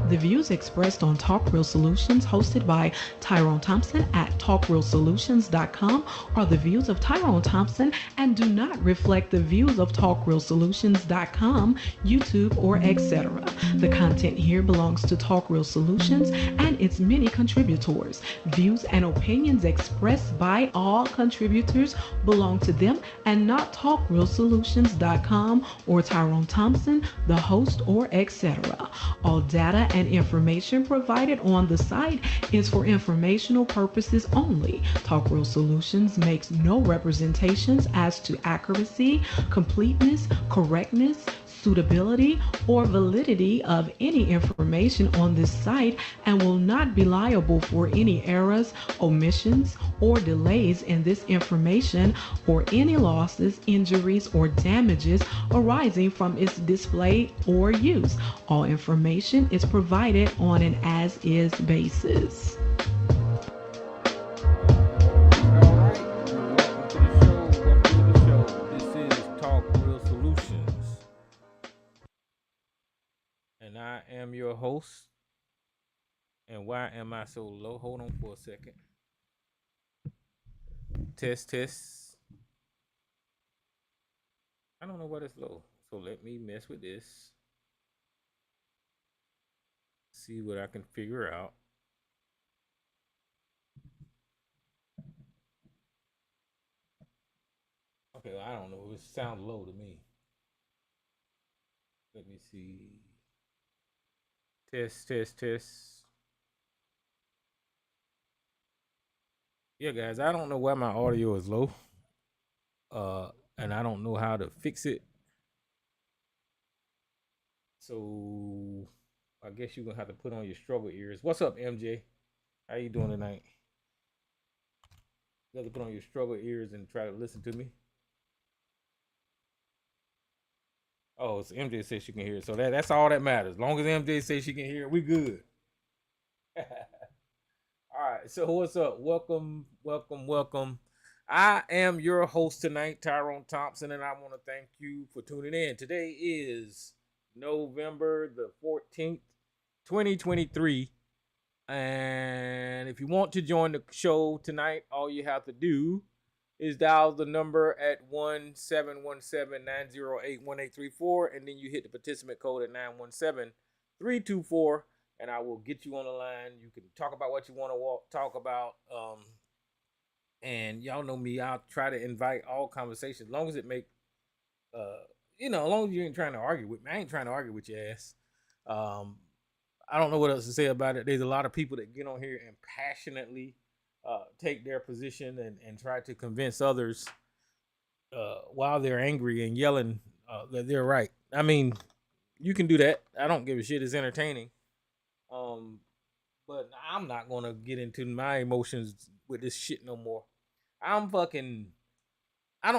The views expressed on Talk Real Solutions, hosted by Tyrone Thompson at TalkRealSolutions.com, are the views of Tyrone Thompson and do not reflect the views of TalkRealSolutions.com, YouTube, or etc. The content here belongs to Talk Real Solutions and its many contributors. Views and opinions expressed by all contributors belong to them and not TalkRealSolutions.com or Tyrone Thompson, the host, or etc. All data and information provided on the site is for informational purposes only. Talk Real Solutions makes no representations as to accuracy, completeness, correctness, suitability, or validity of any information on this site and will not be liable for any errors, omissions, or delays in this information or any losses, injuries, or damages arising from its display or use. All information is provided on an as-is basis. And I am your host. And why am I so low? Hold on for a second. Test. I don't know why it's low. So let me mess with this. See what I can figure out. Okay, well, I don't know. It sounds low to me. Let me see. Test. Yeah, guys, I don't know why my audio is low. And I don't know how to fix it. So I guess you're gonna have to put on your struggle ears. What's up, MJ? How you doing tonight? You have to put on your struggle ears and try to listen to me. Oh, it's MJ says she can hear it. So that's all that matters. As long as MJ says she can hear it, we good. All right. So what's up? Welcome. I am your host tonight, Tyrone Thompson, and I want to thank you for tuning in. Today is November the 14th, 2023. And if you want to join the show tonight, all you have to do is dial the number at 1-717-908-1834, and then you hit the participant code at 917-324, and I will get you on the line. You can talk about what you want to talk about. And y'all know me, I'll try to invite all conversations, as long as it make, as long as you ain't trying to argue with me. I ain't trying to argue with your ass. I don't know what else to say about it. There's a lot of people that get on here and passionately take their position and try to convince others while they're angry and yelling that they're right. I mean, you can do that. I don't give a shit. It's entertaining. But I'm not going to get into my emotions with this shit no more. I don't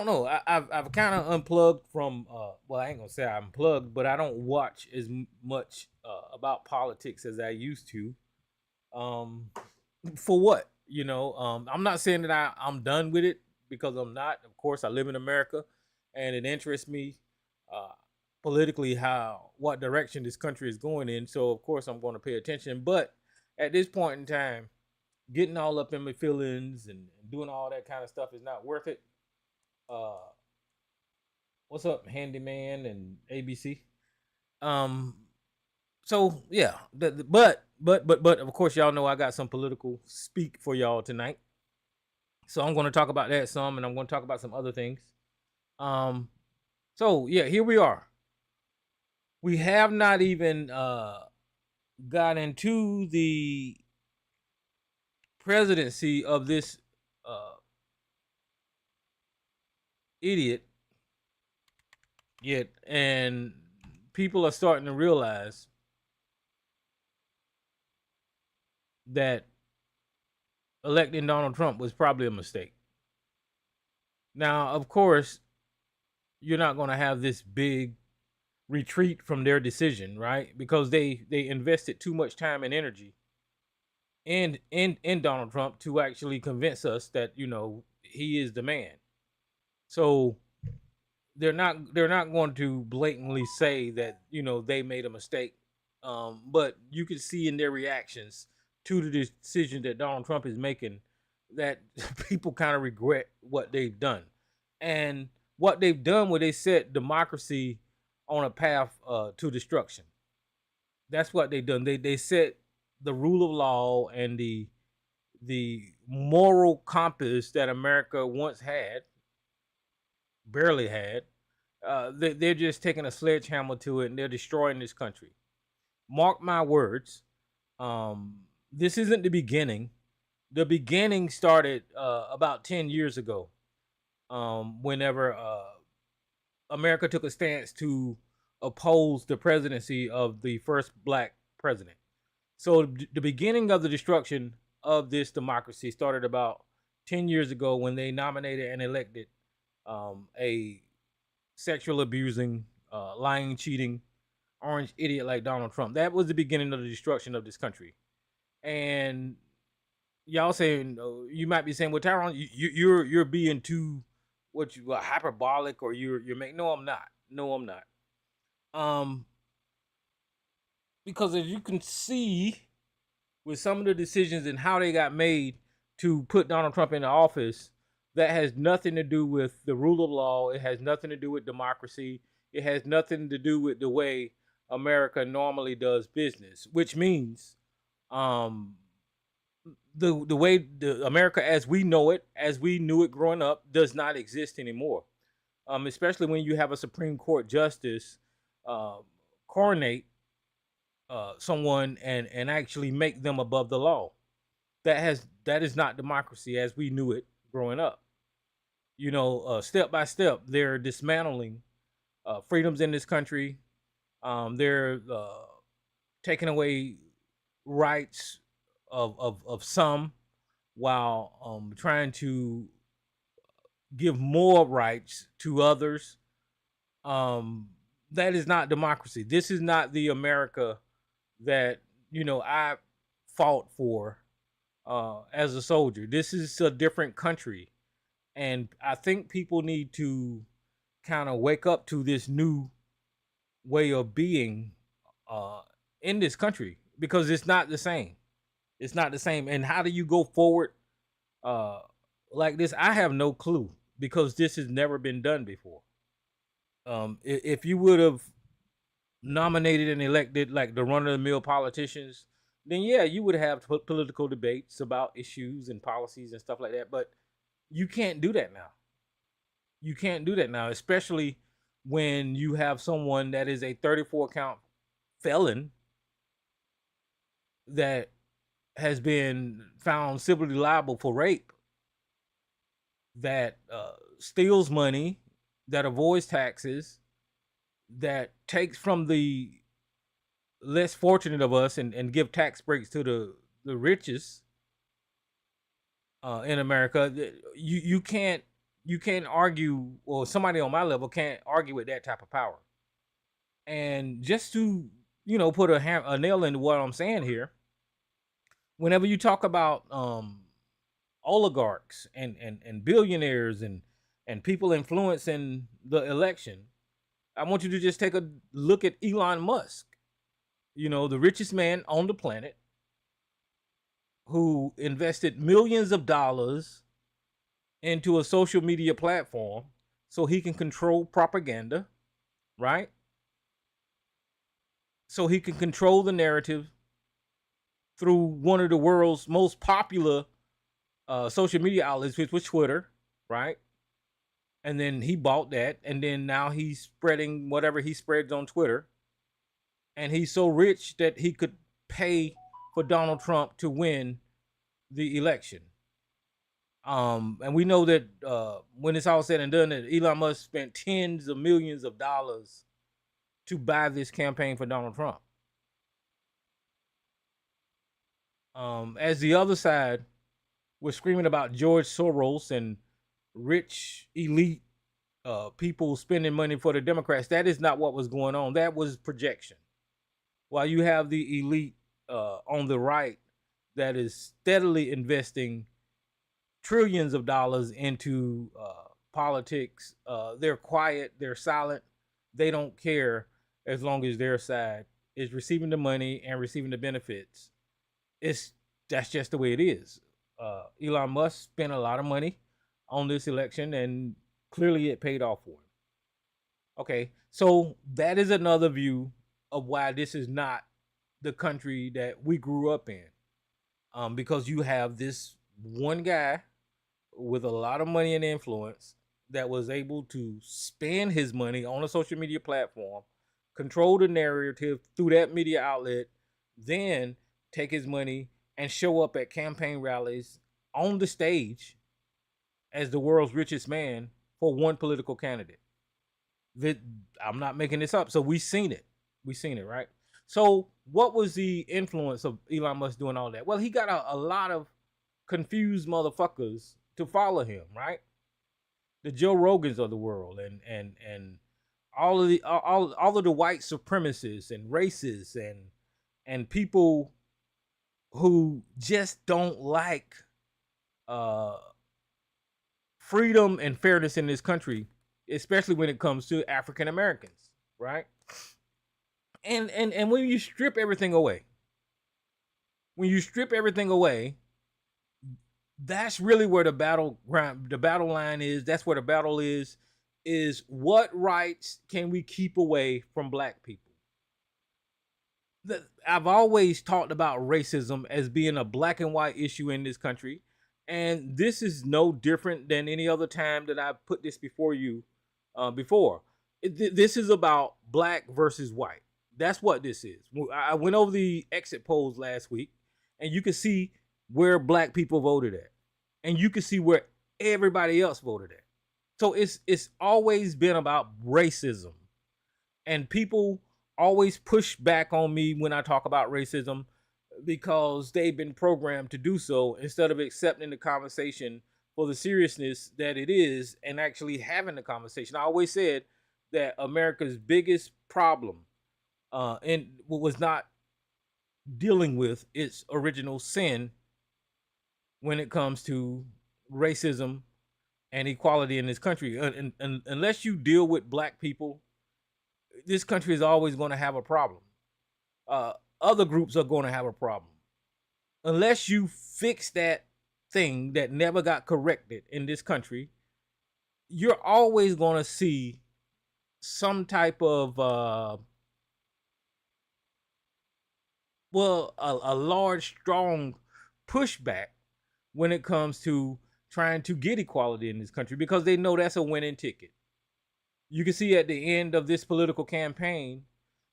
know. I've kind of unplugged from, well, I ain't going to say I'm unplugged, but I don't watch as much about politics as I used to. For what? I'm not saying that I'm done with it, because I'm not. Of course, I live in America, and it interests me politically what direction this country is going in. So, of course, I'm going to pay attention. But at this point in time, getting all up in my feelings and doing all that kind of stuff is not worth it. What's up, Handyman and ABC? So yeah, but of course, y'all know I got some political speak for y'all tonight. So I'm going to talk about that some, and I'm going to talk about some other things. So yeah, here we are. We have not even got into the presidency of this idiot yet, and people are starting to realize that electing Donald Trump was probably a mistake. Now, of course, you're not going to have this big retreat from their decision, right? Because they invested too much time and energy in Donald Trump to actually convince us that, he is the man. So they're not going to blatantly say that, they made a mistake But you can see in their reactions to the decision that Donald Trump is making that people kind of regret what they've done. And what they've done where they set democracy on a path to destruction. That's what they've done. They set the rule of law and the moral compass that America once had, barely had. They're just taking a sledgehammer to it and they're destroying this country. Mark my words. This isn't the beginning. The beginning started about 10 years ago. Whenever America took a stance to oppose the presidency of the first black president. So the beginning of the destruction of this democracy started about 10 years ago when they nominated and elected a sexual abusing, lying, cheating, orange idiot like Donald Trump. That was the beginning of the destruction of this country. And y'all saying, you might be saying, well, Tyrone, you're being too hyperbolic, or you're making. No, I'm not. No, I'm not. Because as you can see with some of the decisions and how they got made to put Donald Trump into office, that has nothing to do with the rule of law. It has nothing to do with democracy. It has nothing to do with the way America normally does business, which means the way the America as we know it, as we knew it growing up, does not exist anymore. Especially when you have a Supreme Court justice coronate someone and actually make them above the law. That is not democracy as we knew it growing up. Step by step, they're dismantling freedoms in this country. They're taking away rights of some, while trying to give more rights to others. That is not democracy. This is not the America that I fought for as a soldier. This is a different country, and I think people need to kind of wake up to this new way of being in this country, because it's not the same. It's not the same. And how do you go forward like this? I have no clue, because this has never been done before. If you would have nominated and elected like the run-of-the-mill politicians, then yeah, you would have political debates about issues and policies and stuff like that. But you can't do that now. You can't do that now, especially when you have someone that is a 34 count felon that has been found civilly liable for rape, that steals money, that avoids taxes, that takes from the less fortunate of us and give tax breaks to the richest in America. You can't argue, or somebody on my level can't argue with that type of power. And just to put a nail into what I'm saying here, whenever you talk about oligarchs and billionaires and people influencing the election, I want you to just take a look at Elon Musk, the richest man on the planet, who invested millions of dollars into a social media platform so he can control propaganda, right? So he can control the narrative through one of the world's most popular social media outlets, which was Twitter, right? And then he bought that, and then now he's spreading whatever he spreads on Twitter. And he's so rich that he could pay for Donald Trump to win the election. And we know that when it's all said and done, that Elon Musk spent tens of millions of dollars to buy this campaign for Donald Trump. As the other side was screaming about George Soros and rich elite people spending money for the Democrats, that is not what was going on. That was projection. While you have the elite on the right that is steadily investing trillions of dollars into politics, they're quiet, they're silent, they don't care as long as their side is receiving the money and receiving the benefits. It's That's just the way it is. Elon Musk spent a lot of money on this election, and clearly it paid off for him. Okay, so that is another view of why this is not the country that we grew up in. Because you have this one guy with a lot of money and influence that was able to spend his money on a social media platform, control the narrative through that media outlet, then take his money and show up at campaign rallies on the stage as the world's richest man for one political candidate. I'm not making this up. So we've seen it. Right? So what was the influence of Elon Musk doing all that? Well, he got a lot of confused motherfuckers to follow him, right? The Joe Rogans of the world, and all of the white supremacists and racists and people who just don't like freedom and fairness in this country, especially when it comes to African Americans, right? And when you strip everything away, that's really where the battle line is. That's where the battle is what rights can we keep away from black people? I've always talked about racism as being a black and white issue in this country, and this is no different than any other time that I've put this before you before. This is about black versus white. That's what this is. I went over the exit polls last week, and you can see where black people voted at, and you can see where everybody else voted at. So it's always been about racism, and people always push back on me when I talk about racism because they've been programmed to do so instead of accepting the conversation for the seriousness that it is and actually having the conversation. I always said that America's biggest problem and was not dealing with its original sin when it comes to racism and equality in this country. And unless you deal with black people, this country is always going to have a problem. Other groups are going to have a problem. Unless you fix that thing that never got corrected in this country, you're always going to see some type of a large, strong pushback when it comes to trying to get equality in this country, because they know that's a winning ticket. You can see at the end of this political campaign,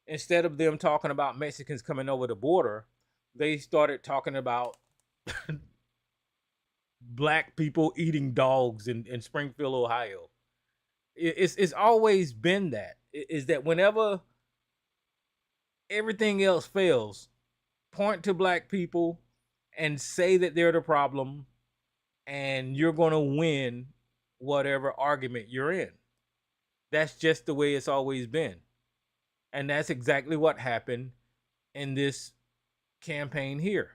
instead of them talking about Mexicans coming over the border, they started talking about black people eating dogs in Springfield, Ohio. It's always been that. Is that whenever everything else fails, point to black people and say that they're the problem, and you're going to win whatever argument you're in. That's just the way it's always been. And that's exactly what happened in this campaign here.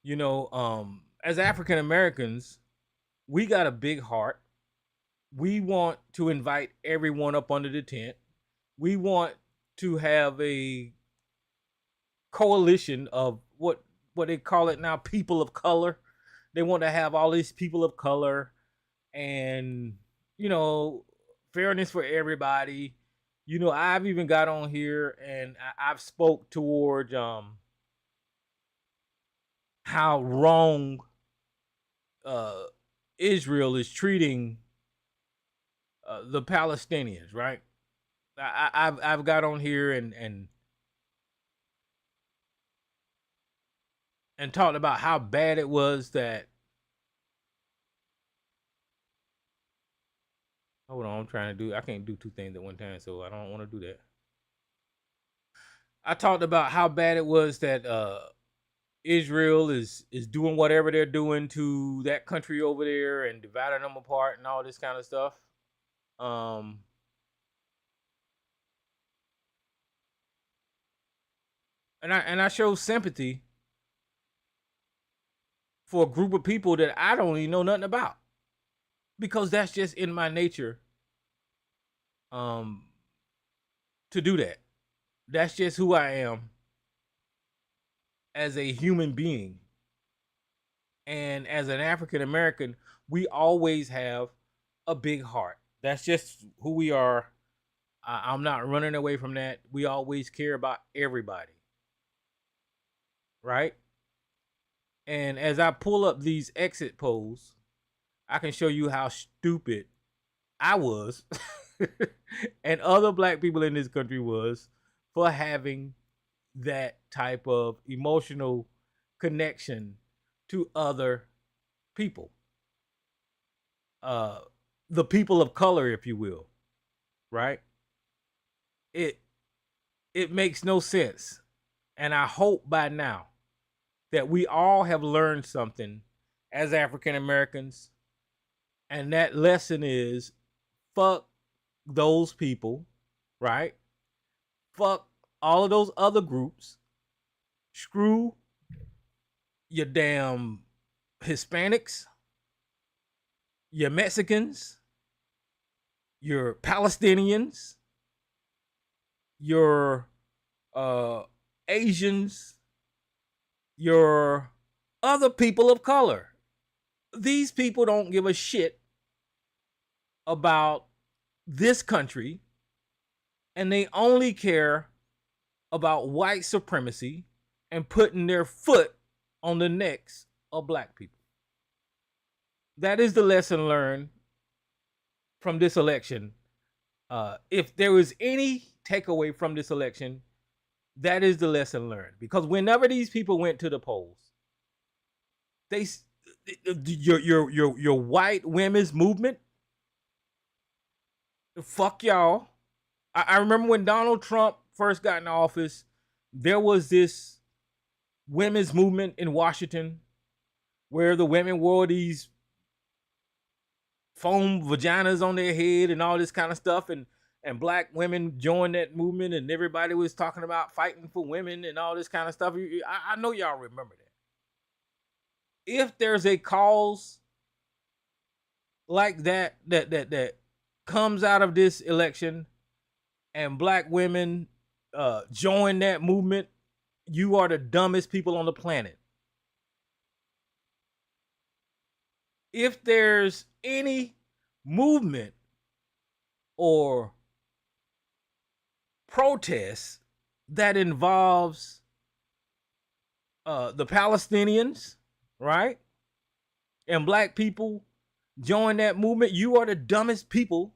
You know, as African Americans, we got a big heart. We want to invite everyone up under the tent. We want to have a coalition of what they call it now, people of color. They want to have all these people of color and, you know, fairness for everybody. You know, I've even got on here and I've spoke towards how wrong Israel is treating the Palestinians, right? I've got on here and talked about how bad it was that. Hold on, I can't do two things at one time, so I don't want to do that. I talked about how bad it was that Israel is doing whatever they're doing to that country over there and dividing them apart and all this kind of stuff. And I show sympathy for a group of people that I don't even know nothing about, because that's just in my nature to do that. That's just who I am as a human being. And as an African American, we always have a big heart. That's just who we are. I'm not running away from that. We always care about everybody. Right? And as I pull up these exit polls, I can show you how stupid I was and other black people in this country was for having that type of emotional connection to other people. Uh the people of color, if you will, right? It it makes no sense. And I hope by now that we all have learned something as African Americans. And that lesson is fuck those people, right? Fuck all of those other groups. Screw your damn Hispanics, your Mexicans, your Palestinians, your Asians, your other people of color. These people don't give a shit about this country, and they only care about white supremacy and putting their foot on the necks of black people. That is the lesson learned from this election. If there was any takeaway from this election, that is the lesson learned. Because whenever these people went to the polls, they your white women's movement, fuck y'all. I remember when Donald Trump first got in office, there was this women's movement in Washington where the women wore these foam vaginas on their head and all this kind of stuff, and black women joined that movement, and everybody was talking about fighting for women and all this kind of stuff. I know y'all remember that. If there's a cause like that comes out of this election and black women join that movement, you are the dumbest people on the planet. If there's any movement or protest that involves the Palestinians, right, and black people join that movement, you are the dumbest people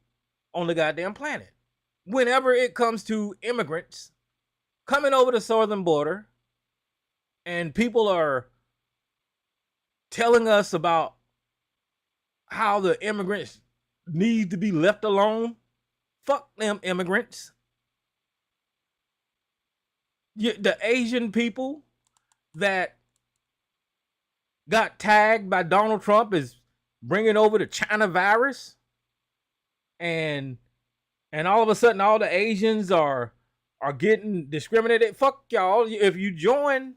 on the goddamn planet. Whenever it comes to immigrants coming over the southern border and people are telling us about how the immigrants need to be left alone, fuck them immigrants. The Asian people that got tagged by Donald Trump as bringing over the China virus, and all of a sudden all the Asians are getting discriminated. Fuck y'all. If you join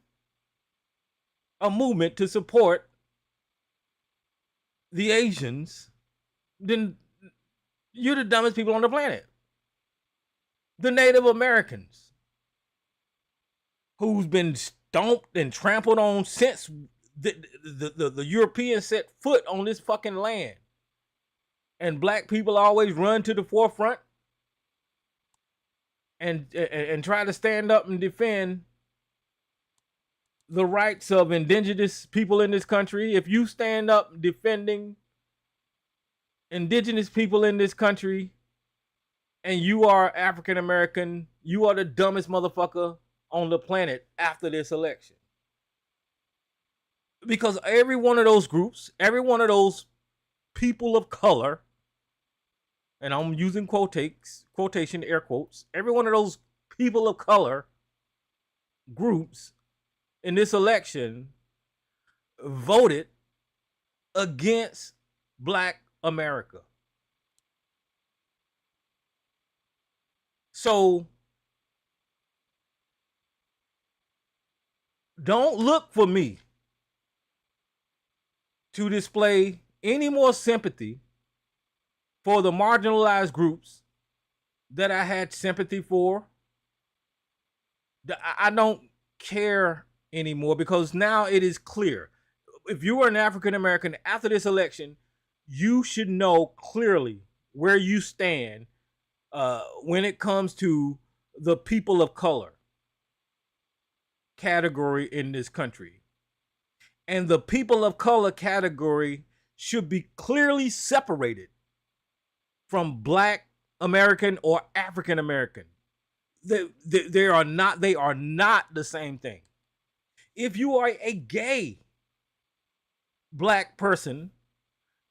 a movement to support the Asians, then you're the dumbest people on the planet. The Native Americans, who's been stomped and trampled on since the Europeans set foot on this fucking land. And black people always run to the forefront and try to stand up and defend the rights of indigenous people in this country. If you stand up defending indigenous people in this country and you are African American, you are the dumbest motherfucker on the planet after this election. Because every one of those groups, every one of those people of color, and I'm using quotation air quotes, every one of those people of color groups in this election voted against Black America. So don't look for me to display any more sympathy for the marginalized groups that I had sympathy for I don't care anymore because now it is clear. If you are an African American after this election, you should know clearly where you stand when it comes to the people of color category in this country. And the people of color category should be clearly separated from Black American or African American. They are not the same thing. If you are a gay Black person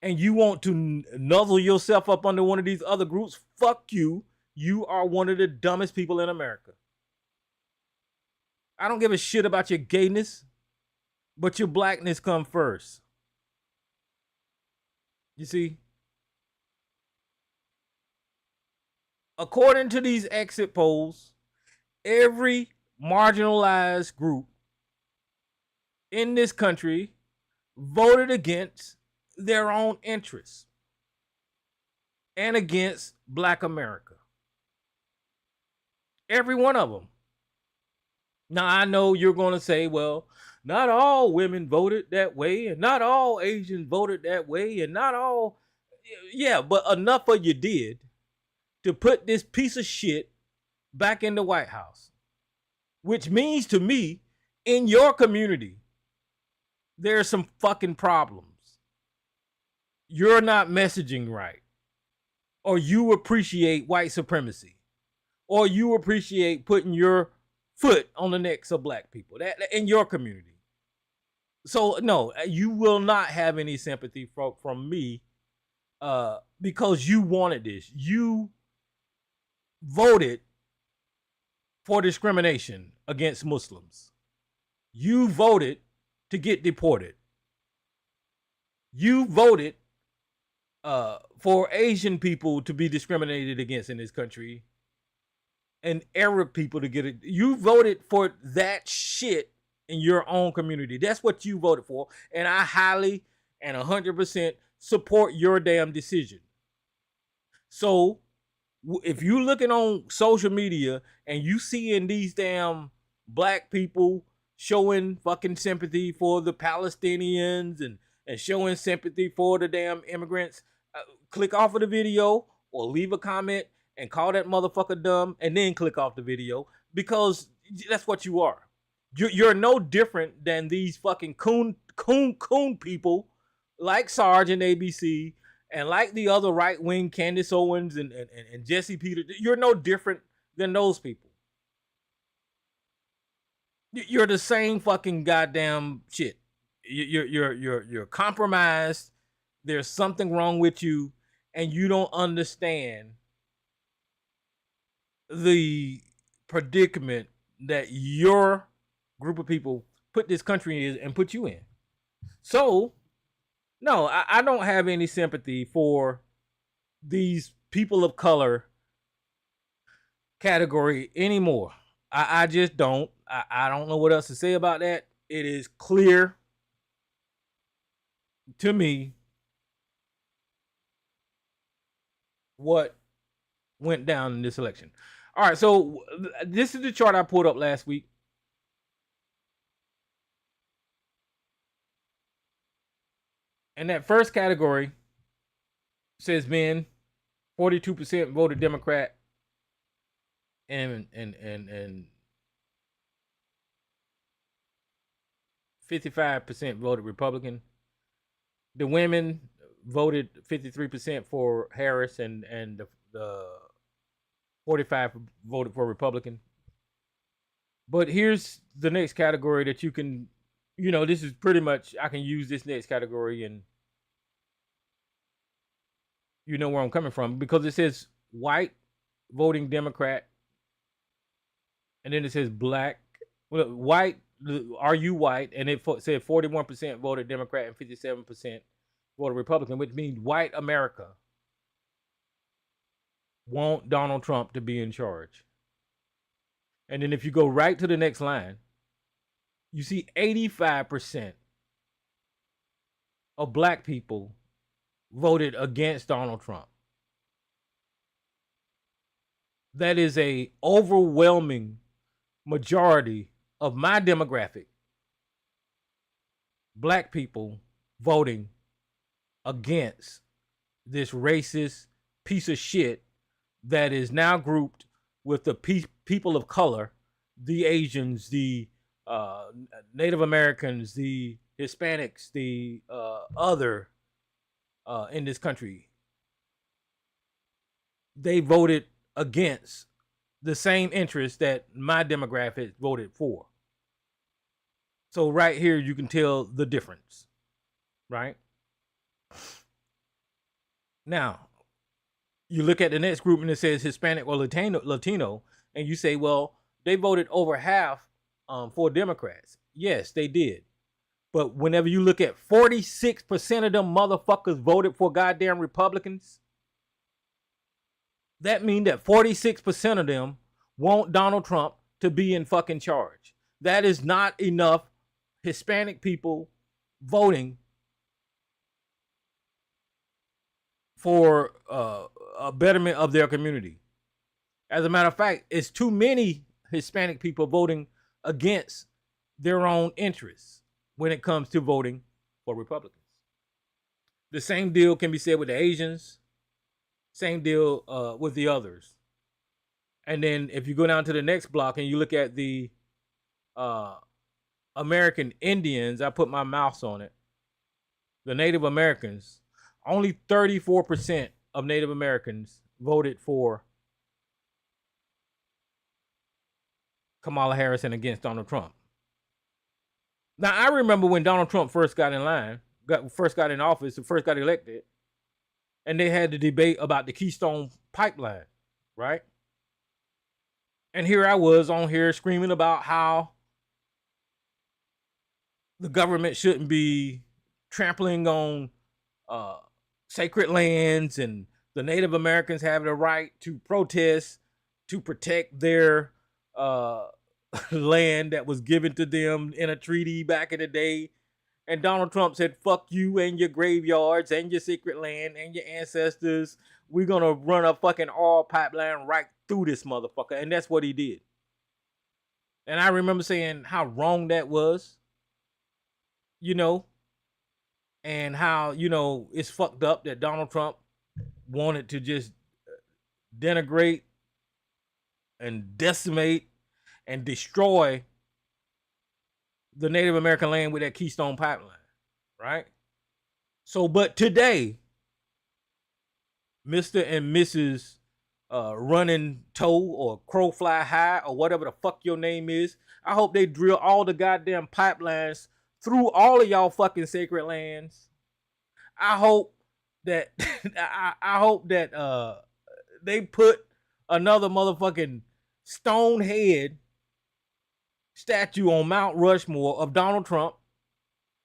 and you want to nuzzle yourself up under one of these other groups, fuck you. You are one of the dumbest people in America. I don't give a shit about your gayness, but your blackness come first. You see? According to these exit polls, every marginalized group in this country voted against their own interests and against Black America. Every one of them. Now, I know you're going to say, well, not all women voted that way, and not all Asians voted that way, and not all. Yeah, but enough of you did to put this piece of shit back in the White House. Which means to me, in your community, there's some fucking problems. You're not messaging right. Or you appreciate white supremacy. Or you appreciate putting your foot on the necks of Black people that in your community. So no, you will not have any sympathy from me because you wanted this. You voted for discrimination against Muslims. You voted to get deported. You voted for Asian people to be discriminated against in this country and Arab people to get it. You voted for that shit in your own community. That's what you voted for. And I highly and 100% support your damn decision. So if you looking on social media and you seeing these damn Black people showing fucking sympathy for the Palestinians and showing sympathy for the damn immigrants, click off of the video or leave a comment and call that motherfucker dumb and then click off the video because that's what you are. You're no different than these fucking coon people like Sarge and ABC and like the other right-wing Candace Owens and Jesse Peters. You're no different than those people. You're the same fucking goddamn shit. You're compromised. There's something wrong with you, and you don't understand the predicament that your group of people put this country in and put you in. So, no, I don't have any sympathy for these people of color category anymore. I just don't. I don't know what else to say about that. It is clear to me what went down in this election. All right, so this is the chart I pulled up last week. And that first category says men, 42% voted Democrat and 55% voted Republican. The women voted 53% for Harris and the 45 voted for Republican. But here's the next category that you can, this is pretty much, I can use this next category and you know where I'm coming from because it says white voting Democrat. And then it says black, white, are you white? And it said 41% voted Democrat and 57% voted Republican, which means white America want Donald Trump to be in charge. And then if you go right to the next line, you see 85% of Black people voted against Donald Trump. That is a overwhelming majority of my demographic, black people, voting against this racist piece of shit that is now grouped with the people of color, the Asians, the Native Americans, the Hispanics, the other in this country. They voted against the same interests that my demographic voted for. So right here, you can tell the difference, right? Now, you look at the next group and it says Hispanic or Latino, and you say, well, they voted over half for Democrats. Yes, they did. But whenever you look at 46% of them motherfuckers voted for goddamn Republicans, that means that 46% of them want Donald Trump to be in fucking charge. That is not enough Hispanic people voting for a betterment of their community. As a matter of fact, it's too many Hispanic people voting against their own interests when it comes to voting for Republicans. The same deal can be said with the Asians. Same deal with the others. And then if you go down to the next block and you look at the American Indians, I put my mouse on it. The Native Americans, only 34% of Native Americans voted for Kamala Harris and against Donald Trump. Now, I remember when Donald Trump first got in office, first got elected, and they had the debate about the Keystone Pipeline, right? And here I was on here screaming about how the government shouldn't be trampling on sacred lands, and the Native Americans have the right to protest to protect their land that was given to them in a treaty back in the day. And Donald Trump said, fuck you and your graveyards and your secret land and your ancestors. We're going to run a fucking oil pipeline right through this motherfucker. And that's what he did. And I remember saying how wrong that was, you know, and how, you know, it's fucked up that Donald Trump wanted to just denigrate and decimate and destroy the Native American land with that Keystone Pipeline, right? So, but today, Mr. and Mrs. Running Toe or Crow Fly High or whatever the fuck your name is, I hope they drill all the goddamn pipelines through all of y'all fucking sacred lands. I hope that I hope that they put another motherfucking stone head statue on Mount Rushmore of Donald Trump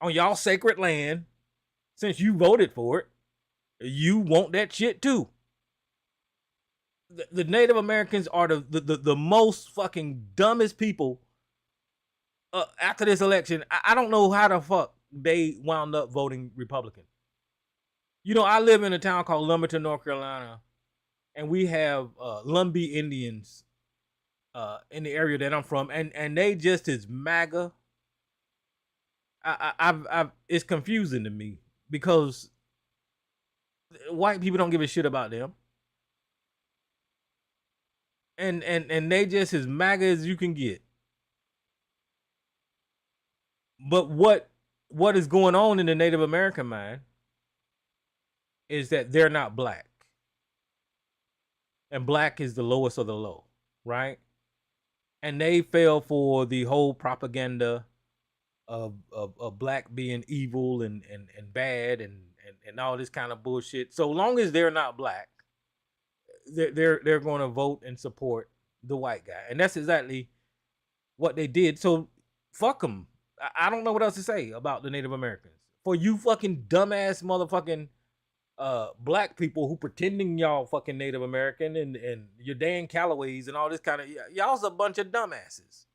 on y'all sacred land. Since you voted for it, you want that shit too. The Native Americans are the most fucking dumbest people after this election. I don't know how the fuck they wound up voting Republican. You know, I live in a town called Lumberton, North Carolina, and we have Lumbee Indians in the area that I'm from, and they just as MAGA. It's confusing to me because white people don't give a shit about them, and they just as MAGA as you can get. But what is going on in the Native American mind is that they're not black, and black is the lowest of the low, right? And they fell for the whole propaganda of black being evil and bad and all this kind of bullshit. So long as they're not black, they're going to vote and support the white guy, and that's exactly what they did. So fuck them. I don't know what else to say about the Native Americans. For you fucking dumbass motherfucking black people who pretending y'all fucking Native American and your Dan Callaways and all this kind of, y'all's a bunch of dumbasses.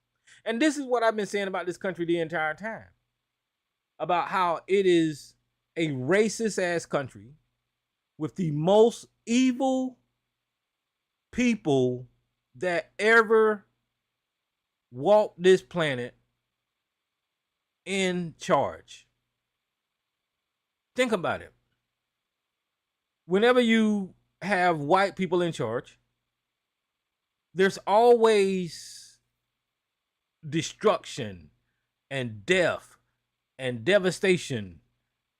And this is what I've been saying about this country the entire time. About how it is a racist ass country with the most evil people that ever walk this planet in charge. Think about it. Whenever you have white people in charge, there's always destruction and death and devastation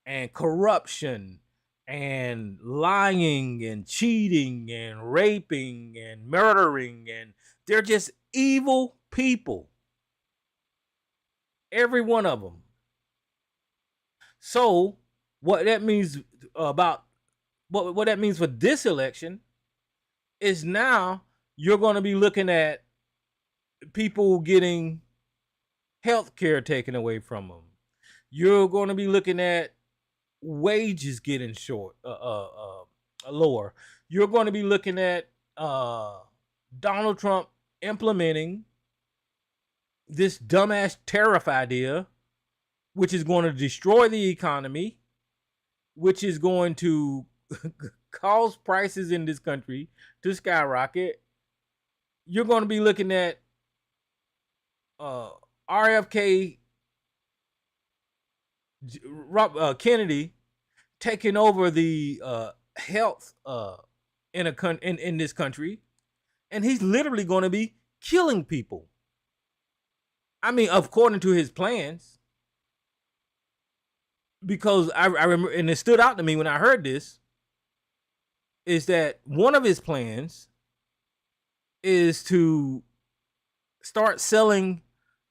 and corruption and lying and cheating and raping and murdering, and they're just evil people. Every one of them. So what that means about what that means for this election is now you're going to be looking at people getting health care taken away from them. You're going to be looking at wages getting lower. You're going to be looking at Donald Trump implementing this dumbass tariff idea, which is going to destroy the economy, which is going to cause prices in this country to skyrocket. You're going to be looking at RFK Kennedy taking over the health in this country, and he's literally going to be killing people. I mean, according to his plans, because I remember, and it stood out to me when I heard this, is that one of his plans is to start selling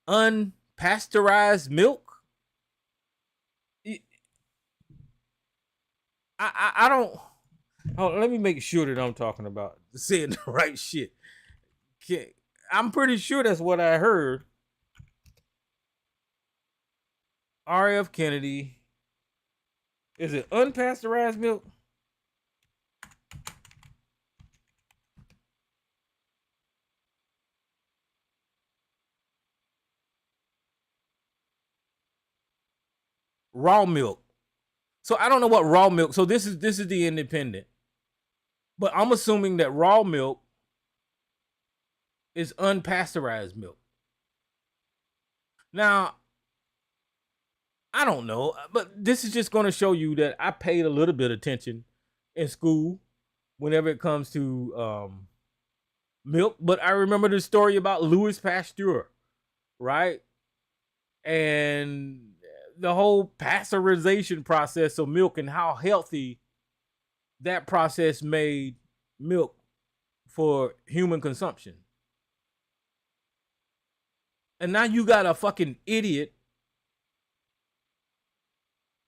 unpasteurized milk. I don't. Oh, let me make sure that I'm talking about saying the right shit. I'm pretty sure that's what I heard. R.F. Kennedy. Is it unpasteurized milk? Raw milk. So I don't know what raw milk. So this is the Independent. But I'm assuming that raw milk is unpasteurized milk. Now, I don't know, but this is just going to show you that I paid a little bit of attention in school whenever it comes to milk. But I remember the story about Louis Pasteur, right? And the whole pasteurization process of milk and how healthy that process made milk for human consumption. And now you got a fucking idiot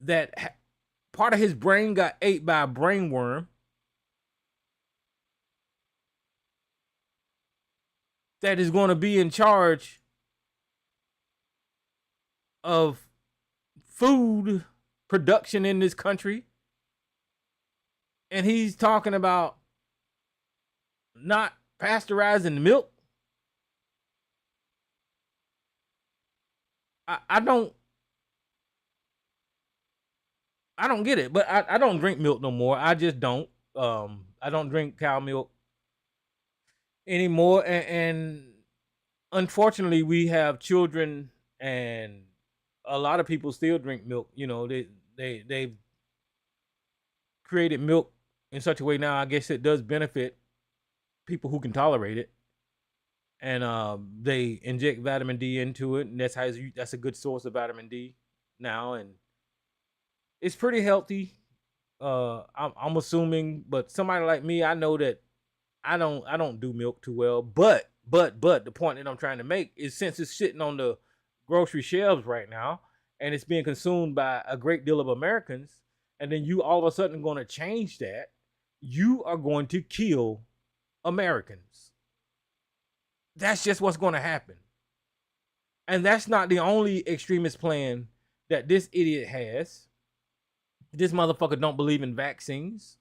that part of his brain got ate by a brain worm that is going to be in charge of food production in this country. And he's talking about not pasteurizing milk. I don't get it, but I don't drink milk no more. I just don't. I don't drink cow milk anymore. And unfortunately, we have children, and a lot of people still drink milk. You know, they've created milk in such a way now. I guess it does benefit people who can tolerate it, and they inject vitamin D into it, and that's a good source of vitamin D now, and it's pretty healthy. I'm assuming, but somebody like me, I know that I don't do milk too well. But the point that I'm trying to make is, since it's sitting on the grocery shelves right now and it's being consumed by a great deal of Americans, and then you all of a sudden going to change that, you are going to kill Americans. That's just what's going to happen. And that's not the only extremist plan that this idiot has. This motherfucker don't believe in vaccines,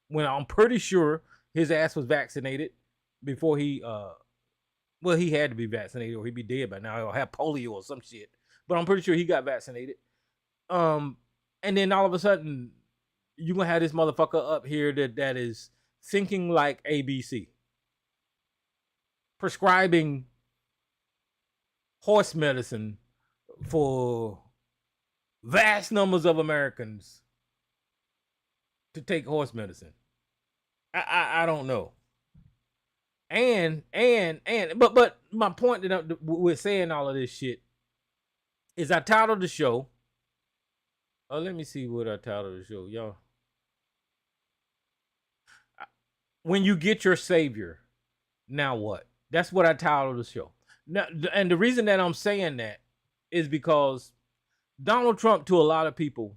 when I'm pretty sure his ass was vaccinated before he he had to be vaccinated or he'd be dead by now, or have polio or some shit. But I'm pretty sure he got vaccinated. And then all of a sudden you're gonna have this motherfucker up here that is thinking like ABC, prescribing horse medicine for vast numbers of Americans to take horse medicine. I don't know. But my point that we're saying all of this shit is I titled the show. Oh, let me see what I titled the show, y'all. When you get your savior, now what? That's what I titled the show. Now, and the reason that I'm saying that is because Donald Trump, to a lot of people,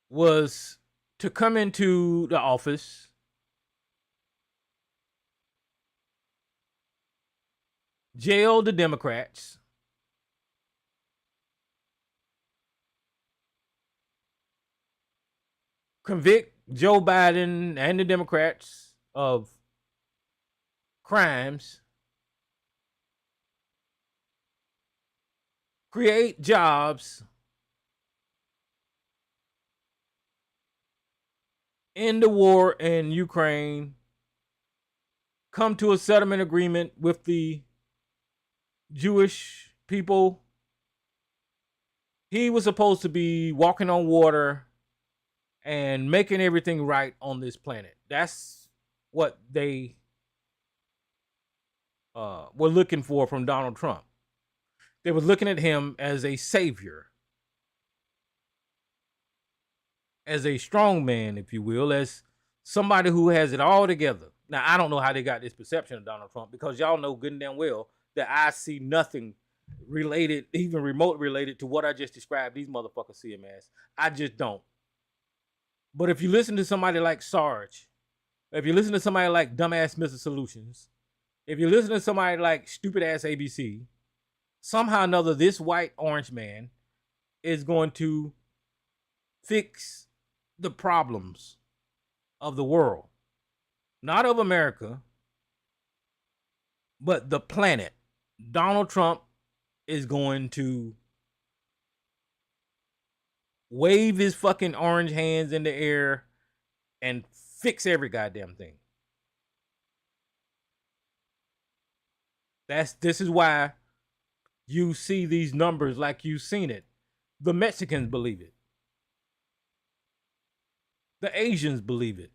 was to come into the office, jail the Democrats, convict Joe Biden and the Democrats of crimes, create jobs, end the war in Ukraine, come to a settlement agreement with the Jewish people. He was supposed to be walking on water and making everything right on this planet. That's what they were looking for from Donald Trump. They were looking at him as a savior, as a strong man, if you will, as somebody who has it all together. Now, I don't know how they got this perception of Donald Trump, because y'all know good and damn well that I see nothing related, even remote related, to what I just described these motherfuckers see him as. I just don't. But if you listen to somebody like Sarge, if you listen to somebody like Dumbass Mr. Solutions, if you listen to somebody like Stupid Ass ABC, somehow or another, this white orange man is going to fix the problems of the world. Not of America, but the planet. Donald Trump is going to wave his fucking orange hands in the air and fix every goddamn thing. This is why you see these numbers like you've seen it. The Mexicans believe it. The Asians believe it.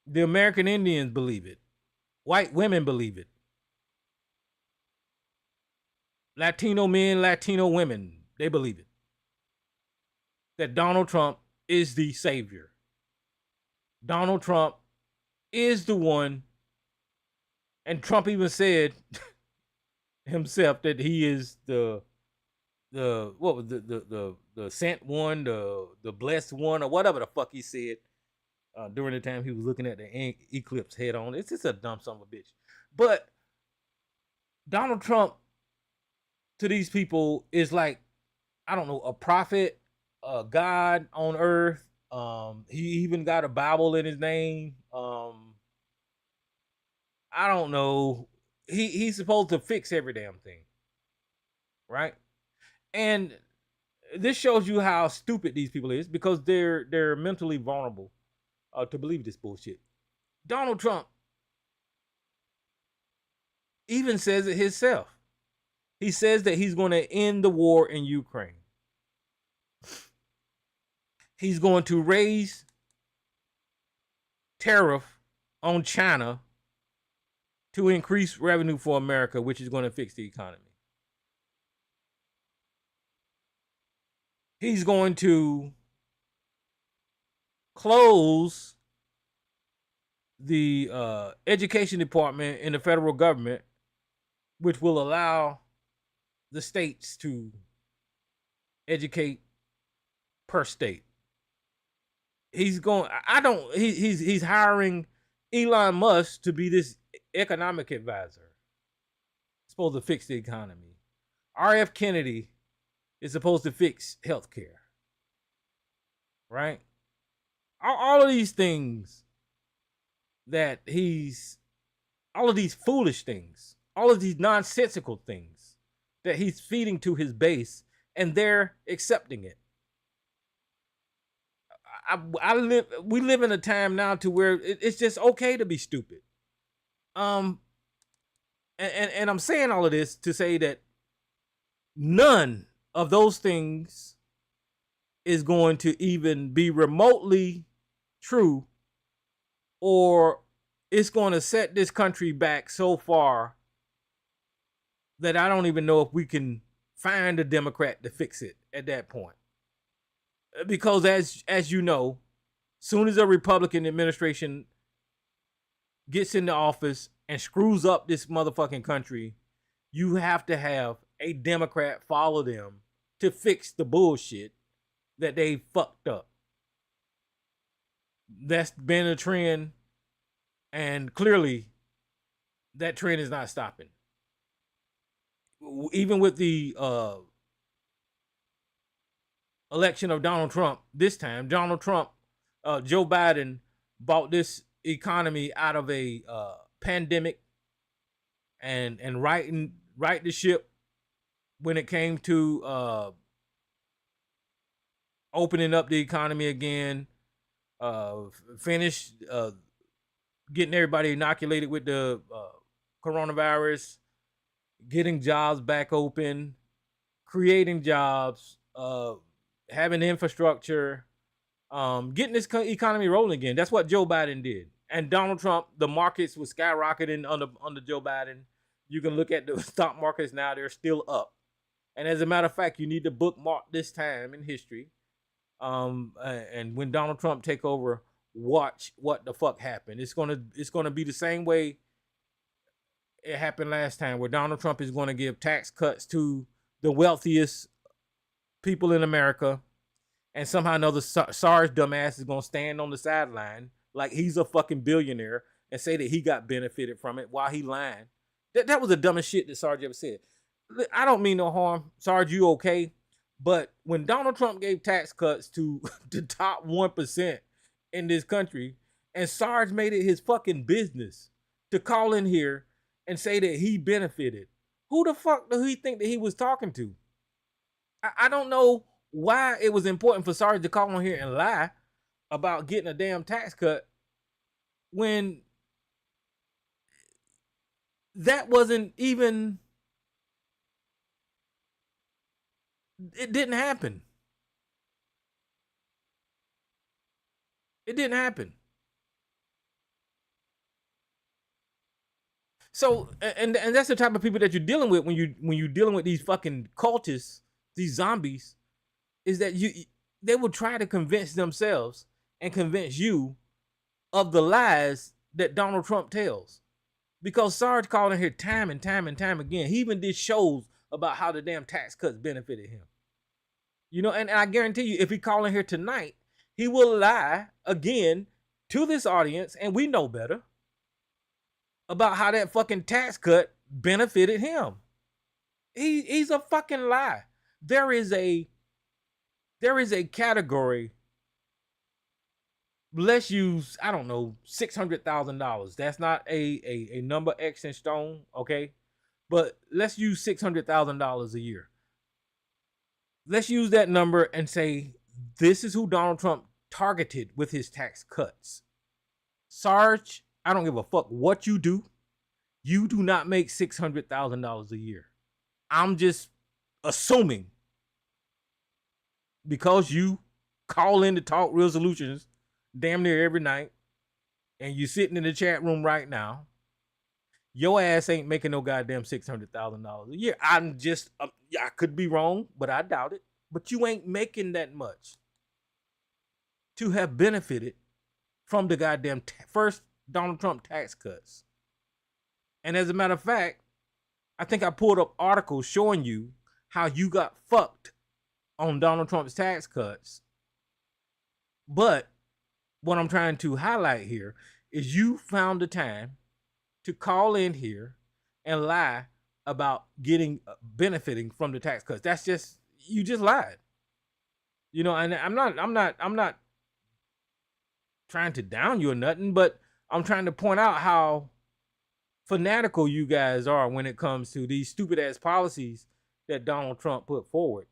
The American Indians believe it. White women believe it. Latino men, Latino women, they believe it. That Donald Trump is the savior. Donald Trump is the one, and Trump even said himself that he is the sent one, the blessed one, or whatever the fuck he said during the time he was looking at the eclipse head on. It's just a dumb son of a bitch. But Donald Trump, to these people, is like, I don't know, a prophet, a God on earth. He even got a Bible in his name. I don't know. He's supposed to fix every damn thing, right? And this shows you how stupid these people is, because they're mentally vulnerable to believe this bullshit. Donald Trump even says it himself. He says that he's going to end the war in Ukraine. He's going to raise tariff on China to increase revenue for America, which is going to fix the economy. He's going to close the education department in the federal government, which will allow the states to educate per state. He's hiring Elon Musk to be this economic advisor. Supposed to fix the economy. R.F. Kennedy is supposed to fix healthcare. Right? All of these things all of these foolish things, all of these nonsensical things that he's feeding to his base, and they're accepting it. we live in a time now to where it's just okay to be stupid. And I'm saying all of this to say that none of those things is going to even be remotely true, or it's going to set this country back so far that I don't even know if we can find a Democrat to fix it at that point. Because as you know, soon as a Republican administration gets into office and screws up this motherfucking country, you have to have a Democrat follow them to fix the bullshit that they fucked up. That's been a trend, and clearly that trend is not stopping. Even with the election of Donald Trump this time, Joe Biden bought this economy out of a pandemic and right the ship when it came to opening up the economy again, finish getting everybody inoculated with the coronavirus, getting jobs back open, creating jobs, having infrastructure, getting this economy rolling again. That's what Joe Biden did. And Donald Trump, the markets was skyrocketing under Joe Biden. You can look at the stock markets now, they're still up. And as a matter of fact, you need to bookmark this time in history. And when Donald Trump take over, watch what the fuck happened. It's gonna be the same way it happened last time, where Donald Trump is going to give tax cuts to the wealthiest people in America, and somehow another Sarge dumbass is going to stand on the sideline like he's a fucking billionaire and say that he got benefited from it while he lying. That was the dumbest shit that Sarge ever said. I don't mean no harm. Sarge, you okay? But when Donald Trump gave tax cuts to the top 1% in this country, and Sarge made it his fucking business to call in here and say that he benefited, who the fuck do he think that he was talking to? I don't know why it was important for Sarge to call on here and lie about getting a damn tax cut when that wasn't even, it didn't happen. It didn't happen. So, and that's the type of people that you're dealing with when you're dealing with these fucking cultists, these zombies, is that they will try to convince themselves and convince you of the lies that Donald Trump tells. Because Sarge called in here time and time and time again. He even did shows about how the damn tax cuts benefited him. You know, and I guarantee you, if he called in here tonight, he will lie again to this audience, and we know better, about how that fucking tax cut benefited him. He's a fucking lie. There is a category. Let's use, I don't know, $600,000. That's not a number X in stone, okay? But let's use $600,000 a year. Let's use that number and say this is who Donald Trump targeted with his tax cuts. Sarge, I don't give a fuck what you do. You do not make $600,000 a year. I'm just assuming, because you call in to Talk Real Solutions damn near every night, and you're sitting in the chat room right now, your ass ain't making no goddamn $600,000 a year. I'm just, I could be wrong, but I doubt it. But you ain't making that much to have benefited from the goddamn first Donald Trump tax cuts. And as a matter of fact, I think I pulled up articles showing you how you got fucked on Donald Trump's tax cuts. But what I'm trying to highlight here is you found the time to call in here and lie about benefiting from the tax cuts. That's just, you just lied. You know, and I'm not trying to down you or nothing, but I'm trying to point out how fanatical you guys are when it comes to these stupid ass policies that Donald Trump put forward.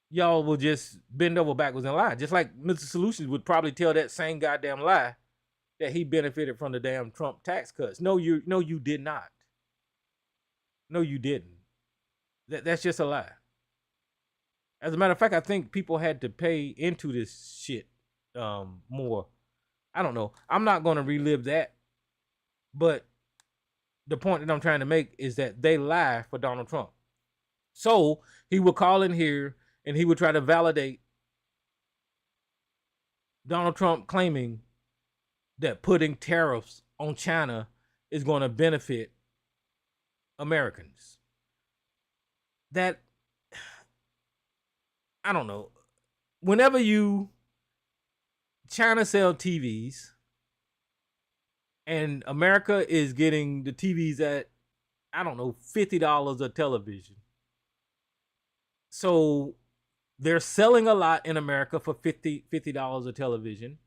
y'all will just bend over backwards and lie. Just like Mr. Solutions would probably tell that same goddamn lie that he benefited from the damn Trump tax cuts. No, you did not. No, you didn't. That's just a lie. As a matter of fact, I think people had to pay into this shit more. I don't know. I'm not going to relive that. But the point that I'm trying to make is that they lie for Donald Trump. So he would call in here and he would try to validate Donald Trump claiming that putting tariffs on China is going to benefit Americans. That, I don't know. Whenever China sell TVs and America is getting the TVs at, I don't know, $50 a television. So they're selling a lot in America for $50 a television.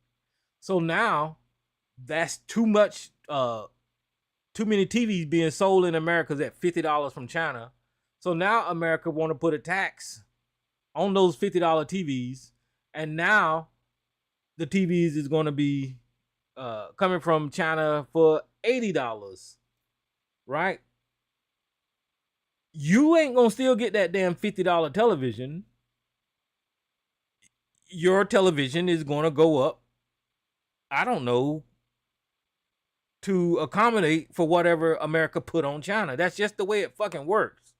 So now that's too much, too many TVs being sold in America at $50 from China. So now America want to put a tax on those $50 TVs, and now the TVs is going to be coming from China for $80, right? You ain't gonna still get that damn $50 television. Your television is gonna go up, I don't know, to accommodate for whatever America put on China. That's just the way it fucking works.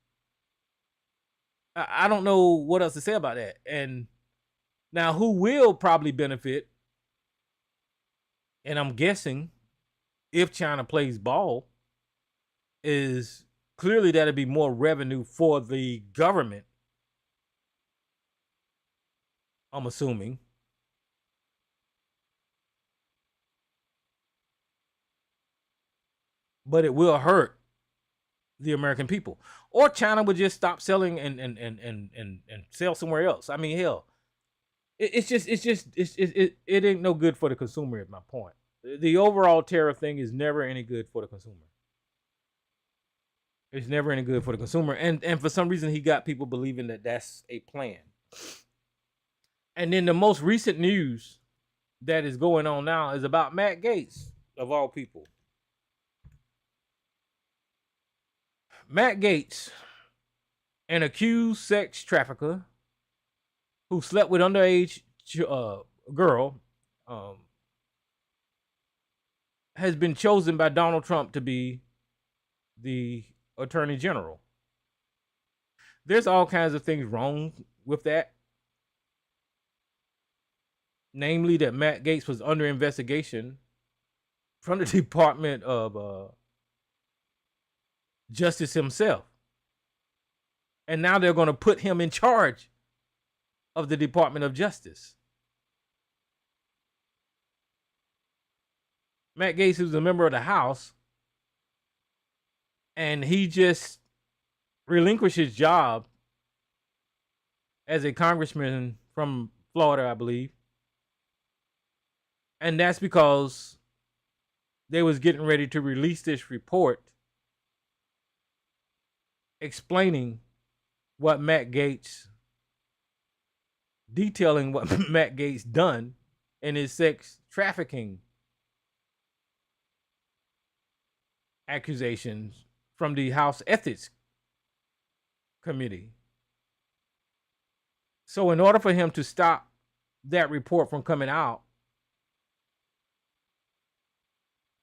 I don't know what else to say about that. And now who will probably benefit, and I'm guessing if China plays ball, is clearly that'll be more revenue for the government, I'm assuming. But it will hurt the American people. Or China would just stop selling and sell somewhere else. I mean, hell, it ain't no good for the consumer, is my point. The overall tariff thing is never any good for the consumer. It's never any good for the consumer. And for some reason, he got people believing that that's a plan. And then the most recent news that is going on now is about Matt Gaetz, of all people. Matt Gaetz, an accused sex trafficker who slept with underage girl, has been chosen by Donald Trump to be the Attorney General. There's all kinds of things wrong with that. Namely, that Matt Gaetz was under investigation from the Department of Justice himself. And now they're going to put him in charge of the Department of Justice. Matt Gaetz is a member of the House, and he just relinquished his job as a congressman from Florida, I believe. And that's because they was getting ready to release this report explaining what Matt Gaetz, detailing what Matt Gaetz done in his sex trafficking accusations from the House Ethics Committee. So in order for him to stop that report from coming out,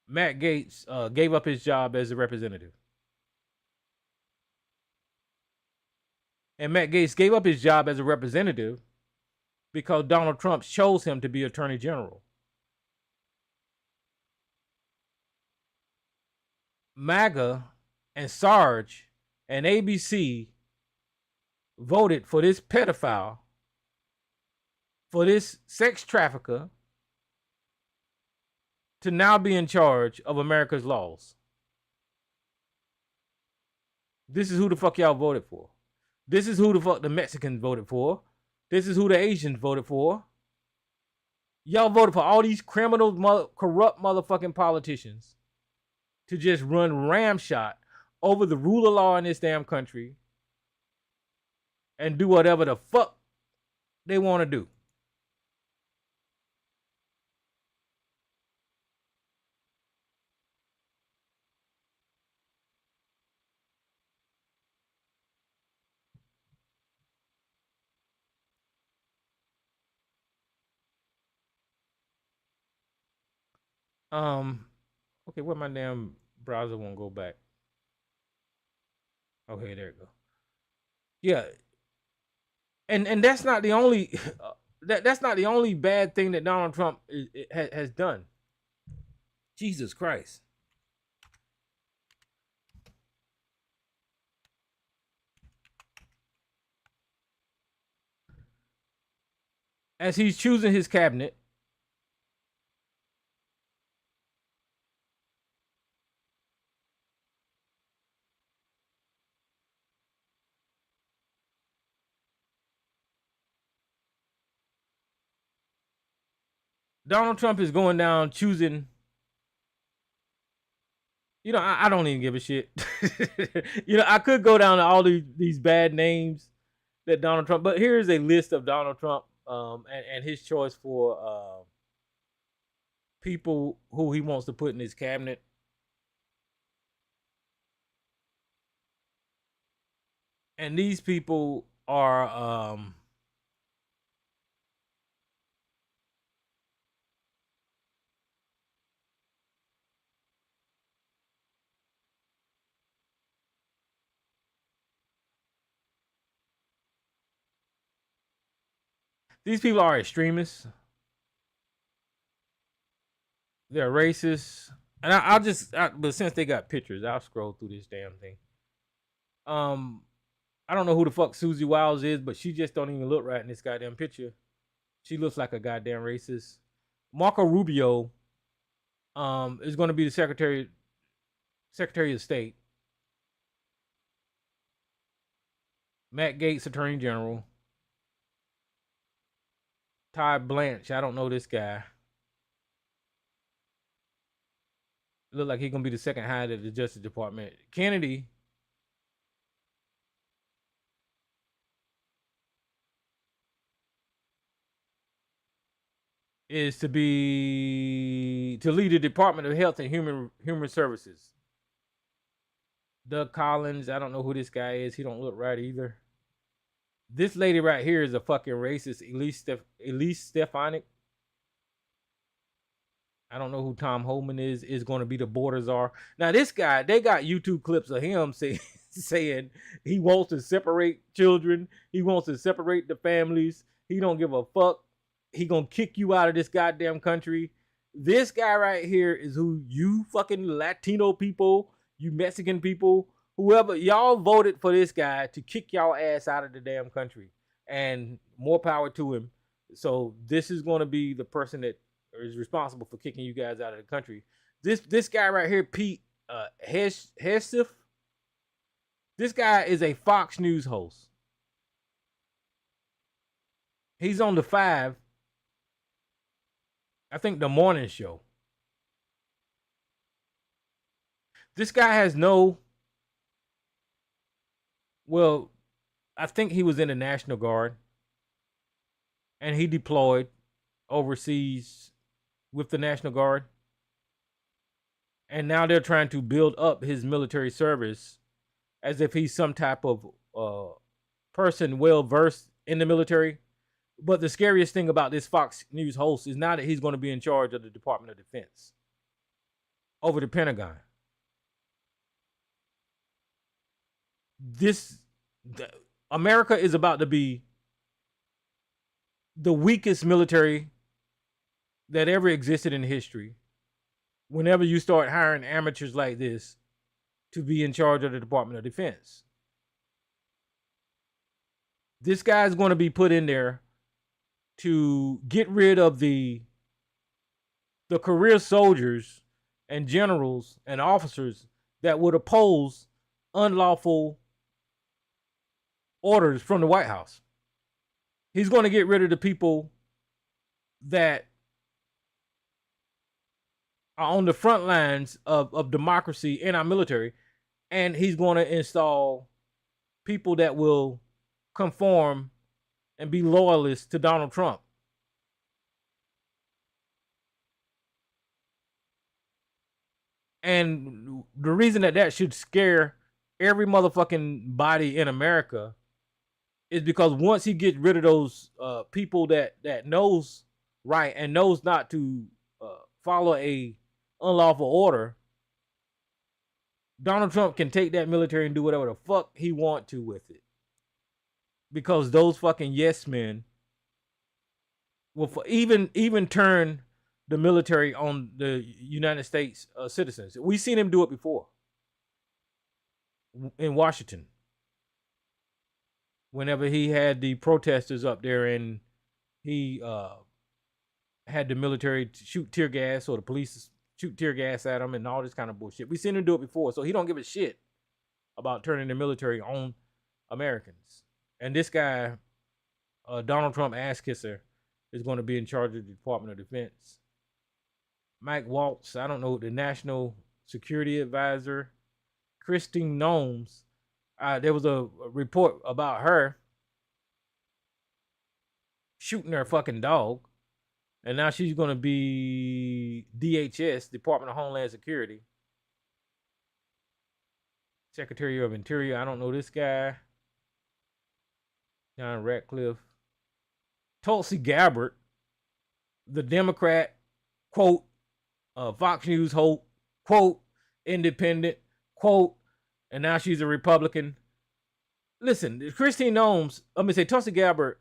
Matt Gaetz gave up his job as a representative. And Matt Gaetz gave up his job as a representative because Donald Trump chose him to be Attorney General. MAGA and Sarge and ABC voted for this pedophile, for this sex trafficker, to now be in charge of America's laws. This is who the fuck y'all voted for. This is who the fuck the Mexicans voted for. This is who the Asians voted for. Y'all voted for all these criminal, corrupt motherfucking politicians to just run ramshot over the rule of law in this damn country and do whatever the fuck they want to do. Okay, where my damn browser won't go back. Okay, there it go. Yeah, and that's not the only that's not the only bad thing that Donald Trump has done. Jesus Christ. As he's choosing his cabinet, Donald Trump is going down choosing. You know, I don't even give a shit. You know, I could go down to all these bad names that Donald Trump, but here's a list of Donald Trump and his choice for people who he wants to put in his cabinet. And these people are these people are extremists. They're racist. And but since they got pictures, I'll scroll through this damn thing. I don't know who the fuck Susie Wiles is, but she just don't even look right in this goddamn picture. She looks like a goddamn racist. Marco Rubio is going to be the Secretary of State. Matt Gaetz, Attorney General. Todd Blanche, I don't know this guy. Look like he's gonna be the second head of the Justice Department. Kennedy is to lead the Department of Health and Human Services. Doug Collins, I don't know who this guy is. He don't look right either. This lady right here is a fucking racist, Elise Stefanik. I don't know who Tom Homan is going to be the border czar. Now this guy, they got YouTube clips of him saying he wants to separate children. He wants to separate the families. He don't give a fuck. He gonna kick you out of this goddamn country. This guy right here is who you fucking Latino people, you Mexican people, whoever, y'all voted for this guy to kick y'all ass out of the damn country. And more power to him. So this is going to be the person that is responsible for kicking you guys out of the country. This guy right here, Pete Hegseth, this guy is a Fox News host. He's on the 5, I think the morning show. This guy has well, I think he was in the National Guard and he deployed overseas with the National Guard. And now they're trying to build up his military service as if he's some type of person well versed in the military. But the scariest thing about this Fox News host is now that he's going to be in charge of the Department of Defense over the Pentagon. America is about to be the weakest military that ever existed in history whenever you start hiring amateurs like this to be in charge of the Department of Defense. This guy's going to be put in there to get rid of the career soldiers and generals and officers that would oppose unlawful orders from the White House. He's going to get rid of the people that are on the front lines of democracy in our military, and he's going to install people that will conform and be loyalists to Donald Trump. And the reason that should scare every motherfucking body in America is because once he gets rid of those people that knows right and knows not to follow a unlawful order, Donald Trump can take that military and do whatever the fuck he want to with it. Because those fucking yes men will even turn the military on the United States citizens. We've seen him do it before in Washington. Whenever he had the protesters up there and he had the military shoot tear gas or the police shoot tear gas at him and all this kind of bullshit. We've seen him do it before, so he don't give a shit about turning the military on Americans. And this guy, Donald Trump ass kisser, is going to be in charge of the Department of Defense. Mike Waltz, I don't know, the National Security Advisor. Kristi Noem, there was a report about her shooting her fucking dog. And now she's going to be DHS, Department of Homeland Security. Secretary of Interior, I don't know this guy. John Ratcliffe. Tulsi Gabbard, the Democrat, quote, Fox News host, quote, independent, quote, and now she's a Republican. Listen, Kristi Noem, Tulsi Gabbard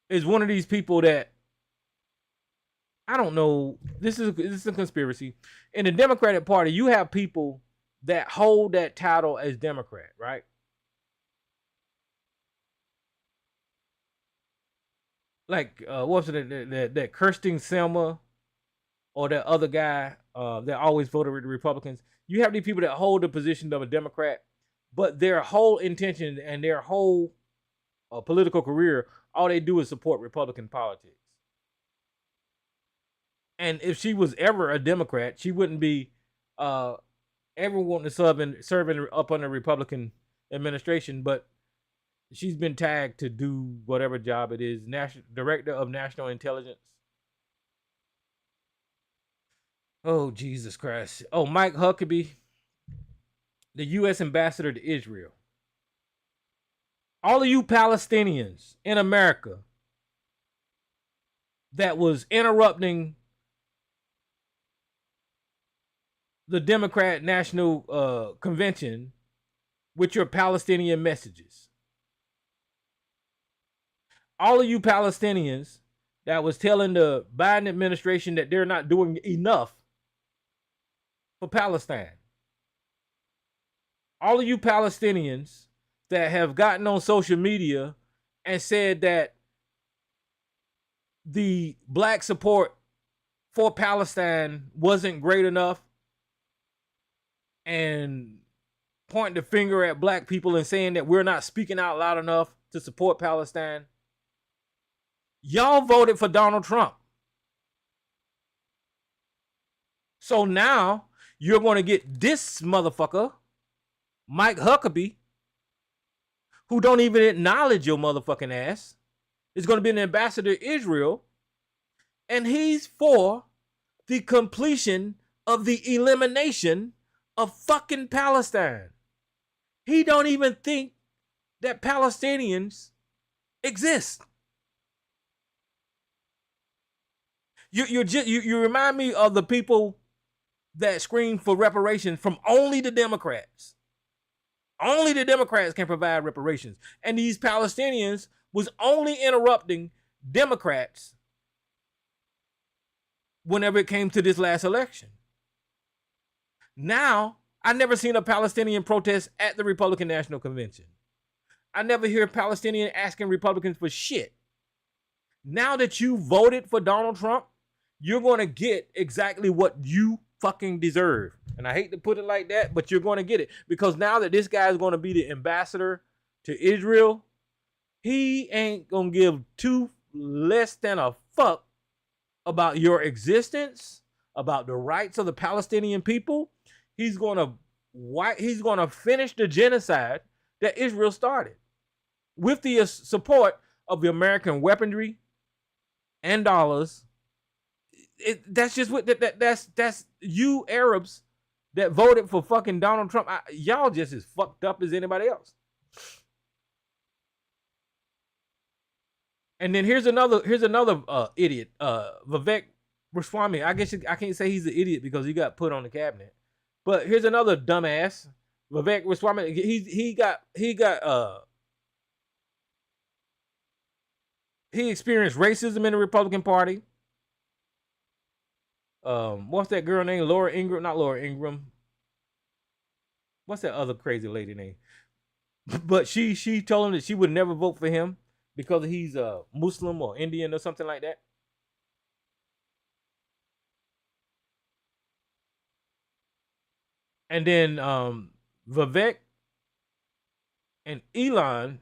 is one of these people that, I don't know, this is a conspiracy. In the Democratic Party, you have people that hold that title as Democrat, right? Like, what's it, that Kirsten Sinema or that other guy that always voted with the Republicans. You have these people that hold the position of a Democrat, but their whole intention and their whole political career, all they do is support Republican politics. And if she was ever a Democrat, she wouldn't be ever wanting to serving up under Republican administration, but she's been tagged to do whatever job it is, Director of National Intelligence. Oh, Jesus Christ. Oh, Mike Huckabee, the U.S. Ambassador to Israel. All of you Palestinians in America that was interrupting the Democrat National Convention with your Palestinian messages. All of you Palestinians that was telling the Biden administration that they're not doing enough for Palestine. All of you Palestinians that have gotten on social media and said that the black support for Palestine wasn't great enough and pointing the finger at black people and saying that we're not speaking out loud enough to support Palestine. Y'all voted for Donald Trump. So now you're going to get this motherfucker, Mike Huckabee, who don't even acknowledge your motherfucking ass, is going to be an ambassador to Israel, and he's for the completion of the elimination of fucking Palestine. He don't even think that Palestinians exist. You remind me of the people that scream for reparations from only the Democrats. Only the Democrats can provide reparations. And these Palestinians was only interrupting Democrats whenever it came to this last election. Now, I never seen a Palestinian protest at the Republican National Convention. I never hear a Palestinian asking Republicans for shit. Now that you voted for Donald Trump, you're going to get exactly what you fucking deserve. And I hate to put it like that, but you're going to get it. Because now that this guy is going to be the ambassador to Israel, he ain't going to give two less than a fuck about your existence, about the rights of the Palestinian people. He's going to finish the genocide that Israel started with the support of the American weaponry and dollars. That's just what that's you Arabs that voted for fucking Donald Trump. Y'all just as fucked up as anybody else. And then here's another idiot, Vivek Ramaswamy. I guess I can't say he's an idiot because he got put on the cabinet. But here's another dumbass, Vivek Ramaswamy. He experienced racism in the Republican Party. What's that girl name? Laura Ingraham? Not Laura Ingraham. What's that other crazy lady name? But she told him that she would never vote for him because he's a Muslim or Indian or something like that. And then Vivek and Elon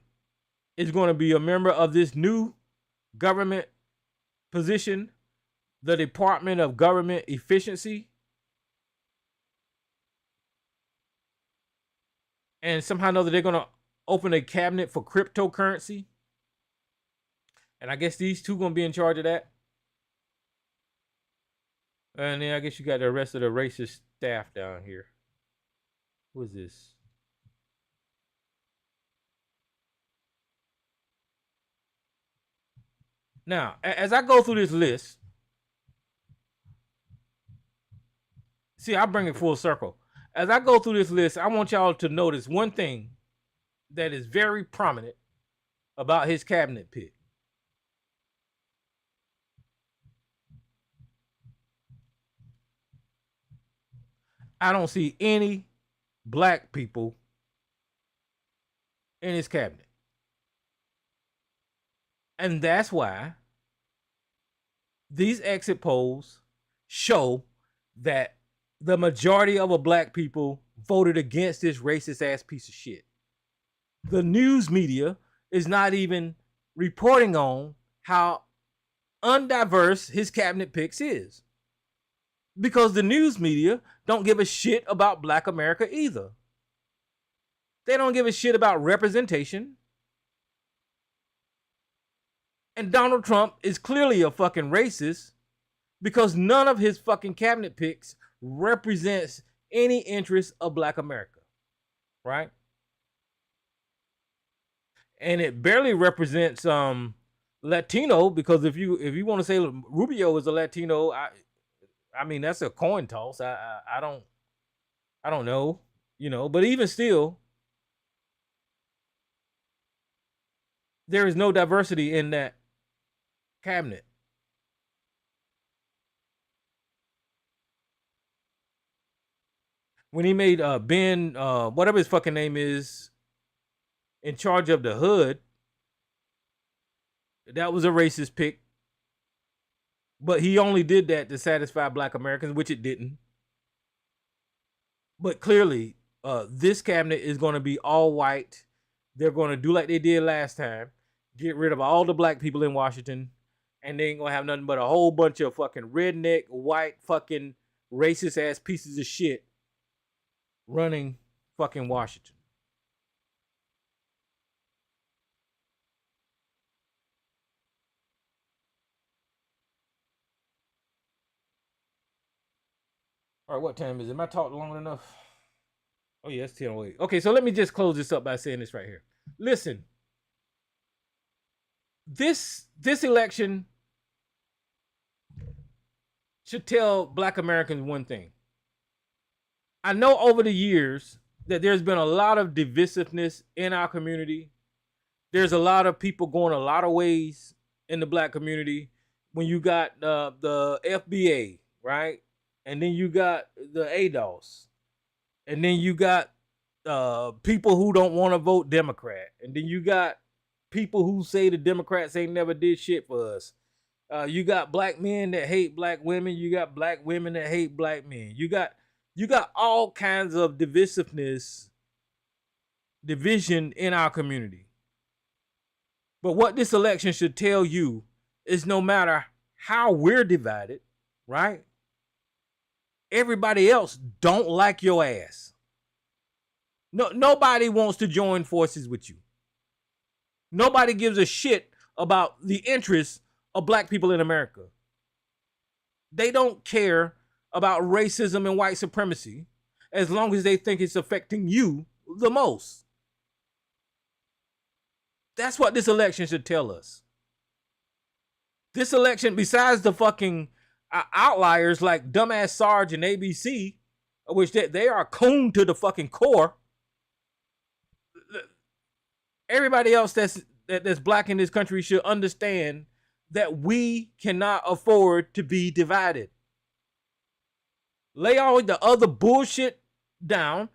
is going to be a member of this new government position, the Department of Government Efficiency. And somehow or another, they're going to open a cabinet for cryptocurrency. And I guess these two going to be in charge of that. And then I guess you got the rest of the racist staff down here. Who is this? Now, as I go through this list, see, I bring it full circle. As I go through this list, I want y'all to notice one thing that is very prominent about his cabinet pick. I don't see any black people in his cabinet. And that's why these exit polls show that the majority of black people voted against this racist ass piece of shit. The news media is not even reporting on how undiverse his cabinet picks is. Because the news media don't give a shit about black America either. They don't give a shit about representation. And Donald Trump is clearly a fucking racist because none of his fucking cabinet picks represents any interest of black America, right? And it barely represents Latino, because if you want to say Rubio is a Latino, I mean that's a coin toss. I don't know, but even still, there is no diversity in that cabinet. When he made Ben, whatever his fucking name is, in charge of the hood, that was a racist pick. But he only did that to satisfy black Americans, which it didn't. But clearly, this cabinet is going to be all white. They're going to do like they did last time, get rid of all the black people in Washington, and they ain't going to have nothing but a whole bunch of fucking redneck, white, fucking racist ass pieces of shit running fucking Washington. All right, what time is it? Am I talking long enough? Oh, yeah, it's 10:08. Okay, so let me just close this up by saying this right here. Listen, this election should tell black Americans one thing. I know over the years that there's been a lot of divisiveness in our community. There's a lot of people going a lot of ways in the black community. When you got the FBA, right? And then you got the ADOS. And then you got people who don't want to vote Democrat. And then you got people who say the Democrats ain't never did shit for us. You got black men that hate black women. You got black women that hate black men. You got all kinds of division in our community. But what this election should tell you is no matter how we're divided, right? Everybody else don't like your ass. Nobody wants to join forces with you. Nobody gives a shit about the interests of black people in America. They don't care about racism and white supremacy as long as they think it's affecting you the most. That's what this election should tell us. This election, besides the fucking outliers like dumbass Sarge and ABC, which they are coon to the fucking core, everybody else that's black in this country should understand that we cannot afford to be divided. Lay all the other bullshit down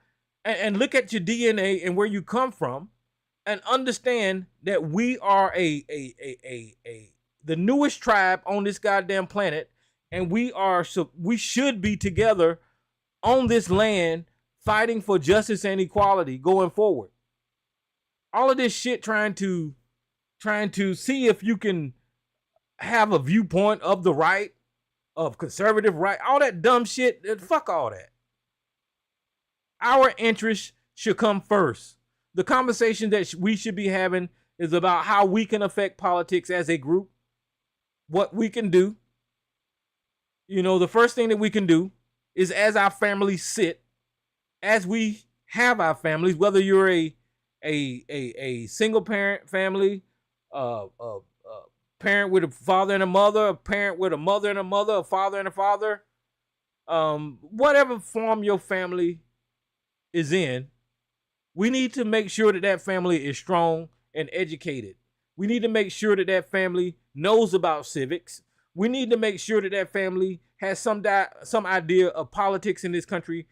and look at your DNA and where you come from, and understand that we are the newest tribe on this goddamn planet, and we should be together on this land fighting for justice and equality going forward. All of this shit trying to see if you can have a viewpoint of the right, of conservative right, all that dumb shit, fuck all that. Our interests should come first. The conversation that we should be having is about how we can affect politics as a group, what we can do. You know, the first thing that we can do is, as our families sit, as we have our families, whether you're a single parent family, a parent with a father and a mother, a parent with a mother and a mother, a father and a father, whatever form your family is in, we need to make sure that family is strong and educated. We need to make sure that family knows about civics. We need to make sure that family has some idea of politics in this country.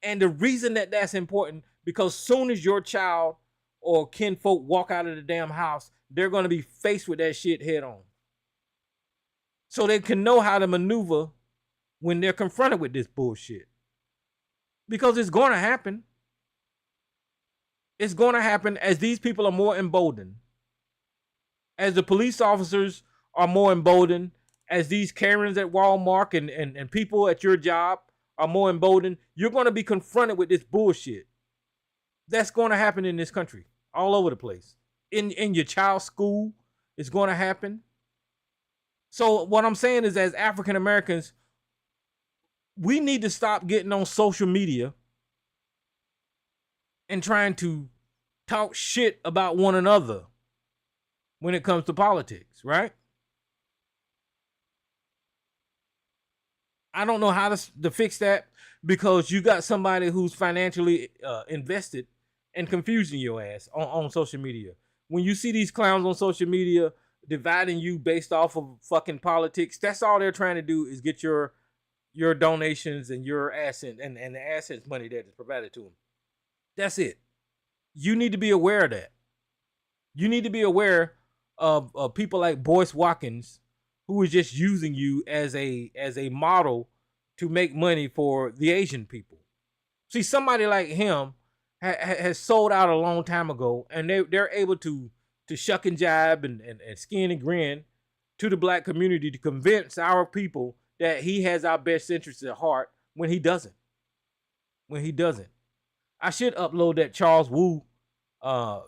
And the reason that that's important, because soon as your child or kinfolk walk out of the damn house, they're going to be faced with that shit head on. So they can know how to maneuver when they're confronted with this bullshit. Because it's going to happen. It's going to happen as these people are more emboldened. As the police officers are more emboldened, as these Karens at Walmart and people at your job are more emboldened, you're going to be confronted with this bullshit. That's going to happen in this country, all over the place. In your child's school, it's going to happen. So what I'm saying is, as African Americans, we need to stop getting on social media and trying to talk shit about one another when it comes to politics, right? I don't know how to fix that, because you got somebody who's financially invested and confusing your ass on social media. When you see these clowns on social media dividing you based off of fucking politics, that's all they're trying to do, is get your donations and your asset and the assets money that is provided to them. That's it. You need to be aware of that. You need to be aware of people like Boyce Watkins, who is just using you as a model to make money for the Asian people. See, somebody like him has sold out a long time ago, and they're able to shuck and jibe and skin and grin to the black community to convince our people that he has our best interests at heart, when he doesn't. I should upload that Charles Wu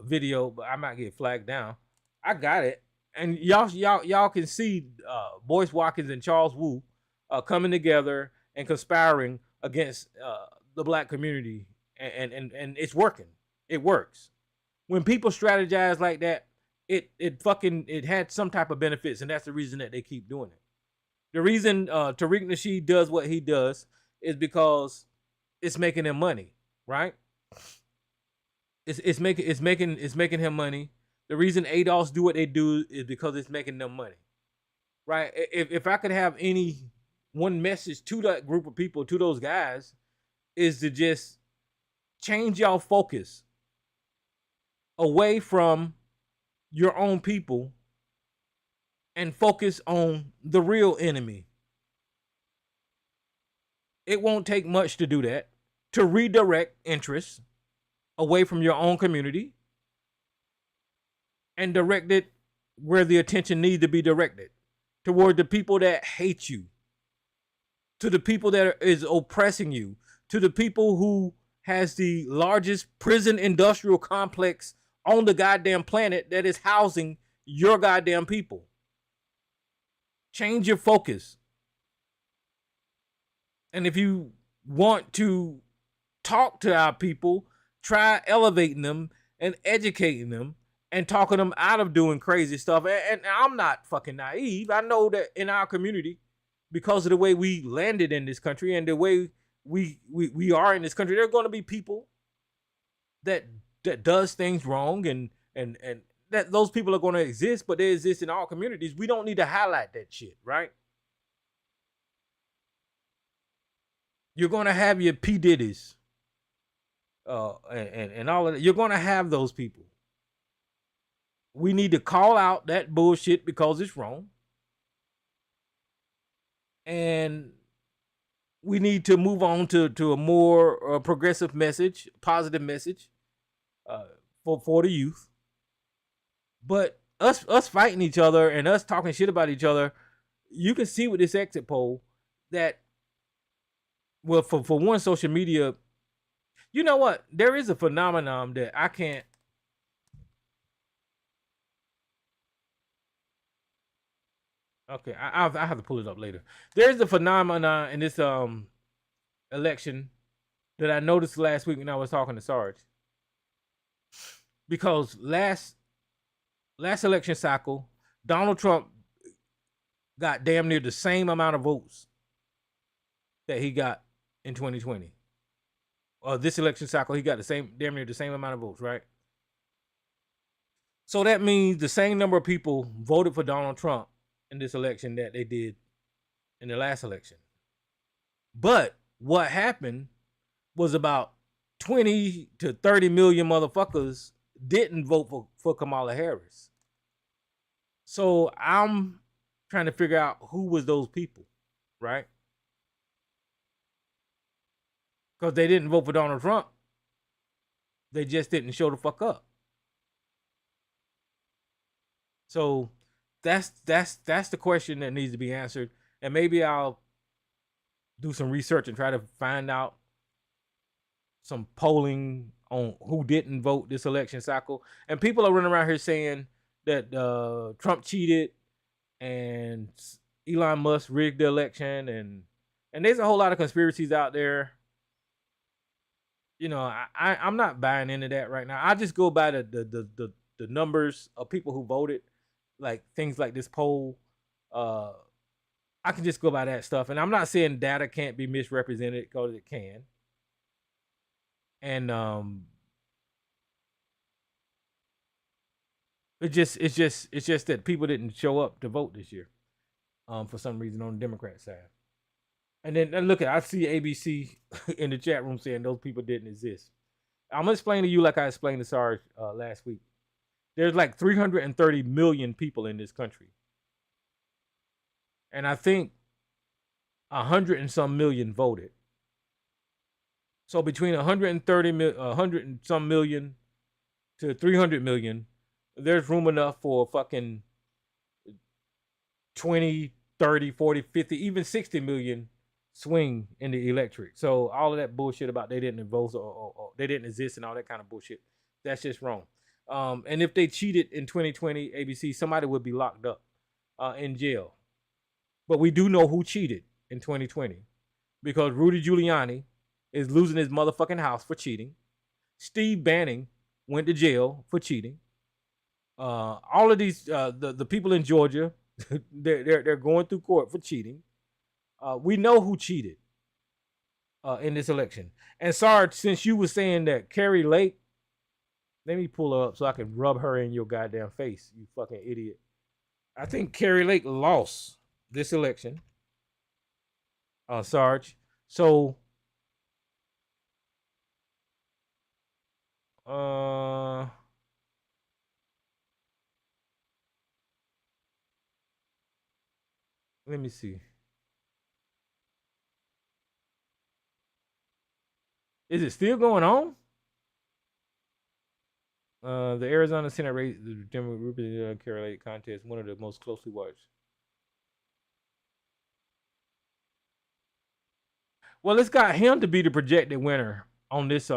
video, but I might get flagged down. I got it. And y'all can see Boyce Watkins and Charles Wu coming together and conspiring against the black community, and it's working. It works. When people strategize like that, it had some type of benefits, and that's the reason that they keep doing it. The reason Tariq Nasheed does what he does is because it's making him money, right? It's making him money. The reason ADOS do what they do is because it's making them money, right? If I could have any one message to that group of people, to those guys, is to just change y'all focus away from your own people and focus on the real enemy. It won't take much to do that, to redirect interests away from your own community and direct it where the attention needs to be directed, toward the people that hate you, to the people that is oppressing you, to the people who has the largest prison industrial complex on the goddamn planet that is housing your goddamn people. Change your focus. And if you want to talk to our people, try elevating them and educating them and talking them out of doing crazy stuff. And I'm not fucking naive. I know that in our community, because of the way we landed in this country and the way we are in this country, there are going to be people that does things wrong, and that those people are going to exist, but they exist in all communities. We don't need to highlight that shit, right? You're going to have your P. Diddy's and all of that. You're going to have those people. We need to call out that bullshit because it's wrong. And we need to move on to a more progressive message, positive message for the youth. But us fighting each other and us talking shit about each other, you can see with this exit poll that, well, for one, social media, you know what? There is a phenomenon that I can't. Okay, I have to pull it up later. There's a phenomenon in this election that I noticed last week when I was talking to Sarge. Because last election cycle, Donald Trump got damn near the same amount of votes that he got in 2020. This election cycle, he got damn near the same amount of votes, right? So that means the same number of people voted for Donald Trump in this election that they did in the last election. But what happened was about 20 to 30 million motherfuckers didn't vote for Kamala Harris. So I'm trying to figure out who was those people, right? Because they didn't vote for Donald Trump. They just didn't show the fuck up. So that's the question that needs to be answered. And maybe I'll do some research and try to find out some polling on who didn't vote this election cycle. And people are running around here saying that Trump cheated and Elon Musk rigged the election, and there's a whole lot of conspiracies out there. You know, I'm not buying into that right now. I just go by the numbers of people who voted, like things like this poll. I can just go by that stuff, and I'm not saying data can't be misrepresented, because it can. And it's just that people didn't show up to vote this year, for some reason, on the Democrat side. And then look I see ABC in the chat room saying those people didn't exist. I'm gonna explain to you like I explained to Sarge last week. There's like 330 million people in this country, and I think 100 and some million voted. So between 100 and some million to 300 million, there's room enough for fucking 20, 30, 40, 50, even 60 million swing in the electric. So all of that bullshit about they didn't vote or they didn't exist and all that kind of bullshit, that's just wrong. And if they cheated in 2020, ABC, somebody would be locked up in jail. But we do know who cheated in 2020, because Rudy Giuliani is losing his motherfucking house for cheating. Steve Bannon went to jail for cheating. All of these, the people in Georgia, they're going through court for cheating. We know who cheated in this election. And Sarge, since you were saying that Carrie Lake, let me pull her up so I can rub her in your goddamn face, you fucking idiot. I think Carrie Lake lost this election, Sarge. So, let me see. Is it still going on? The Arizona Senate race, the Democratic Carrie Lake contest, one of the most closely watched. Well, it's got him to be the projected winner on this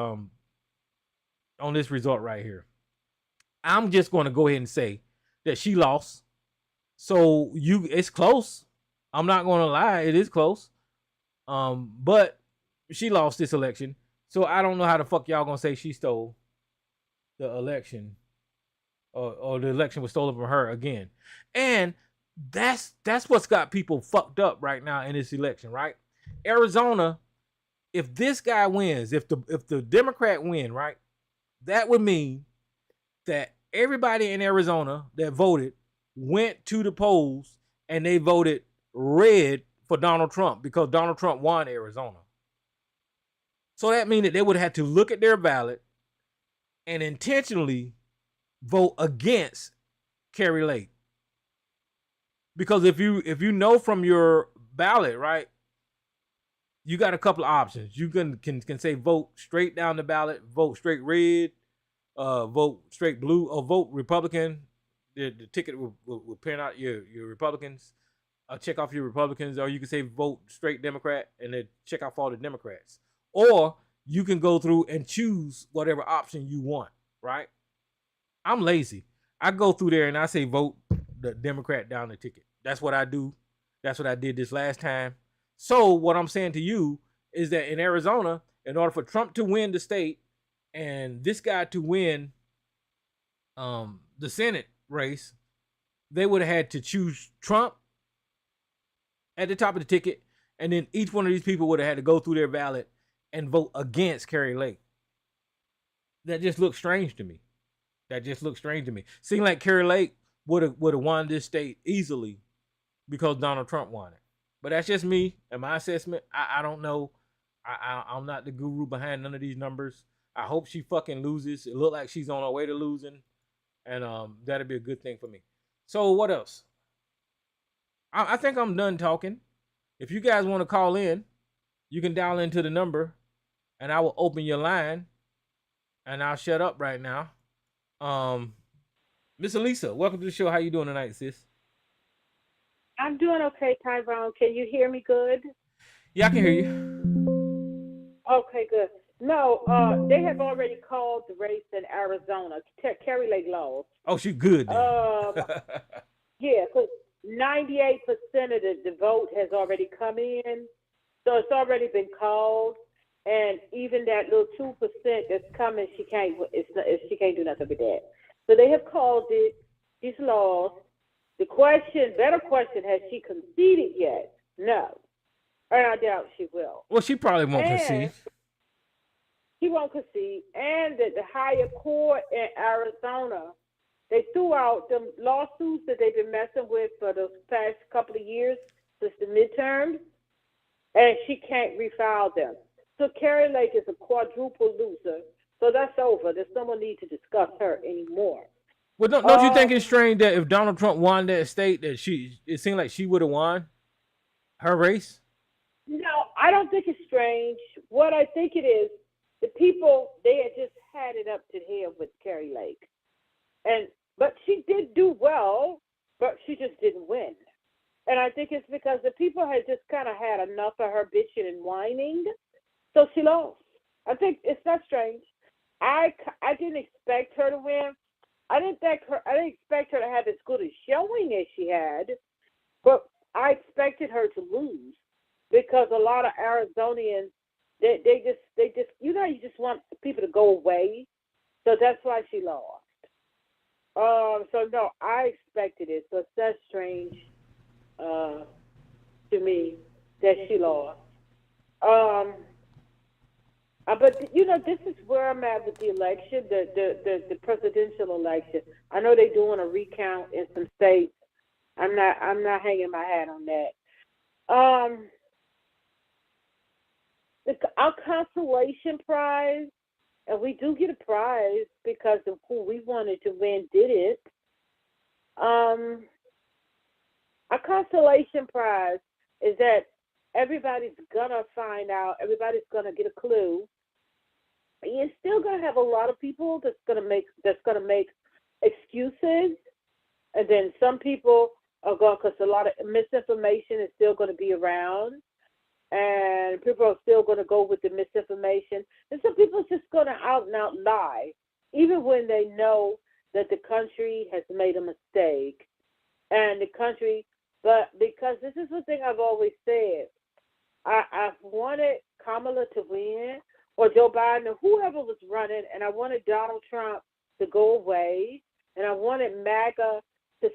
result right here. I'm just going to go ahead and say that she lost. So it's close. I'm not going to lie, it is close. But she lost this election. So I don't know how the fuck y'all gonna say she stole the election, or the election was stolen from her again. And that's what's got people fucked up right now in this election, right? Arizona, if this guy wins, if the Democrat win, right, that would mean that everybody in Arizona that voted went to the polls and they voted red for Donald Trump because Donald Trump won Arizona. So that means that they would have to look at their ballot and intentionally vote against Kari Lake. Because if you know from your ballot, right, you got a couple of options. You can say vote straight down the ballot, vote straight red, vote straight blue, or vote Republican. The ticket will print out your Republicans. Check off your Republicans, or you can say vote straight Democrat and then check off all the Democrats. Or you can go through and choose whatever option you want, right? I'm lazy. I go through there and I say vote the Democrat down the ticket. That's what I do. That's what I did this last time. So what I'm saying to you is that in Arizona, in order for Trump to win the state and this guy to win the Senate race, they would have had to choose Trump at the top of the ticket, and then each one of these people would have had to go through their ballot and vote against Kari Lake. That just looks strange to me. Seemed like Kari Lake would have won this state easily because Donald Trump won it. But that's just me and my assessment. I don't know. I'm not the guru behind none of these numbers. I hope she fucking loses. It looked like she's on her way to losing, and that'd be a good thing for me. So what else? I think I'm done talking. If you guys want to call in, you can dial into the number, and I will open your line, and I'll shut up right now. Miss Elisa, welcome to the show. How you doing tonight, sis? I'm doing okay, Tyrone. Can you hear me good? Yeah, I can hear you. Okay, good. No, they have already called the race in Arizona. Kari Lake lost. Oh, she's good. Yeah, because 98% of the vote has already come in, so it's already been called. And even that little 2% that's coming, she can't do nothing with that. So they have called it. She's lost. The better question, has she conceded yet? No, and I doubt she will. Well, she probably won't concede. He won't concede. And the higher court in Arizona, they threw out the lawsuits that they've been messing with for the past couple of years since the midterms, and she can't refile them. So Kari Lake is a quadruple loser. So that's over. There's no one need to discuss her anymore. Well, don't you think it's strange that if Donald Trump won that state, that it seemed like she would have won her race? No, I don't think it's strange. What I think it is, the people, they had just had it up to here with Kari Lake. But she did do well, but she just didn't win. And I think it's because the people had just kind of had enough of her bitching and whining, so she lost. I think it's not strange. I didn't expect her to win. I didn't expect her to have as good a showing as she had, but I expected her to lose because a lot of Arizonians, they just you just want people to go away, so that's why she lost. So no, I expected it. So it's that strange to me that she lost. But this is where I'm at with the election, the presidential election. I know they're doing a recount in some states. I'm not hanging my hat on that. Our consolation prize, and we do get a prize because of who we wanted to win did it. Our consolation prize is that everybody's gonna find out. Everybody's gonna get a clue. You're still gonna have a lot of people that's gonna make excuses, and then some people are going because a lot of misinformation is still going to be around. and people are still going to go with the misinformation. And some people are just going to out and out lie, even when they know that the country has made a mistake. And the country, but because this is the thing I've always said, I've wanted Kamala to win or Joe Biden or whoever was running, and I wanted Donald Trump to go away, and I wanted MAGA to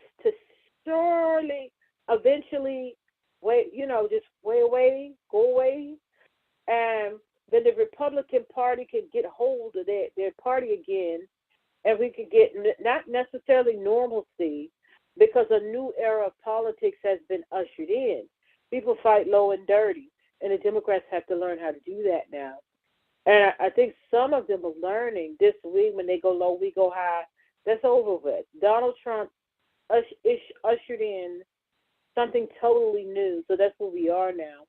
surely eventually just go away, and then the Republican Party can get hold of their party again, and we can get not necessarily normalcy, because a new era of politics has been ushered in. People fight low and dirty, and the Democrats have to learn how to do that now. And I think some of them are learning this week. When they go low, we go high. That's over with. Donald Trump ushered in something totally new, so that's where we are now.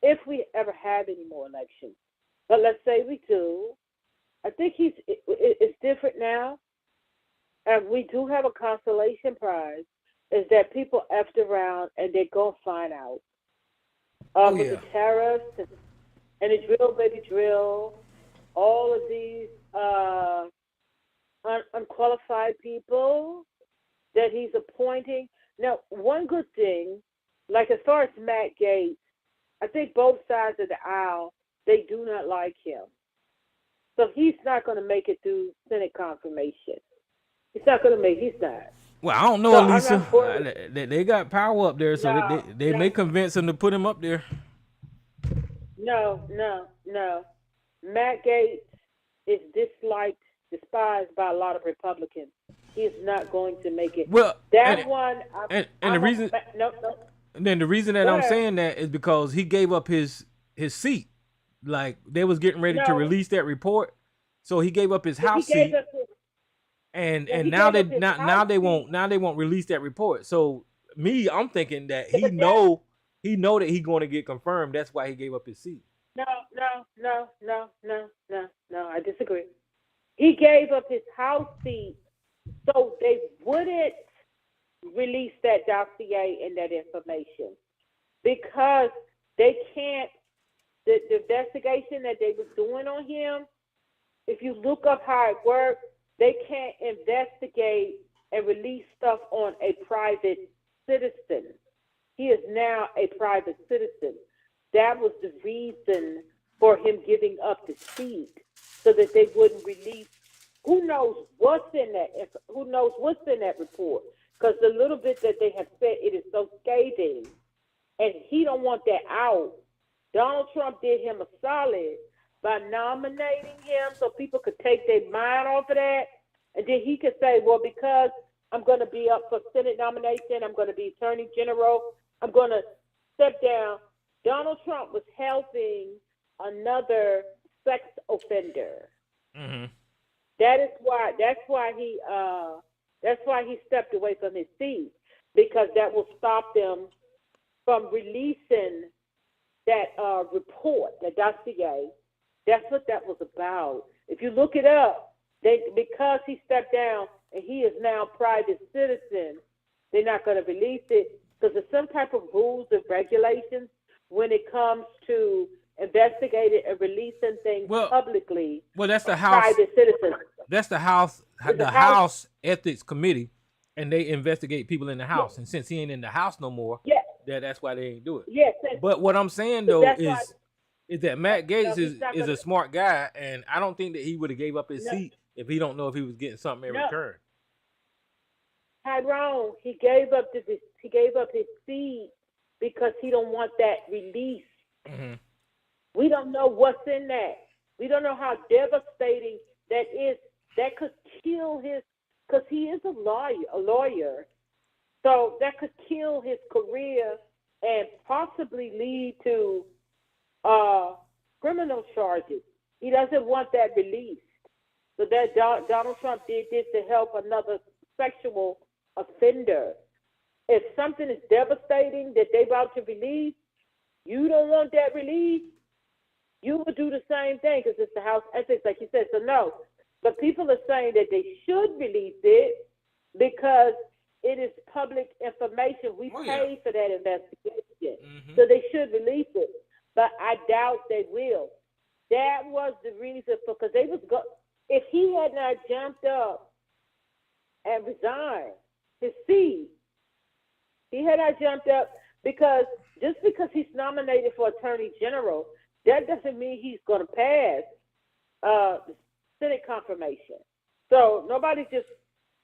If we ever have any more elections, but let's say we do, I think it's different now, and we do have a consolation prize. Is that people effed around and they're gonna find out with the tariffs and the drill baby drill, all of these unqualified people that he's appointing. Now, one good thing, like as far as Matt Gaetz, I think both sides of the aisle, they do not like him. So he's not going to make it through Senate confirmation. He's not. Well, I don't know, Lisa. They got power up there, so they may convince him to put him up there. No. Matt Gaetz is disliked, despised by a lot of Republicans. He is not going to make it. Well, the reason. And then the reason that I'm saying that is because he gave up his seat. Like they was getting ready to release that report, so he gave up his house seat. And now they won't release that report. So I'm thinking that he know that he's going to get confirmed. That's why he gave up his seat. No. I disagree. He gave up his house seat so they wouldn't release that dossier and that information, because they can't. The investigation that they was doing on him, if you look up how it works, they can't investigate and release stuff on a private citizen. He is now a private citizen. That was the reason for him giving up the seat, so that they wouldn't release. Who knows what's in that? Who knows what's in that report? Because the little bit that they have said, it is so scathing, and he don't want that out. Donald Trump did him a solid by nominating him so people could take their mind off of that. And then he could say, well, because I'm going to be up for Senate nomination, I'm going to be Attorney General, I'm going to step down. Donald Trump was helping another sex offender. Mm-hmm. That's why he stepped away from his seat, because that will stop them from releasing that report, the dossier. That's what that was about. If you look it up, because he stepped down and he is now a private citizen, they're not going to release it, because there's some type of rules and regulations when it comes to investigating and releasing things publicly. Well, that's the House. Private citizens. That's the House. The House Ethics Committee, and they investigate people in the House. And since he ain't in the House no more, that's why they ain't do it. Yes. But what I'm saying though is that Matt Gaetz is a smart guy, and I don't think that he would have gave up his seat if he don't know if he was getting something in return. Tyrone, he gave up his seat because he don't want that release. Mm-hmm. We don't know what's in that. We don't know how devastating that is. That could kill his, because he is a lawyer. So that could kill his career and possibly lead to criminal charges. He doesn't want that released. So that Donald Trump did this to help another sexual offender. If something is devastating that they about to release, you don't want that released, you would do the same thing, because it's the House Ethics, like you said. So no, but people are saying that they should release it because it is public information. We paid for that investigation. Mm-hmm. So they should release it. But I doubt they will. That was the reason for, because they was if he had not jumped up and resigned his seat, he had not jumped up, because just because he's nominated for Attorney General, that doesn't mean he's going to pass the Senate confirmation. So nobody just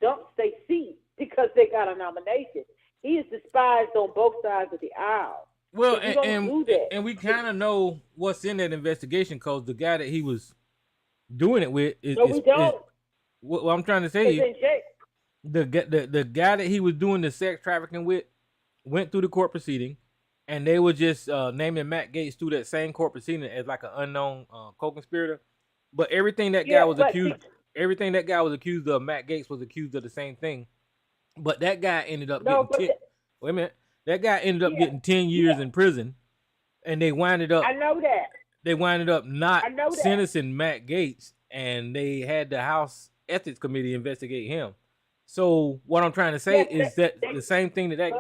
dumps their seat because they got a nomination. He is despised on both sides of the aisle. Well, So you don't do that. and we kind of know what's in that investigation, because the guy that he was doing it with is. No, we don't. What I'm trying to say It's in jail. the guy that he was doing the sex trafficking with went through the court proceeding, and they were just naming Matt Gaetz through that same court proceeding as like an unknown co-conspirator. But everything that guy was accused, everything that guy was accused of, Matt Gaetz was accused of the same thing. But that guy ended up getting wait a minute. That guy ended up getting 10 years in prison, and they winded up. I know that. They winded up not sentencing Matt Gaetz, and they had the House Ethics Committee investigate him. So what I'm trying to say is that the same thing that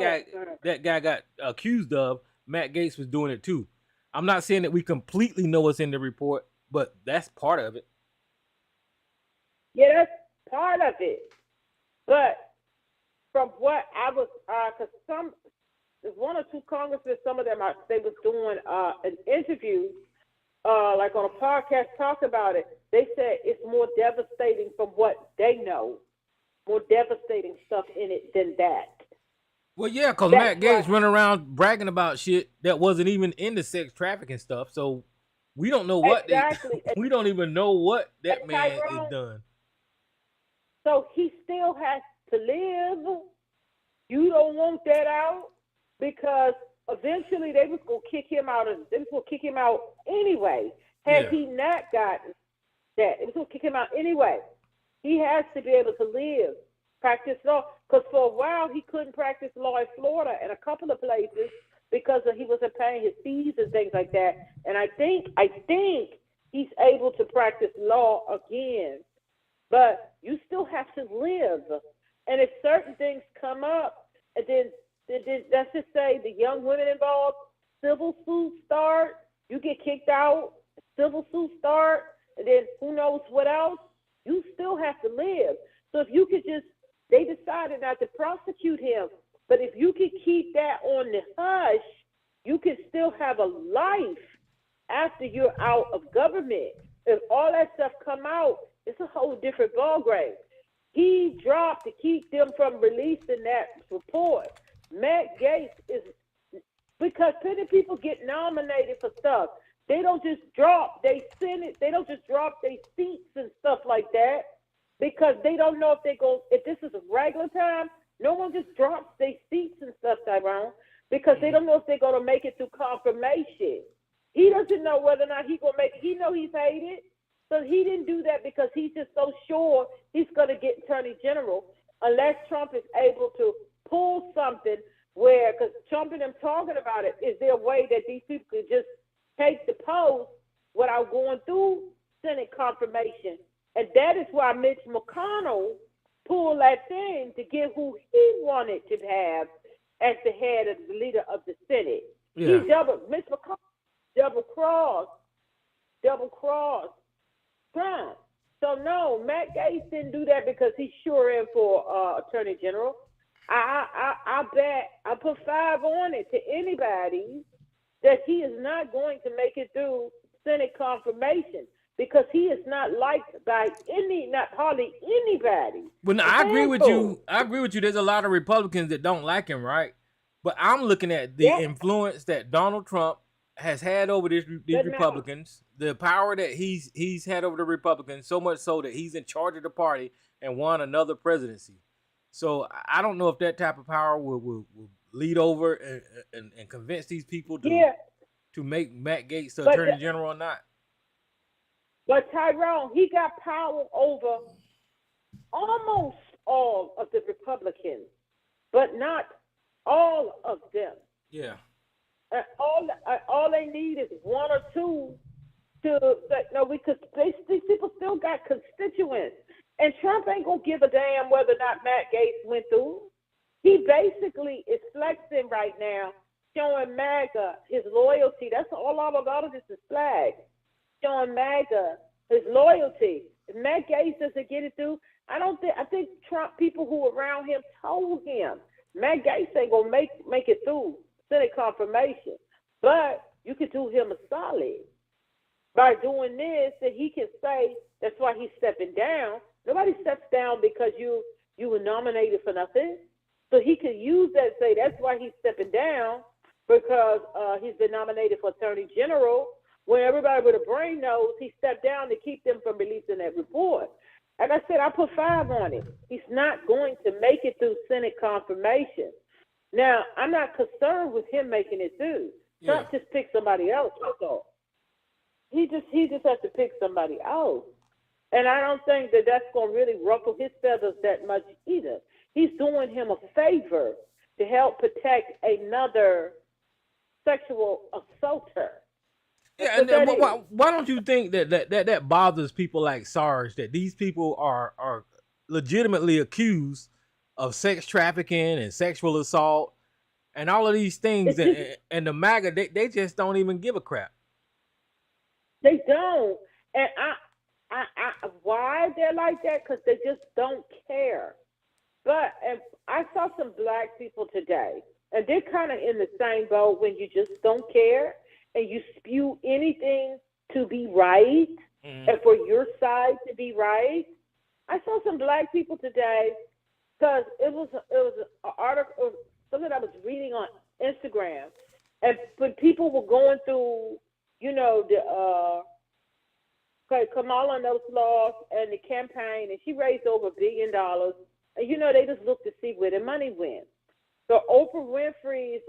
guy got accused of, Matt Gaetz was doing it too. I'm not saying that we completely know what's in the report, but that's part of it. Yeah, that's part of it. But from what I was, because there's one or two congressmen, some of them, they was doing an interview, like on a podcast, talk about it. They said it's more devastating from what they know, more devastating stuff in it than that. Well, yeah, because Matt Gaetz running around bragging about shit that wasn't even in the sex trafficking stuff. So we don't know what we don't even know what that man has done. So he still has to live. You don't want that out, because eventually they was gonna kick him out. They was gonna kick him out anyway. Had he not gotten that, it was gonna kick him out anyway. He has to be able to live, practice law, because for a while he couldn't practice law in Florida and a couple of places because he wasn't paying his fees and things like that. And I think he's able to practice law again, but you still have to live. And if certain things come up, and then let's just say the young women involved, civil suits start, you get kicked out, civil suits start, and then who knows what else, you still have to live. So if you could they decided not to prosecute him, but if you could keep that on the hush, you can still have a life after you're out of government. If all that stuff come out, it's a whole different ballgame. He dropped to keep them from releasing that report. Matt Gaetz is, because plenty of people get nominated for stuff. They don't just drop their Senate, they don't just drop their seats and stuff like that, because they don't know if this is a regular time, no one just drops their seats and stuff, Tyrone, because they don't know if they're going to make it through confirmation. He doesn't know whether or not he's going to make it. He know he's hated. So he didn't do that because he's just so sure he's going to get Attorney General, unless Trump is able to pull something where, because Trump and them talking about it, is there a way that these people could just take the post without going through Senate confirmation? And that is why Mitch McConnell pulled that thing to get who he wanted to have as the head of the leader of the Senate. Yeah. Mitch McConnell double-crossed Trump. So no, Matt Gaetz didn't do that because he's sure in for Attorney General. I bet, I put 5 on it to anybody that he is not going to make it through Senate confirmation, because he is not liked by hardly anybody. Well, no, I agree with you. There's a lot of Republicans that don't like him, right? But I'm looking at the influence that Donald Trump has had over these Republicans, the power that he's had over the Republicans, so much so that he's in charge of the party and won another presidency. So I don't know if that type of power will lead over and convince these people to make Matt Gaetz the Attorney General or not. But Tyrone, he got power over almost all of the Republicans, but not all of them. Yeah. All they need is 1 or 2 because these people still got constituents. And Trump ain't going to give a damn whether or not Matt Gaetz went through. He basically is flexing right now showing MAGA his loyalty. That's all about this is flag. Showing MAGA his loyalty. If Matt Gaetz doesn't get it through, I think Trump people who around him told him Matt Gaetz ain't gonna make it through Senate confirmation. But you could do him a solid by doing this, that he can say that's why he's stepping down. Nobody steps down because you were nominated for nothing. So he could use that and say that's why he's stepping down, because he's been nominated for Attorney General, when everybody with a brain knows he stepped down to keep them from releasing that report. Like I said, I put 5 on it. He's not going to make it through Senate confirmation. Now, I'm not concerned with him making it through. Trump just pick somebody else, that's all. He just has to pick somebody else. And I don't think that that's going to really ruffle his feathers that much either. He's doing him a favor to help protect another sexual assaulter. Yeah, and then why don't you think that bothers people like Sarge, that these people are legitimately accused of sex trafficking and sexual assault and all of these things, and the MAGA, they just don't even give a crap. They don't. And I why they're like that? Because they just don't care. But and I saw some black people today, and they're kind of in the same boat when you just don't care and you spew anything to be right and for your side to be right. I saw some black people today because it was an article, something I was reading on Instagram, and when people were going through, the Kamala knows lost and the campaign, and she raised over $1 billion, and they just looked to see where the money went. So Oprah Winfrey's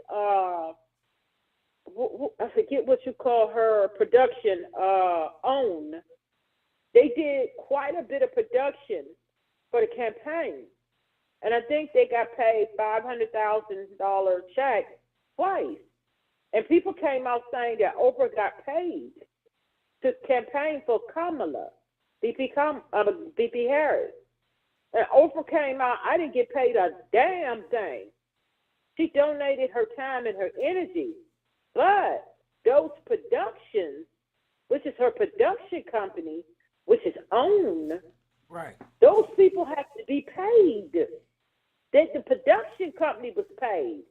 I forget what you call her production, OWN. They did quite a bit of production for the campaign. And I think they got paid $500,000 check twice. And people came out saying that Oprah got paid to campaign for Kamala, BP Harris. And Oprah came out, I didn't get paid a damn thing. She donated her time and her energy. But those productions, which is her production company, which is OWN, right? Those people have to be paid. That the production company was paid.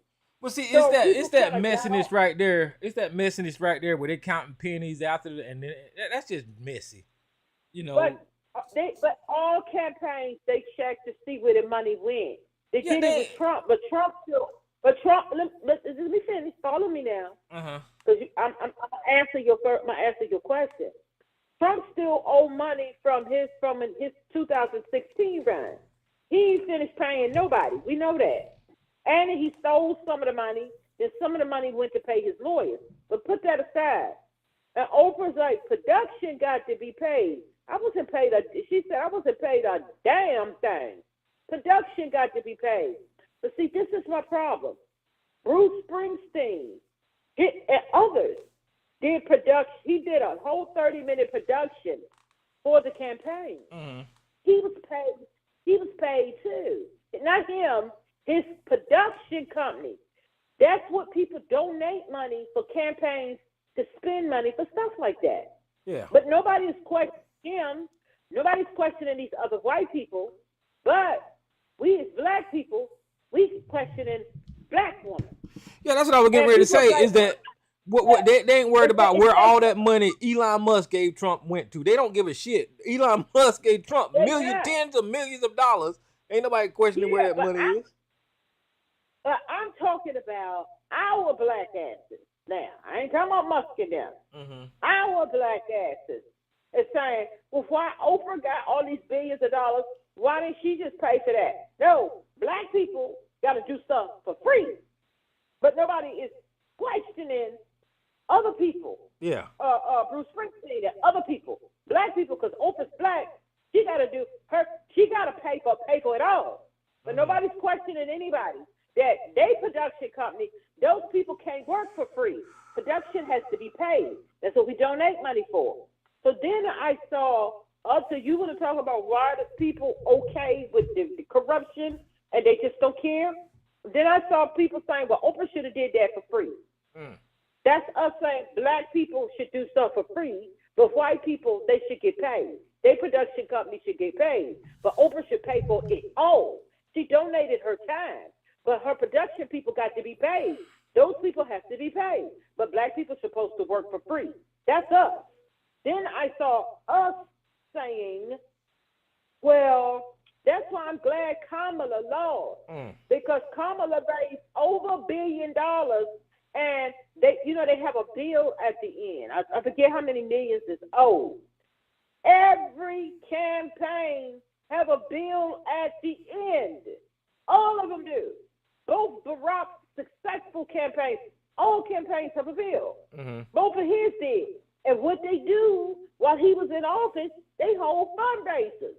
Well, see, it's that messiness right there. It's that messiness right there where they're counting pennies after, and that's just messy, But all campaigns they check to see where the money went. They did it with Trump, but Trump still. But Trump, let me finish. Follow me now, because I'm answer your question. Trump still owe money from his 2016 run. He ain't finished paying nobody. We know that, and he stole some of the money. Then some of the money went to pay his lawyers. But put that aside. And Oprah's like, production got to be paid. She said I wasn't paid a damn thing. Production got to be paid. But see, this is my problem. Bruce Springsteen and others did production. He did a whole 30-minute production for the campaign. He was paid. He was paid too. Not him, his production company. That's what people donate money for campaigns, to spend money for stuff like that. Yeah. But nobody's questioning him. Nobody's questioning these other white people. But we as black people, we questioning black women. Yeah, that's what I was getting ready to say. Is that what they ain't worried about where all that money Elon Musk gave Trump went to. They don't give a shit. Elon Musk gave Trump tens of millions of dollars. Ain't nobody questioning where that money is. But I'm talking about our black asses now. I ain't talking about Musk and them. Our black asses is saying, well, why Oprah got all these billions of dollars? Why didn't she just pay for that? No, black people got to do stuff for free. But nobody is questioning other people. Yeah. Bruce Springsteen and other people. Black people, because Oprah's black, she got to pay for it all. But nobody's questioning anybody. That they production company, those people can't work for free. Production has to be paid. That's what we donate money for. So then I saw, so you want to talk about why the people okay with the corruption and they just don't care? then I saw people saying, well, Oprah should have did that for free. That's us saying black people should do stuff for free, but white people, they should get paid. Their production company should get paid, but Oprah should pay for it all. She donated her time, but her production people got to be paid. Those people have to be paid, but black people are supposed to work for free. That's us. Then I saw us saying, well, that's why I'm glad Kamala lost, because Kamala raised over $1 billion, and they have a bill at the end. I forget how many millions is owed. Every campaign have a bill at the end. All of them do. Both Barack's successful campaigns, all campaigns have a bill. Both of his did. And what they do while he was in office, they hold fundraisers.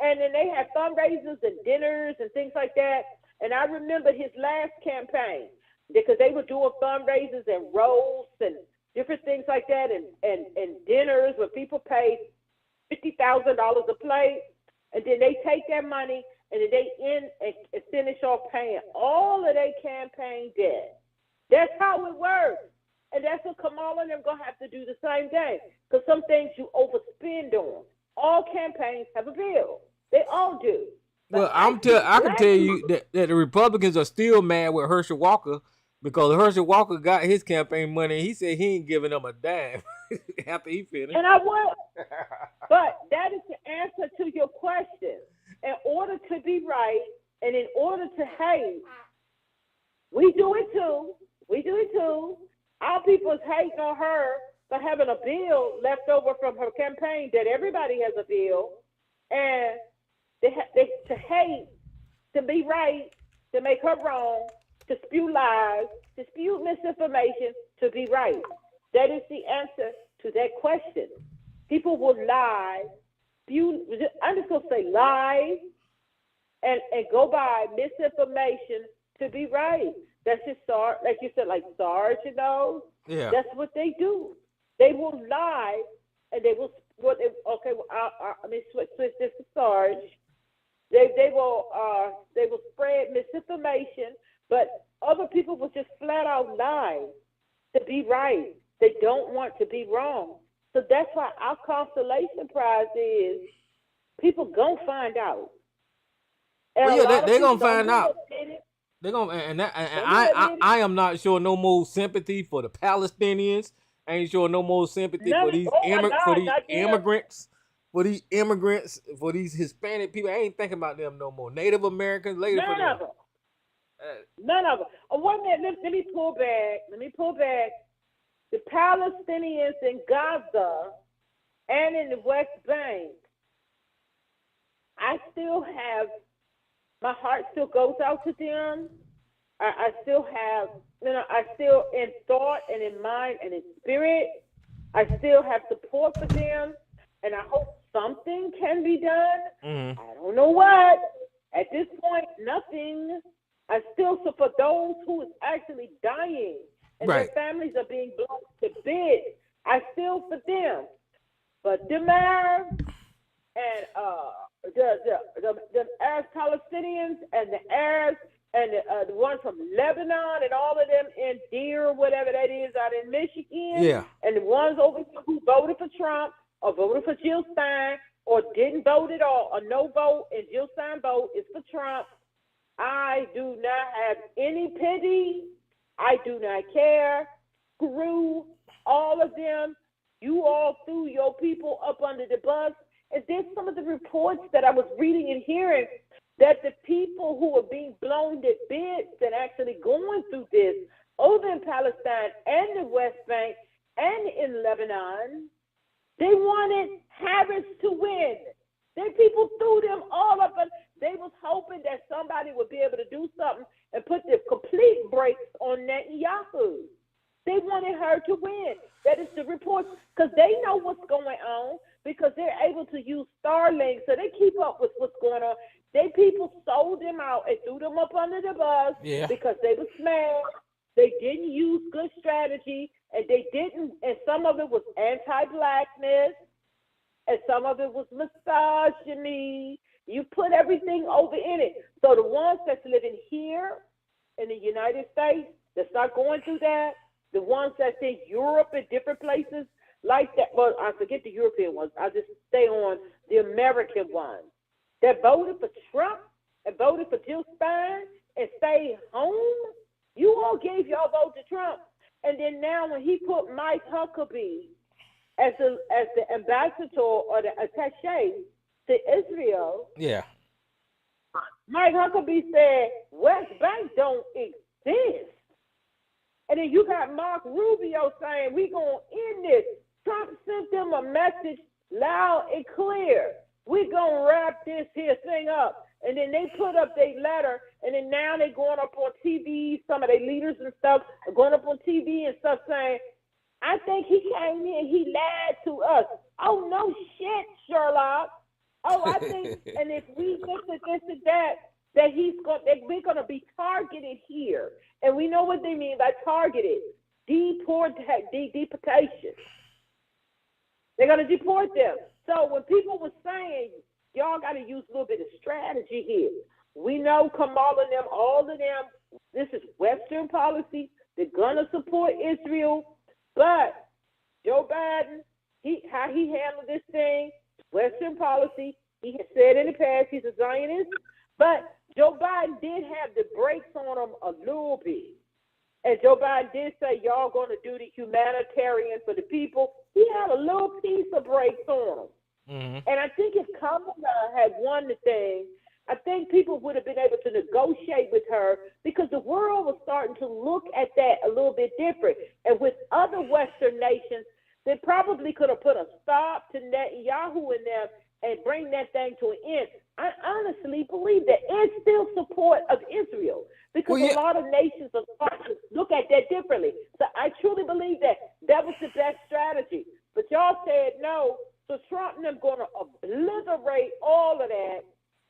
And then they have fundraisers and dinners and things like that. And I remember his last campaign because they were doing fundraisers and roasts and different things like that and dinners where people paid $50,000 a plate. And then they take their money and then they end and finish off paying all of their campaign debt. That's how it works. And that's what Kamala and them going to have to do the same thing. Because some things you overspend on. All campaigns have a bill. They all do. Well, I can tell you that the Republicans are still mad with Herschel Walker because Herschel Walker got his campaign money and he said he ain't giving them a dime after he finished. And I will. But that is the answer to your question. In order to be right and in order to hate, we do it too. We do it too. Our people is hating on her for having a bill left over from her campaign that everybody has a bill. And to hate, to be right, to make her wrong, to spew lies, to spew misinformation, to be right. That is the answer to that question. People will lie, I'm just going to say lie, and go by misinformation to be right. That's just, like you said, like Sarge and those. Yeah. That's what they do. They will lie, and they will, let me switch this to Sarge. They will spread misinformation, but other people will just flat out lie to be right. They don't want to be wrong. So that's why our consolation prize is people gonna find out. And they're gonna find out. They're gonna, and I am not sure no more sympathy for the Palestinians. I ain't sure no more sympathy for these immigrants. For these immigrants, for these Hispanic people, I ain't thinking about them no more. Native Americans, later for them. None of them. Oh, 1 minute, let me pull back. The Palestinians in Gaza and in the West Bank, I still have, my heart still goes out to them. I still have, I still in thought and in mind and in spirit, I still have support for them. And I hope something can be done. I don't know what. At this point, nothing. I still support those who is actually dying and their families are being blown to bits. I feel for them. But the mayor and the Arab Palestinians and the Arabs and the ones from Lebanon and all of them in Deer, whatever that is, out in Michigan, and the ones over here who voted for Trump or voted for Jill Stein or didn't vote at all, or no vote and Jill Stein vote is for Trump. I do not have any pity. I do not care. Screw all of them. You all threw your people up under the bus. And then some of the reports that I was reading and hearing that the people who are being blown to bits and actually going through this over in Palestine and the West Bank and in Lebanon, they wanted Harris to win. Their people threw them all up, and they was hoping that somebody would be able to do something and put the complete brakes on Netanyahu. They wanted her to win. That is the report, because they know what's going on, because they're able to use Starlink, so they keep up with what's going on. They people sold them out and threw them up under the bus because they were smart. They didn't use good strategy, and they didn't, and some of it was anti-blackness, and some of it was misogyny. You put everything over in it. So the ones that's living here in the United States that's not going through that, the ones that's in Europe and different places like that. Well, I forget the European ones. I just stay on the American ones that voted for Trump and voted for Jill Stein and stayed home. You all gave your vote to Trump, and then now when he put Mike Huckabee as the ambassador or the attaché to Israel, Yeah. Mike Huckabee said West Bank don't exist. And then you got Mark Rubio saying we gonna end this. Trump sent them a message loud and clear. We gonna wrap this here thing up. And then they put up their letter, and then now they going up on TV, some of their leaders and stuff are going up on TV and stuff saying, I think he came in, he lied to us. Oh, no shit, Sherlock. Oh, I think, and if we look at this and that we're going to be targeted here. And we know what they mean by targeted. Deportation. They're going to deport them. So when people were saying, y'all got to use a little bit of strategy here. We know Kamala and them, all of them, this is Western policy. They're going to support Israel. But Joe Biden, how he handled this thing, Western policy. He has said in the past he's a Zionist. But Joe Biden did have the brakes on him a little bit. And Joe Biden did say, y'all going to do the humanitarian for the people. He had a little piece of brakes on him. Mm-hmm. And I think if Kamala had won the thing, I think people would have been able to negotiate with her because the world was starting to look at that a little bit different. And with other Western nations, they probably could have put a stop to Netanyahu in them and bring that thing to an end. I honestly believe that it's still support of Israel because a lot of nations are starting to look at that differently. So I truly believe that was the best strategy. But y'all said no. So Trump and them going to obliterate all of that,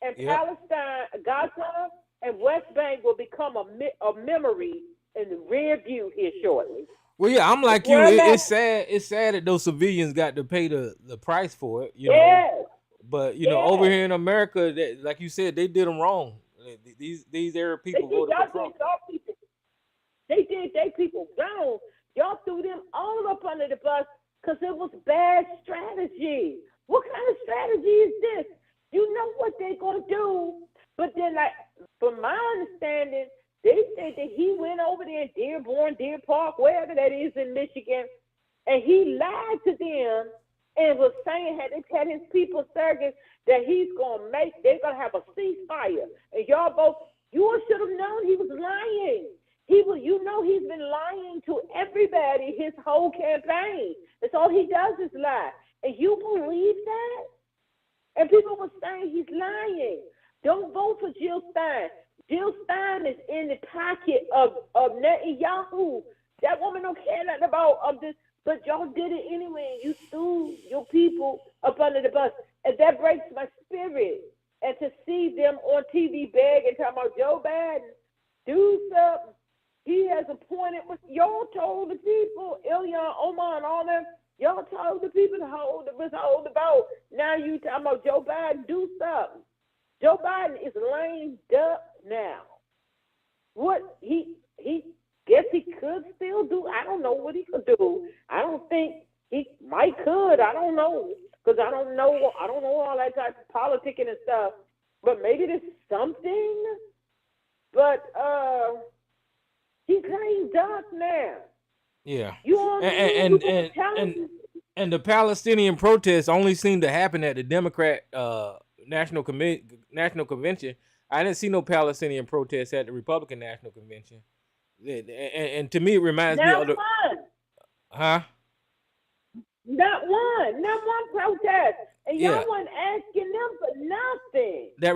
and Palestine, Gaza, and West Bank will become a memory in the rear view here shortly. Well, yeah, I'm like you. It's sad. It's sad that those civilians got to pay the price for it. You know. But you know, over here in America, like you said, they did them wrong. These Arab people voted for Trump. They did their people wrong. Y'all threw them all up under the bus. Because it was bad strategy. What kind of strategy is this? You know what they're going to do. But then, like, from my understanding, they said that he went over there in Dearborn, Deer Park, wherever that is in Michigan, and he lied to them and was saying, had his people circus that they're going to have a ceasefire. And y'all both, you all should have known he was lying. He's been lying to everybody his whole campaign. That's all he does is lie. And you believe that? And people were saying he's lying. Don't vote for Jill Stein. Jill Stein is in the pocket of Netanyahu. That woman don't care nothing about this, but y'all did it anyway. You threw your people up under the bus. And that breaks my spirit. And to see them on TV begging, talking about Joe Biden, do something. He has appointed, y'all told the people, Ilhan Omar and all them, y'all told the people to hold the vote. Now you talking about Joe Biden, do something. Joe Biden is lamed up now. What he guess he could still do. I don't know what he could do. I don't think he could. I don't know. Because I don't know all that type of politicking and stuff. But maybe there's something. But he's lame duck now. Yeah. And the Palestinian protests only seem to happen at the Democrat National Convention. I didn't see no Palestinian protests at the Republican National Convention. And to me, it reminds me of the... Huh? Not one protest. And y'all weren't asking them for nothing. That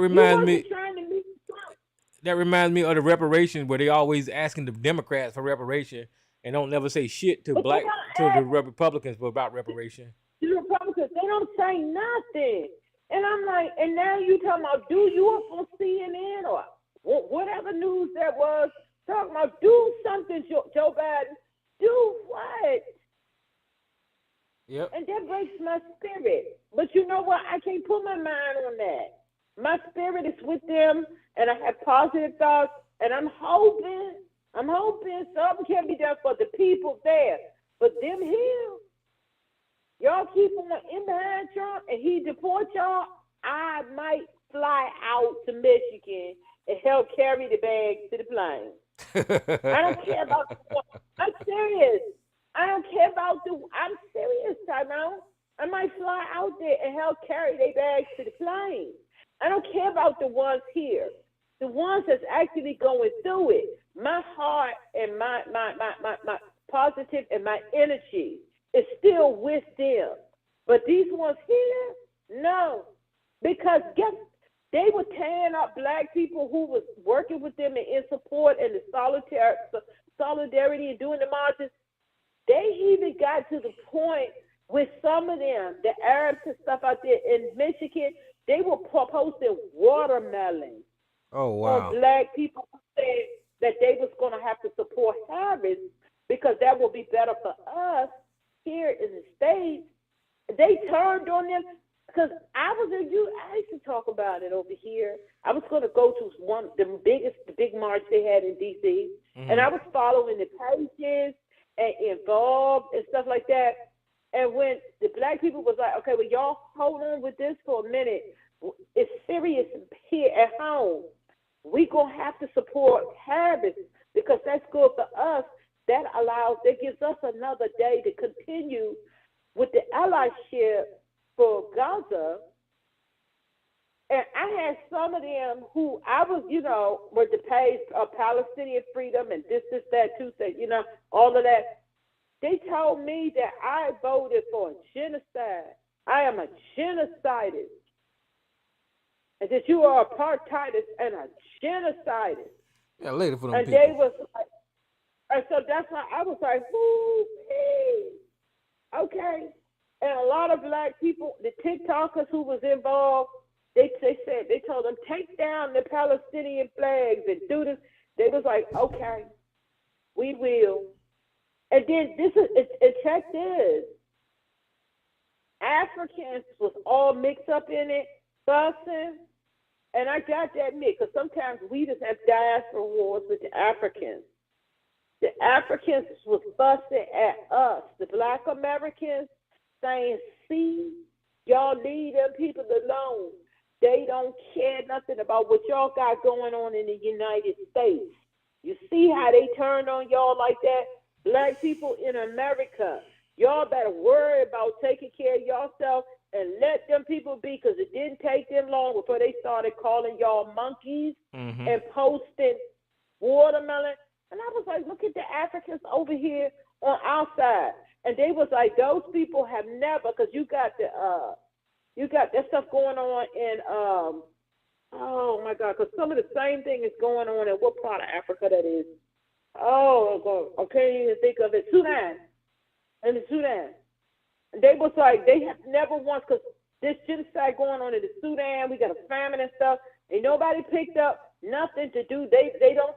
reminds me of the reparations, where they always asking the Democrats for reparation and don't never say shit to the Republicans about reparation. The Republicans, they don't say nothing. And I'm like, and now you talking about do you up on CNN or whatever news that was, talking about do something, Joe Biden. Do what? Yep. And that breaks my spirit. But you know what? I can't put my mind on that. My spirit is with them, and I have positive thoughts, And I'm hoping something can be done for the people there. But them here, y'all keep on in behind Trump and he deport y'all, I might fly out to Michigan and help carry the bags to the plane. I don't care about I'm serious. I don't care about I'm serious, Tyrone. I might fly out there and help carry their bags to the plane. I don't care about the ones here. The ones that's actually going through it. My heart and my positive and my energy is still with them. But these ones here, no. Because they were tearing up black people who was working with them and in support and the solidarity and doing the marches. They even got to the point with some of them, the Arabs and stuff out there in Michigan, they were posting watermelons. Oh, wow. On black people said that they was going to have to support Harris because that will be better for us here in the States. They turned on them because I used to talk about it over here. I was going to go to the big march they had in D.C. And I was following the pages and involved and stuff like that. And when the black people was like, okay, well, y'all hold on with this for a minute. It's serious here at home. We gonna have to support Harris because that's good for us. That gives us another day to continue with the allyship for Gaza. And I had some of them who I was, were the page of Palestinian freedom and this, that, too, all of that. They told me that I voted for a genocide. I am a genocidist. And that you are a apartheidist and a genocidist. Yeah, later for them and people. They was like, and so that's why I was like, okay. And a lot of black people, the TikTokers who was involved, they told them, take down the Palestinian flags and do this. They was like, okay, we will. And then check this. Africans was all mixed up in it, fussing. And I got to admit, because sometimes we just have diaspora wars with the Africans. The Africans was fussing at us, the Black Americans, saying, see, y'all leave them people alone. They don't care nothing about what y'all got going on in the United States. You see how they turned on y'all like that? Black people in America, y'all better worry about taking care of yourself and let them people be, because it didn't take them long before they started calling y'all monkeys and posting watermelon. And I was like, look at the Africans over here on our side. And they was like, those people have never, because you got that stuff going on in, oh my God, because some of the same thing is going on in what part of Africa that is? Oh, God, I can't even think of it. Sudan. In the Sudan. They was like, they have never once, because this genocide going on in the Sudan, we got a famine and stuff, and nobody picked up nothing to do. They don't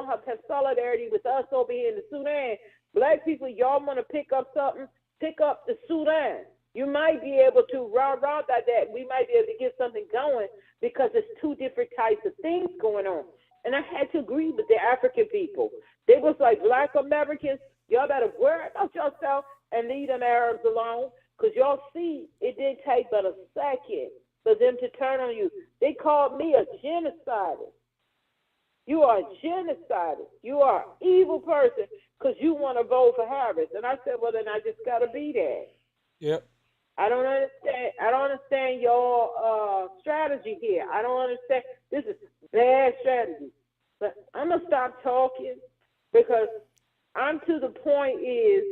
have solidarity with us over here in the Sudan. Black people, y'all want to pick up something, pick up the Sudan. You might be able to round that. We might be able to get something going because it's two different types of things going on. And I had to agree with the African people. They was like, Black Americans, y'all better worry about yourself and leave them Arabs alone, because y'all see it didn't take but a second for them to turn on you. They called me a genocidist. You are a genocidist. You are an evil person because you want to vote for Harris. And I said, well, then I just got to be there. Yep. I don't understand your strategy here. I don't understand. This is bad strategy. But I'm going to stop talking because I'm to the point is,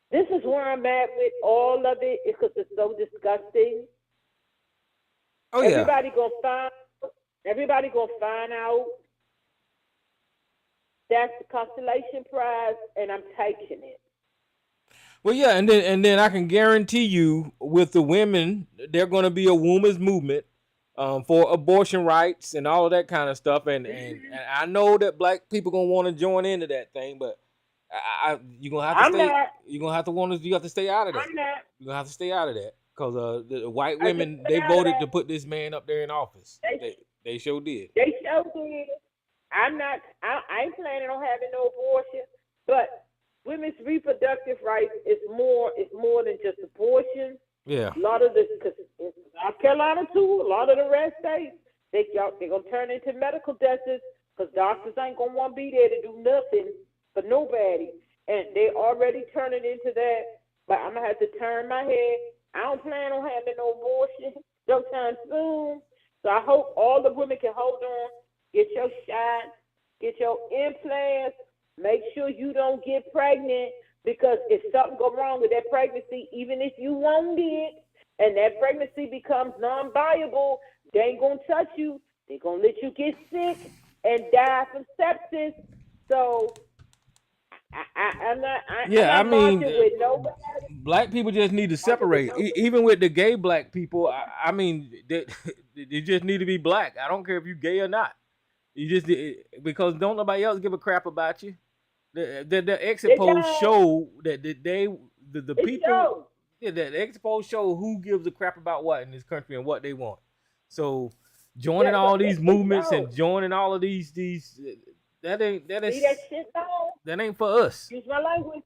this is where I'm at with all of it because it's so disgusting. Oh, yeah. Everybody gonna find out that's the Constellation Prize, and I'm taking it. Well, yeah, and then I can guarantee you, with the women, there's going to be a women's movement for abortion rights and all of that kind of stuff. And I know that black people gonna want to join into that thing, but you're gonna have to stay. You're gonna have to you have to stay out of that. You're gonna have to stay out of that because the white women, they voted to put this man up there in office. They sure did. They sure did. I ain't planning on having no abortion, but women's reproductive rights is more than just abortion. Yeah. A lot of because South Carolina too, a lot of the red states, they're gonna turn into medical deserts because doctors ain't gonna want to be there to do nothing for nobody, and they already turning into that. But I'm gonna have to turn my head. I don't plan on having no abortion sometime soon. So I hope all the women can hold on, get your shot, get your implants, make sure you don't get pregnant, because if something go wrong with that pregnancy, even if you want it, and that pregnancy becomes non-viable, they ain't gonna touch you. They're gonna let you get sick and die from sepsis. So I'm not marching with nobody. Black people just need to separate. Even with the gay black people, I mean, they just need to be black. I don't care if you're gay or not. You just because don't nobody else give a crap about you. The exit polls show that the people. Yeah, the exit polls show who gives a crap about what in this country and what they want. So joining all these movements and joining all of these that ain't for us. Use my language.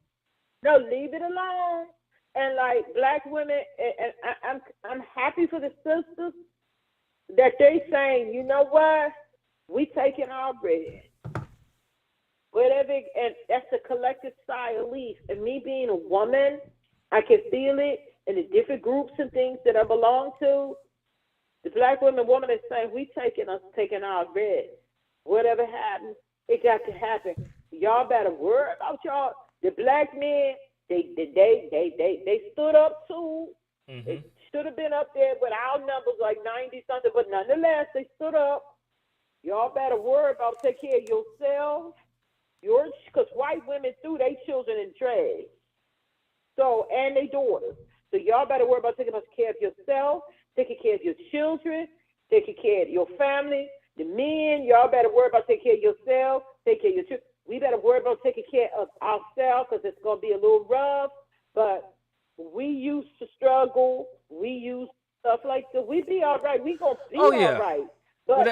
No, leave it alone. And like black women, and I'm happy for the sisters that they saying, you know what, we taking our bread. Whatever, and that's a collective sigh of relief. And me being a woman, I can feel it in the different groups and things that I belong to. The black woman is saying, we taking our bread. Whatever happens, it got to happen. Y'all better worry about y'all. The black men, they stood up too. Mm-hmm. They should have been up there with our numbers like 90 something, but nonetheless, they stood up. Y'all better worry about take care of yourself. Because white women threw their children in trash. So, and their daughters. So y'all better worry about taking care of yourself, taking care of your children, taking care of your family. The men, y'all better worry about taking care of yourself, take care of your children. We better worry about taking care of ourselves because it's going to be a little rough. But we used to struggle. We used stuff like that. We be all right. We going to be all right. But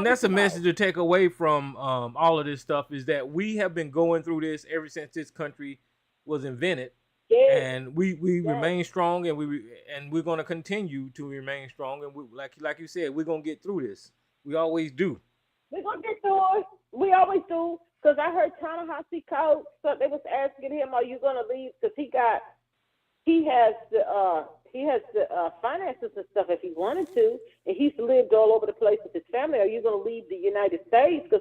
that's a message to take away from all of this stuff is that we have been going through this ever since this country was invented. And we remain strong, and we're going to continue to remain strong, and like you said, we're going to get through this. We always do. We're going to get through it. We always do. Because I heard Ta-Nehisi Coates, so they was asking him, are you going to leave? Because he has the finances and stuff if he wanted to, and he's lived all over the place with his family. Are you going to leave the United States?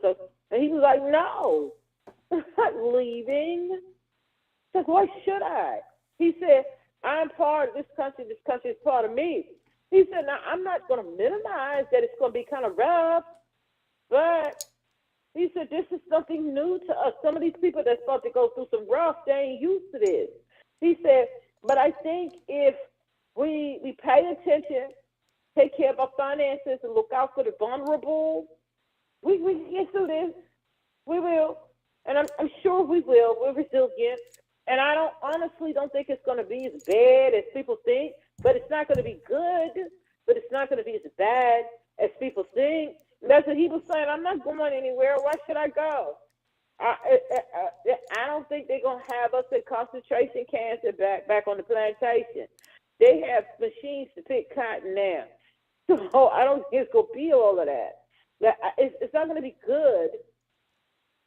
And he was like, no, I'm not leaving. Like, why should I? He said, I'm part of this country. This country is part of me. He said, now, I'm not going to minimize that it's going to be kind of rough, but he said, this is something new to us. Some of these people that's about to go through some rough, they ain't used to this. He said, but I think if we pay attention, take care of our finances, and look out for the vulnerable, we can get through this. We will. And I'm sure we will. We're resilient. And I honestly don't think it's going to be as bad as people think, but it's not going to be good, but it's not going to be as bad as people think. And that's what he was saying. I'm not going anywhere. Why should I go? I don't think they're going to have us in concentration camps and back on the plantation. They have machines to pick cotton now. So I don't think it's going to be all of that. It's not going to be good,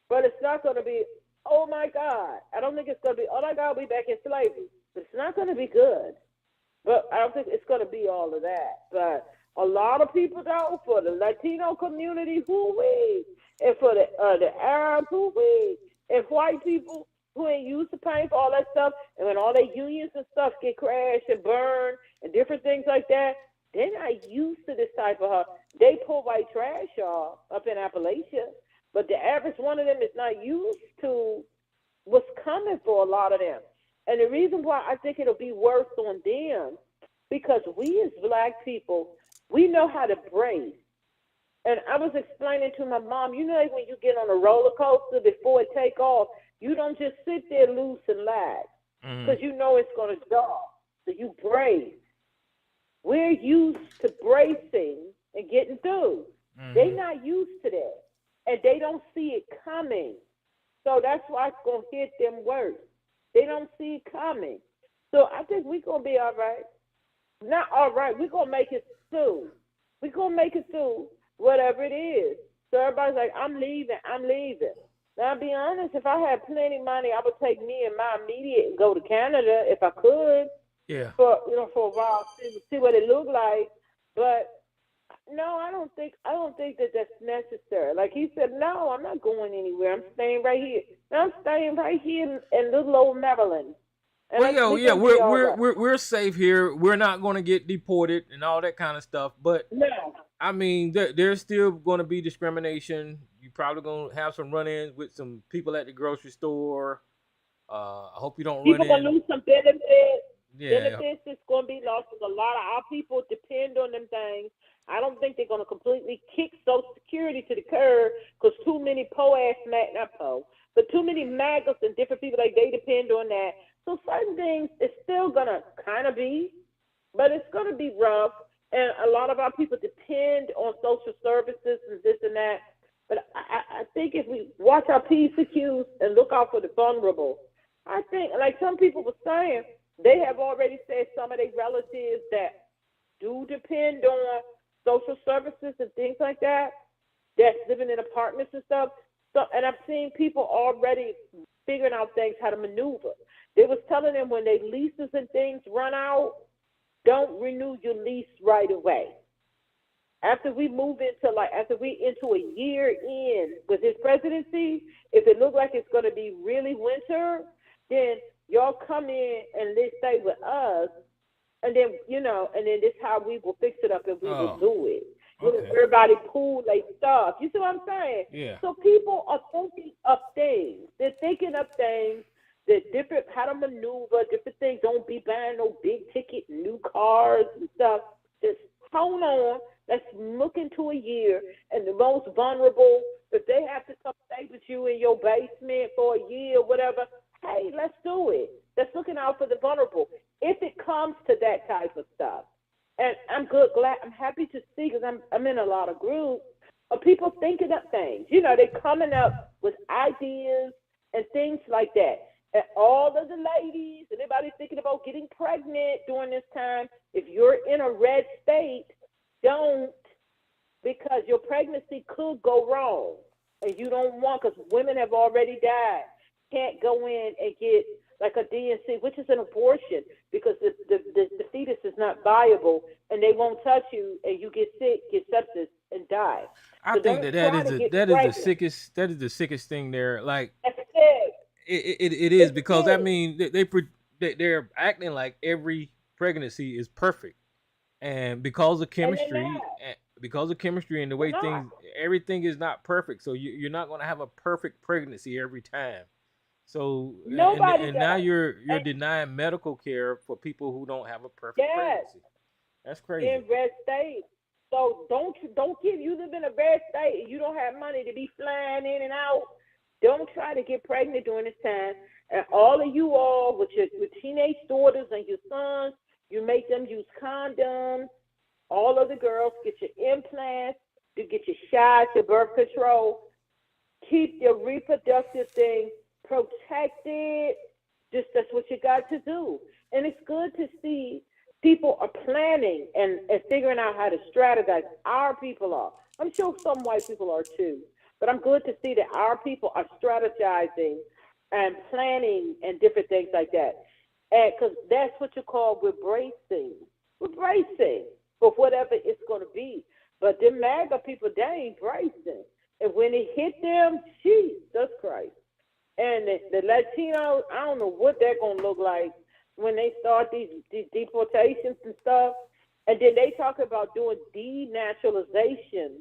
but it's not going to be, oh my God. I don't think it's going to be, oh my God, we back in slavery. But it's not going to be good. But I don't think it's going to be all of that. But a lot of people, though, for the Latino community, hoo-wee, and for the Arab, hoo-wee, and white people who ain't used to paying for all that stuff, and when all their unions and stuff get crashed and burned and different things like that, they're not used to this type of, they pull white trash, y'all, up in Appalachia, but the average one of them is not used to what's coming for a lot of them. And the reason why I think it'll be worse on them, because we as Black people, we know how to brace. And I was explaining to my mom, you know, like when you get on a roller coaster before it take off, you don't just sit there loose and lax because you know it's going to stop. So you brace. We're used to bracing and getting through. They Mm-hmm. not used to that, and they don't see it coming. So that's why it's gonna hit them worse. They don't see it coming. So I think we're gonna be all right. Not all right. We're gonna make it through. We're gonna make it through whatever it is. So everybody's like, I'm leaving, I'm leaving. Now I'll be honest, if I had plenty of money, I would take me and my immediate and go to Canada if I could Yeah. for for a while, see what it looked like. But no, I don't think that that's necessary. Like he said, no, I'm not going anywhere. I'm staying right here. Now I'm staying right here in little old Maryland, and Well, yeah, we're yeah, gonna be we're all we're right. we're we're safe here. We're not going to get deported and all that kind of stuff. But No, I mean, there's still going to be discrimination. You probably going to have some run-ins with some people at the grocery store. I hope you don't run people gonna in. lose some benefits. Yeah. Benefits is gonna be lost because a lot of our people depend on them things. I don't think they're gonna completely kick Social Security to the curb because too many not but too many maggots and different people like they depend on that. So certain things it's still gonna kind of be, but it's gonna be rough. And a lot of our people depend on social services and this and that. But I think if we watch our P's and Q's and look out for the vulnerable, I think, like some people were saying, they have already said some of their relatives that do depend on social services and things like that, that's living in apartments and stuff. So, and I've seen people already figuring out things how to maneuver. They was telling them when their leases and things run out, don't renew your lease right away. After we into a year in with his presidency, if it looks like it's going to be really winter, then y'all come in and let's stay with us, and then and then this how we will fix it up and we will Oh, do it. okay. Everybody pool their stuff. You see what I'm saying? Yeah. So people are thinking of things. They're thinking of things that different how to maneuver, different things. Don't be buying no big ticket new cars and stuff. Just hold on. Let's look into a year, and the most vulnerable, if they have to come stay with you in your basement for a year or whatever, hey, let's do it. Let's looking out for the vulnerable. If it comes to that type of stuff, and I'm happy to see because I'm in a lot of groups of people thinking up things. They're coming up with ideas and things like that. And all of the ladies, anybody thinking about getting pregnant during this time, if you're in a red state, don't, because your pregnancy could go wrong and you don't want, because women have already died. Can't go in and get like a DNC, which is an abortion, because the fetus is not viable and they won't touch you and you get sick, get sepsis, and die. I So think don't that try is to get that is the pregnant. sickest thing there. Like That's sick. it is It's because I sick. mean they're acting like every pregnancy is perfect, and And they're not. because of chemistry and the They're way not. things, everything is not perfect. So you're not going to have a perfect pregnancy every time. So Nobody and now does. you're And denying medical care for people who don't have a perfect yes, pregnancy. That's crazy. in red state. So don't give you live in a red state and you don't have money to be flying in and out. Don't try to get pregnant during this time. And all of you all with your teenage daughters and your sons, you make them use condoms. All of the girls get your implants, you get your shots, your birth control. Keep your reproductive thing protected. Just that's what you got to do. And it's good to see people are planning and figuring out how to strategize. Our people are. I'm sure some white people are too. But I'm good to see that our people are strategizing and planning and different things like that. And because that's what you call we're bracing. We're bracing for whatever it's going to be. But them MAGA people, they ain't bracing. And when it hit them, Jesus Christ. And the Latinos, I don't know what they're going to look like when they start these deportations and stuff. And then they talk about doing denaturalization.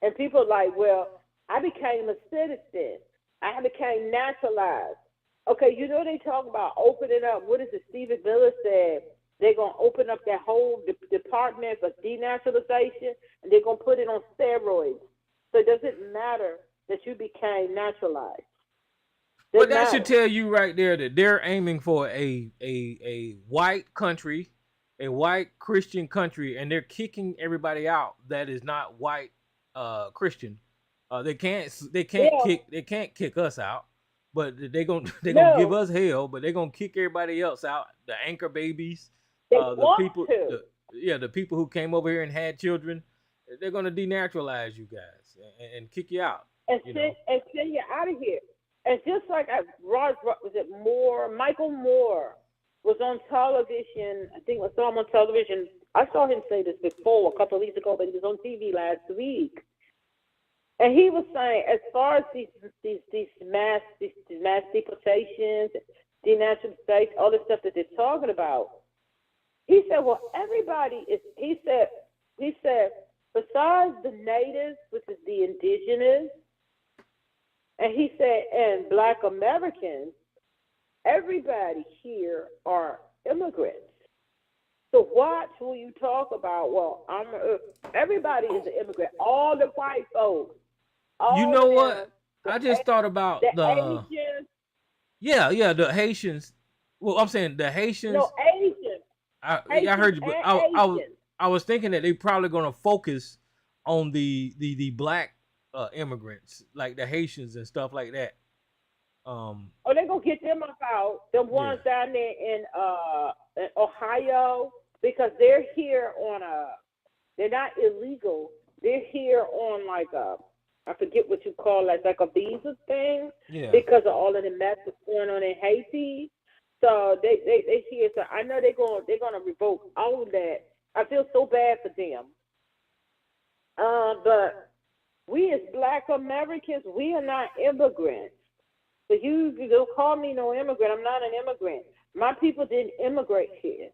And people are like, well, I became a citizen. I became naturalized. Okay, they talk about opening up. What is it? Stephen Miller said they're going to open up that whole department for denaturalization, and they're going to put it on steroids. So it doesn't matter that you became naturalized. Well, Doesn't that should matter. tell you right there that they're aiming for a white country, a white Christian country, and they're kicking everybody out that is not white Christian. They can't Yeah. they can't kick us out, but they gonna give No, us hell. But they gonna kick everybody else out. The anchor babies, they the want people, to. the people who came over here and had children, they're gonna denaturalize you guys and kick you out. and You send know. and send you out of here. And just like was it Moore? Michael Moore was on television. I think I saw him on television. I saw him say this before a couple of weeks ago, but he was on TV last week, and he was saying as far as these mass deportations, denaturalization, all the stuff that they're talking about. He said, well, everybody is. He said, besides the natives, which is the indigenous. And he said, and Black Americans, everybody here are immigrants. So watch when you talk about, well, everybody is an immigrant. All the white folks, You all know of them, what? I just thought about the the Asians, the Haitians. Well, I'm saying the no, Haitians. Asians, I Haitians heard you, but and Asians. I was thinking that they probably gonna focus on the black immigrants, like the Haitians and stuff like that. Oh, they're going to get them up out, the Yeah, ones down there in Ohio, because they're here on they're not illegal. They're here on like I forget what you call it, like a visa thing, yeah, because of all of the mess that's going on in Haiti. So they here. So I know they're gonna revoke all of that. I feel so bad for them. But we as Black Americans, we are not immigrants. So you don't call me no immigrant. I'm not an immigrant. My people didn't immigrate here.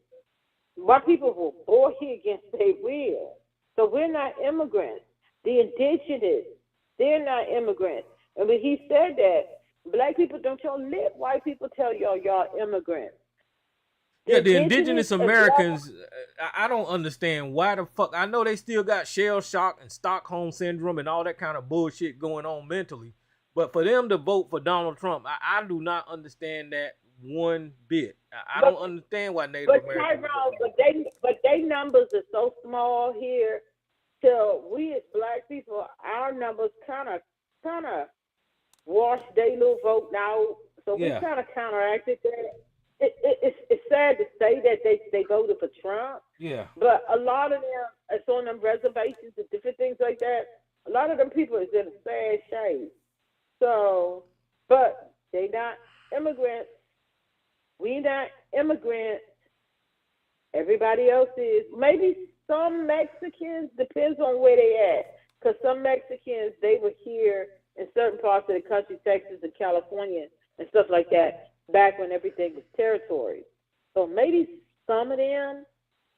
My people were born here against their will. So we're not immigrants. The indigenous, they're not immigrants. And when he said that, Black people don't y'all live. White people tell y'all immigrants. yeah. The The indigenous indigenous as well. Americans, I don't understand why the fuck. I know they still got shell shock and Stockholm syndrome and all that kind of bullshit going on mentally. But for them to vote for Donald Trump, I do not understand that one bit. I But don't understand why Native but Americans would vote Tyrone, for him. but they numbers are so small here. So we as Black people, our numbers kind of wash their little vote now. So we Yeah, kind of counteracted that. It's sad to say that they voted for Trump, yeah. but a lot of them, it's on them reservations and different things like that. A lot of them people is in a sad shape. So, but they not immigrants. We not immigrants. Everybody else is. Maybe some Mexicans, depends on where they at. Because some Mexicans, they were here in certain parts of the country, Texas and California and stuff like that, back when everything was territory. So maybe some of them,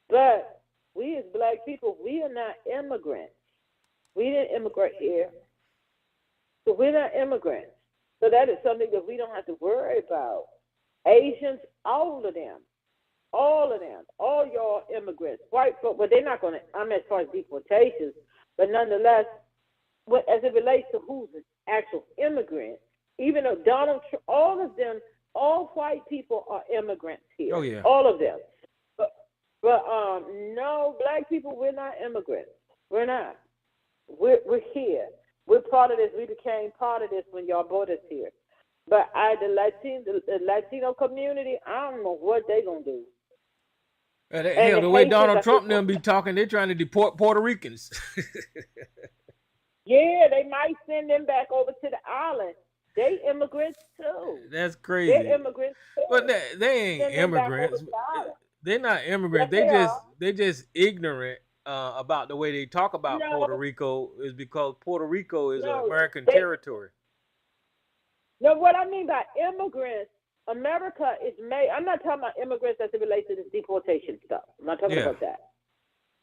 but we as Black people, we are not immigrants. We didn't immigrate here. So we're not immigrants. So that is something that we don't have to worry about. Asians, all of them, all y'all immigrants, white folk, but they're not going to, as far as deportations, but nonetheless, as it relates to who's an actual immigrant, even though Donald Trump, all of them, all white people are immigrants here, Oh yeah. all of them. But no, Black people, we're not immigrants. We're not. We're here. We're part of this. We became part of this when y'all brought us here. But the Latino community, I don't know what they gonna do. And Hell, the the way Haitians, Donald I Trump and think, them be talking, they're trying to deport Puerto Ricans. yeah, they might send them back over to the island. They immigrants too. That's They're crazy. immigrants But too. they ain't Send them back over immigrants. to the island. They're not Yes, immigrants. they are. They just ignorant about the way they talk about No, Puerto Rico is because Puerto Rico is an no, American they territory. no. What I mean by immigrants, America is made. I'm not talking about immigrants as it relates to this deportation stuff. I'm not talking Yeah. about that.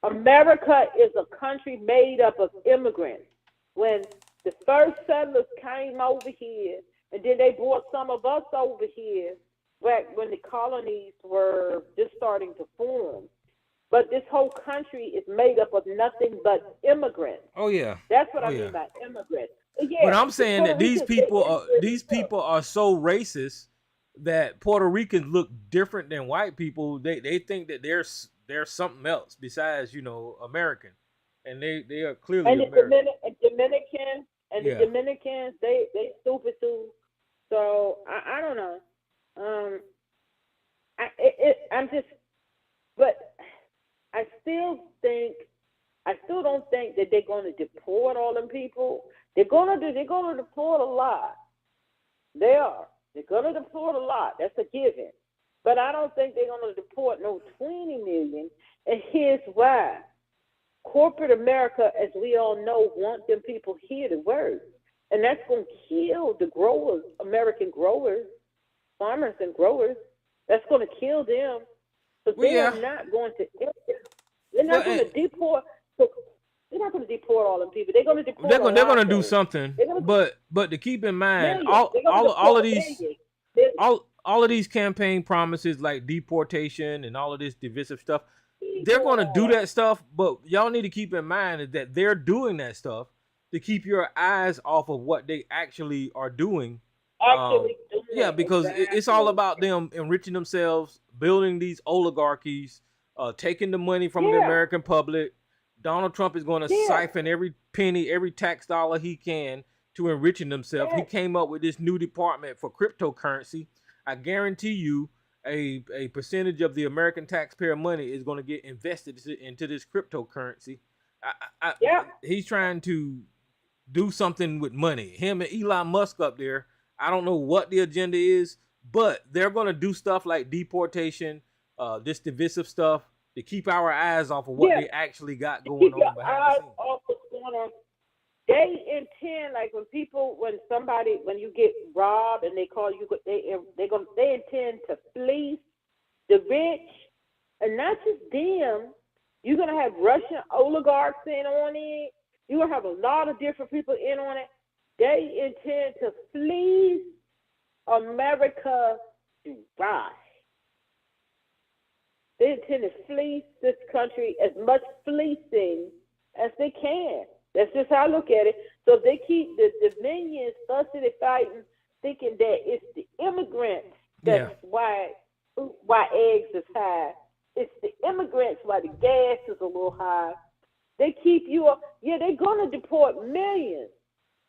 America is a country made up of immigrants. When the first settlers came over here, and then they brought some of us over here back when the colonies were just starting to form. But this whole country is made up of nothing but immigrants. Oh yeah. That's what Oh I yeah. mean by immigrants. But Yeah, I'm the saying Puerto that Ricans, they immigrants these too. people are so racist that Puerto Ricans look different than white people. They think that there's something else besides American. and they are clearly And the American. Dominicans and the Yeah. Dominicans, they stupid too. So I don't know. Um, I'm just, but I still think I still don't think that they're going to deport all them people. They're gonna deport a lot. They are. They're gonna deport a lot. That's a given. But I don't think they're gonna deport no 20 million. And here's why. Corporate America, as we all know, want them people here to work. And that's going to kill the growers, American growers, farmers and growers. That's going to kill them. So Well, they are yeah. not going to, they're Well, not going to deport, so they're not going to deport all them people. They're going to deport a they're lot gonna do though. something, They're going to but to keep in mind, millions. They're going to all of deport these millions. Millions. all of these campaign promises like deportation and all of this divisive stuff, they're gonna do People that stuff. But y'all need to keep in mind is that they're doing that stuff to keep your eyes off of what they actually are doing. actually doing Yeah, it. because it's all Exactly. about them enriching themselves, building these oligarchies, taking the money from the Yeah. American public. Donald Trump is going to Yeah. siphon every penny, every tax dollar he can to enriching himself. He Yeah. came up with this new department for cryptocurrency. I guarantee you, a percentage of the American taxpayer money is going to get invested into this cryptocurrency. Yeah. He's trying to do something with money. Him and Elon Musk up there. I don't know what the agenda is, but they're going to do stuff like deportation, this divisive stuff to keep our eyes off of what Yeah. they actually got To going keep your on behind the eyes scenes. off what's going on. They intend, like when you get robbed and they call you, they intend to fleece the rich, and not just them. You're gonna have Russian oligarchs in on it. You're gonna have a lot of different people in on it. They intend to fleece America dry. They intend to fleece this country as much fleecing as they can. That's just how I look at it. So if they keep the minions fussing and fighting, thinking that it's the immigrants Yeah. that's why eggs is high. It's the immigrants why the gas is a little high. They keep you up. Yeah, they're gonna deport millions,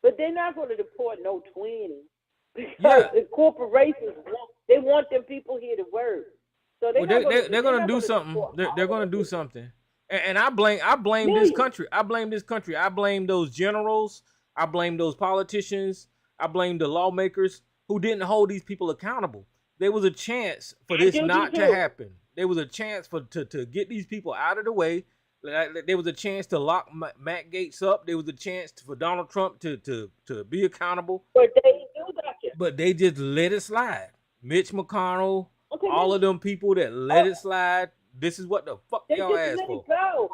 but they're not gonna deport no 20 because Yeah. the corporations want them people here to work. So Well, they're gonna do something. They're gonna do something. And I blame this millions. country. I blame this country. I blame those generals. I blame those politicians. I blame the lawmakers who didn't hold these people accountable. There was a chance for I this do not to too. happen. There was a chance to get these people out of the way. There was a chance to lock Matt Gates up. There was a chance for Donald Trump to be accountable. But they do that. But they just let it slide. Mitch McConnell, Okay, all of them people that let it slide. This is what the fuck they y'all just asked let for. it go.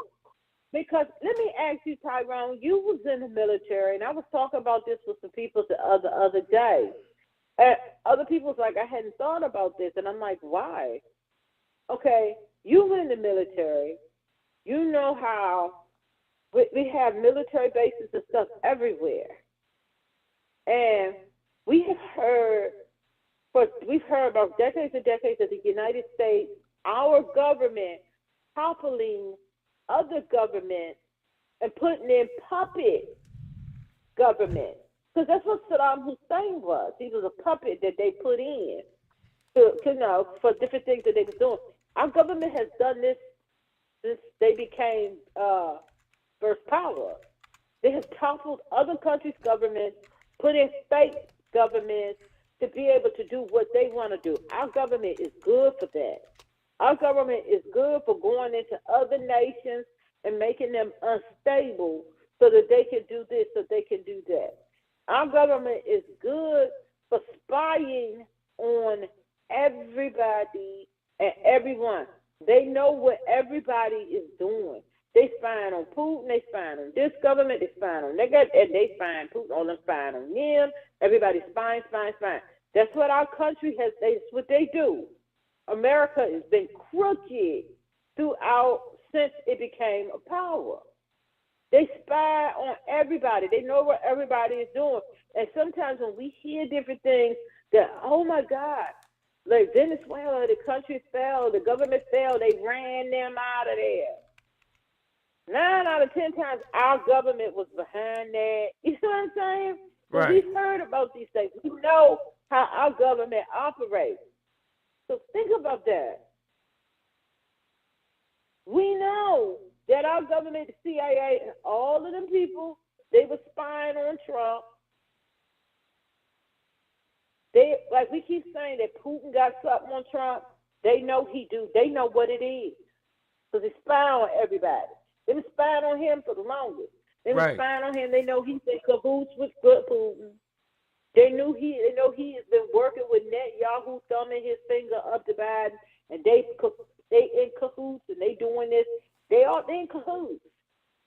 Because let me ask you, Tyrone, you was in the military, and I was talking about this with some people the other day. And other people's like, I hadn't thought about this, and I'm like, why? Okay, you were in the military. You know how we have military bases and stuff everywhere, and we've heard about decades and decades of the United States, our government toppling other governments and putting in puppet government. Because that's what Saddam Hussein was. He was a puppet that they put in for different things that they were doing. Our government has done this since they became first power. They have toppled other countries' governments, put in fake governments to be able to do what they want to do. Our government is good for that. Our government is good for going into other nations and making them unstable so that they can do this, so they can do that. Our government is good for spying on everybody and everyone. They know what everybody is doing. They spying on Putin, they spying on this government, they spying on that, and they spying Putin, all them spying on them. Everybody's spying. That's what our country has, that's what they do. America has been crooked throughout since it became a power. They spy on everybody. They know what everybody is doing. And sometimes when we hear different things that, oh my God, like Venezuela, the country fell, the government fell, they ran them out of there. 9 out of 10 times our government was behind that. You see what I'm saying? So Right. we've heard about these things. We know how our government operates. So think about that. We know that our government, the CIA, and all of them people, they were spying on Trump. They, like we keep saying that Putin got something on Trump. They know he do. They know what it is. So they spy on everybody. They been spying on him for the longest. They been Right. spying on him. They know he's in cahoots with good Putin. They know he has been working with Netanyahu, thumbing his finger up to Biden, and they in cahoots and they doing this. They in cahoots.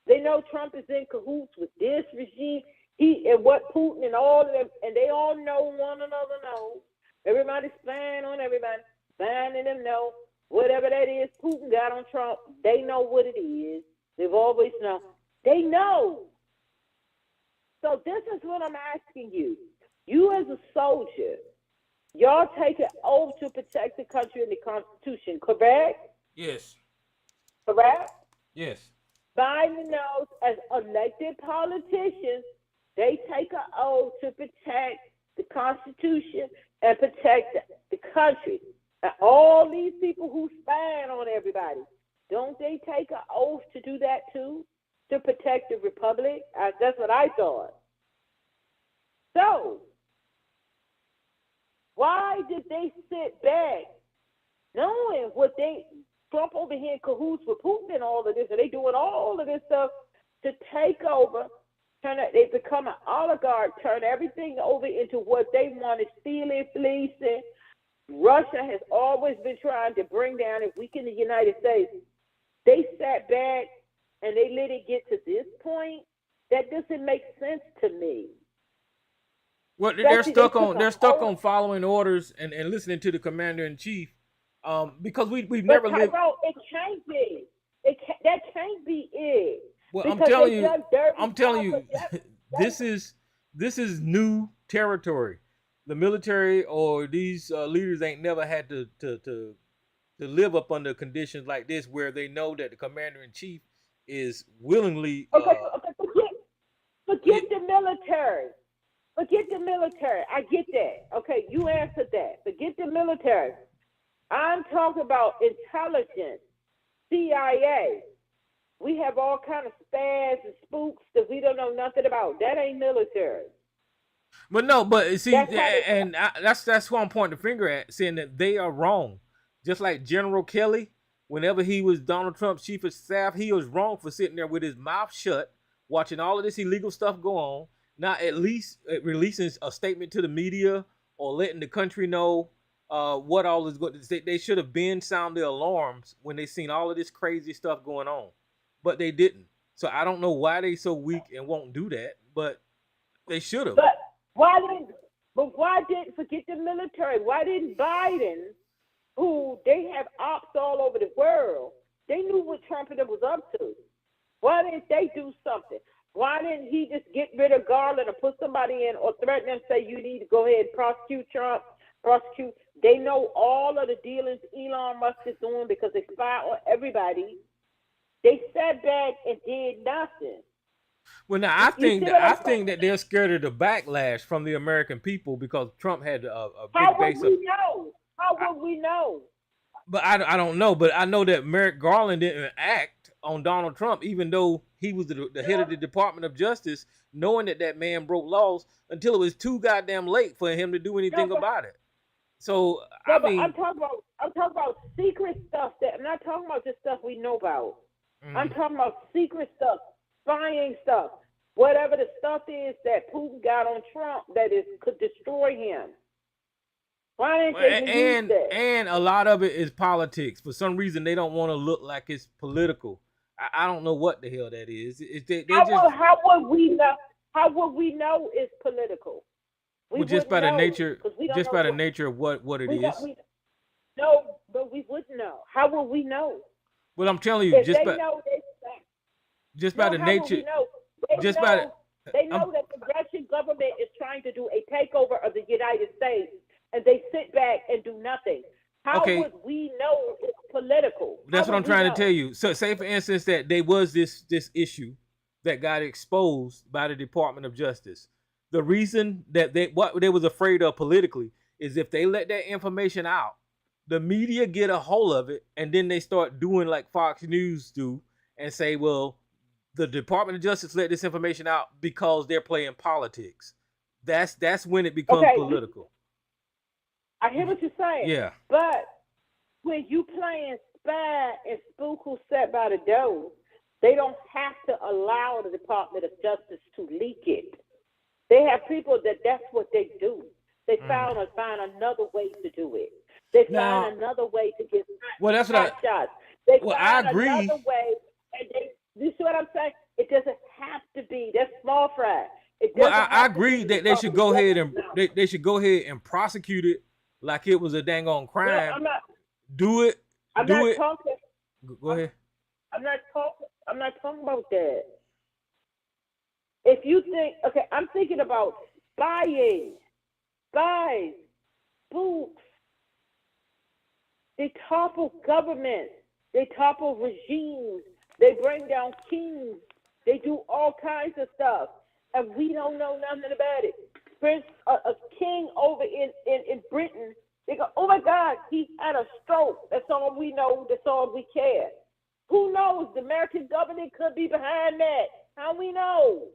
They know Trump is in cahoots with this regime. He and what Putin and all of them, and they all know one another. Know everybody's spying on everybody, spying on them. Know whatever that is Putin got on Trump. They know what it is. They've always known. They know. So this is what I'm asking you. You as a soldier, y'all take an oath to protect the country and the Constitution, correct? Yes. Correct? Yes. Biden knows as elected politicians, they take an oath to protect the Constitution and protect the country. And all these people who spying on everybody, don't they take an oath to do that too? To protect the Republic? That's what I thought. So, why did they sit back knowing what Trump over here in cahoots with Putin and all of this, and they doing all of this stuff to take over, they become an oligarch, turn everything over into what they wanted, stealing, fleecing. Russia has always been trying to bring down and weaken the United States. They sat back and they let it get to this point. That doesn't make sense to me. Well, they're stuck on following orders and listening to the commander in chief. Because we've never lived. It can't be. That can't be it. Well, Because I'm telling you, this is new territory. The military or these leaders ain't never had to live up under conditions like this, where they know that the commander in chief is willingly. Forget the military. Forget the military. I get that. Okay, you answered that. Forget the military. I'm talking about intelligence, CIA. We have all kind of spads and spooks that we don't know nothing about. That ain't military. But no, but see, that's who I'm pointing the finger at, saying that they are wrong. Just like General Kelly, whenever he was Donald Trump's chief of staff, he was wrong for sitting there with his mouth shut, watching all of this illegal stuff go on, not at least releasing a statement to the media or letting the country know what all is going to. They should have been sound the alarms when they seen all of this crazy stuff going on, but they didn't. So I don't know why they so weak and won't do that, but they should have. But why didn't forget the military? Why didn't Biden, who they have ops all over the world, they knew what Trump and them was up to. Why didn't they do something? Why didn't he just get rid of Garland or put somebody in or threaten them, say you need to go ahead and prosecute Trump, prosecute? They know all of the dealings Elon Musk is doing because they spy on everybody. They sat back and did nothing. Well, now I think that they're scared of the backlash from the American people because Trump had a big base. How would we know? How would we know? But I don't know. But I know that Merrick Garland didn't act on Donald Trump, even though he was the head of the Department of Justice, knowing that man broke laws until it was too goddamn late for him to do anything about it. So I mean, I'm talking about secret stuff. I'm not talking about just stuff we know about. I'm talking about secret stuff, spying stuff, whatever the stuff is that Putin got on Trump that could destroy him. Why didn't they use that? And a lot of it is politics. For some reason, they don't want to look like it's political. I don't know what the hell that is. How would we know? How would we know it's political? Just by the nature of what it is. No, but we wouldn't know. How would we know? Well, I'm telling you, If just they by know the nature. They know that the Russian government is trying to do a takeover of the United States, and they sit back and do nothing. How Okay, would we know it's political? How that's what I'm would we trying to know? tell you. So, say for instance that there was this issue that got exposed by the Department of Justice. The reason that what they was afraid of politically is if they let that information out, the media get a hold of it, and then they start doing like Fox News do and say, "Well, the Department of Justice let this information out because they're playing politics." That's when it becomes Okay, political. I hear what you're saying, Yeah. but when you playing spy and spook who's set by the door, they don't have to allow the Department of Justice to leak it. They have people that's what they do. They find another way to do it. They find Now, another way to get well, that's what hot shots. They I find agree. another way, and you see what I'm saying? It doesn't have to be. That's small fry. It Well, doesn't I have to agree be the that they should Department of go ahead Justice and now. they should go ahead and prosecute it like it was a dang on No, crime. I'm not. Do it. I'm Do not it. talking. Go ahead. I'm not talking. I'm not talking about that. If you think, okay, I'm thinking about spying, spies, spooks. They topple governments. They topple regimes. They bring down kings. They do all kinds of stuff, and we don't know nothing about it. Prince, a king over in Britain, they go, oh my God, he had a stroke. That's all we know. That's all we care. Who knows? The American government could be behind that. How we know?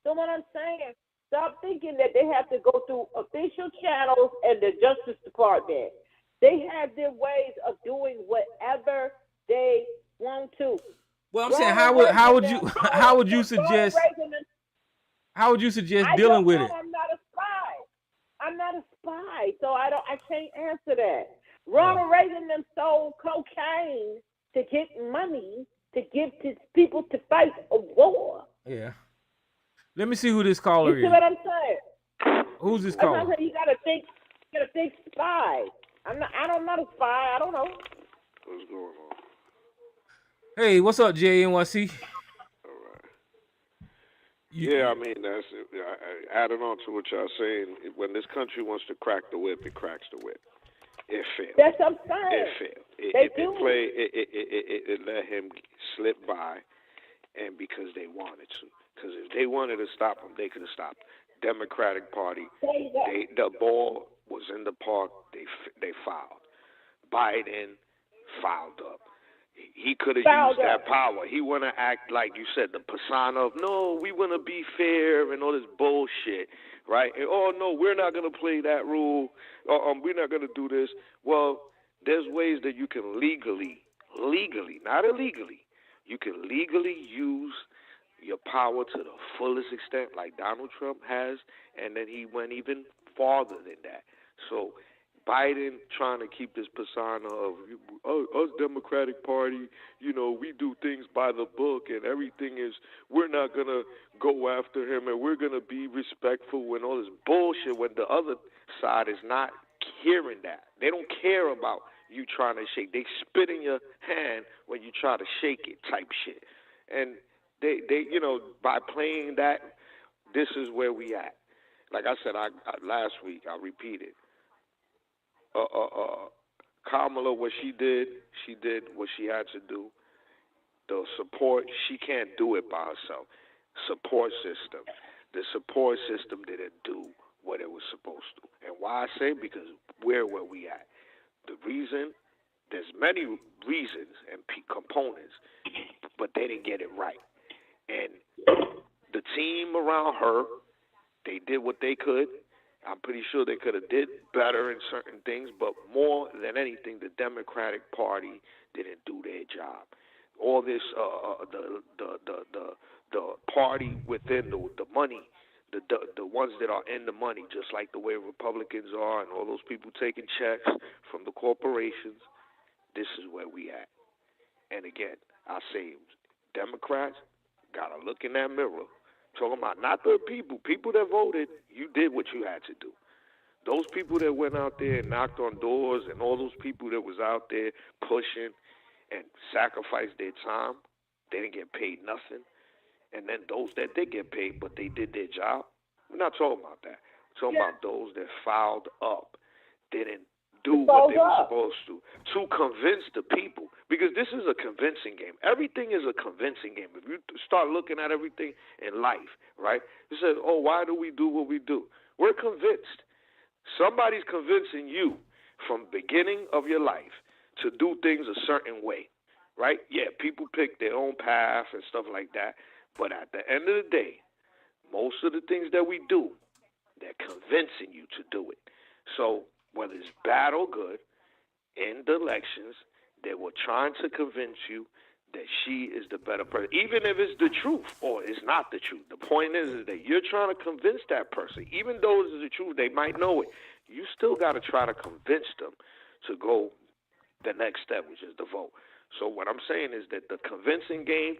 So what I'm saying, stop thinking that they have to go through official channels and the Justice Department. They have their ways of doing whatever they want to. Well, I'm saying how would you suggest I dealing don't with know. it? I'm not a spy. I'm not a spy, so I can't answer that. Ronald Reagan them sold cocaine to get money to give to people to fight a war. Yeah. Let me see who this You caller see is. what I'm saying? Who's this That's what caller? I'm saying. You gotta think spy. I'm not a spy. I don't know. What's going on? Hey, what's up, JNYC? All right. You, Yeah, I mean, that's adding on to what y'all saying. When this country wants to crack the whip, it cracks the whip. It failed. That's what I'm saying. It failed. It let him slip by, and because they wanted to. Because if they wanted to stop him, they could have stopped. Democratic Party, the ball was in the park. They fouled. Biden fouled up. He could have used that power. He want to act like you said, the persona of, no, we want to be fair and all this bullshit, right? And, oh, no, we're not going to play that rule. We're not going to do this. Well, there's ways that you can legally, not illegally, you can legally use your power to the fullest extent like Donald Trump has, and then he went even farther than that. So Biden trying to keep this persona of us Democratic Party, we do things by the book and everything is, we're not going to go after him and we're going to be respectful and all this bullshit when the other side is not hearing that. They don't care about you trying to shake. They spit in your hand when you try to shake it type shit. And they by playing that, this is where we at. Like I said, I last week, I repeated. Kamala, what she did what she had to do. The support, she can't do it by herself. Support system. The support system didn't do what it was supposed to. And why I say? Because we're where we at. The reason, there's many reasons and components, but they didn't get it right. And the team around her, they did what they could. I'm pretty sure they could have did better in certain things, but more than anything, the Democratic Party didn't do their job. All this, the party within the money, the ones that are in the money, just like the way Republicans are, and all those people taking checks from the corporations. This is where we at. And again, I say, Democrats gotta look in that mirror. Talking about not the people that voted, you did what you had to do. Those people that went out there and knocked on doors and all those people that was out there pushing and sacrificed their time, they didn't get paid nothing. And then those that did get paid, but they did their job, we're not talking about that. We're talking about those that fouled up, didn't do what they were supposed to convince the people, because this is a convincing game. Everything is a convincing game. If you start looking at everything in life, right, you say, oh, why do we do what we do? We're convinced. Somebody's convincing you from the beginning of your life to do things a certain way, right? Yeah, people pick their own path and stuff like that, but at the end of the day, most of the things that we do, they're convincing you to do it. So whether it's bad or good, in the elections, they were trying to convince you that she is the better person, even if it's the truth or it's not the truth. The point is that you're trying to convince that person. Even though it's the truth, they might know it. You still got to try to convince them to go the next step, which is the vote. So what I'm saying is that the convincing game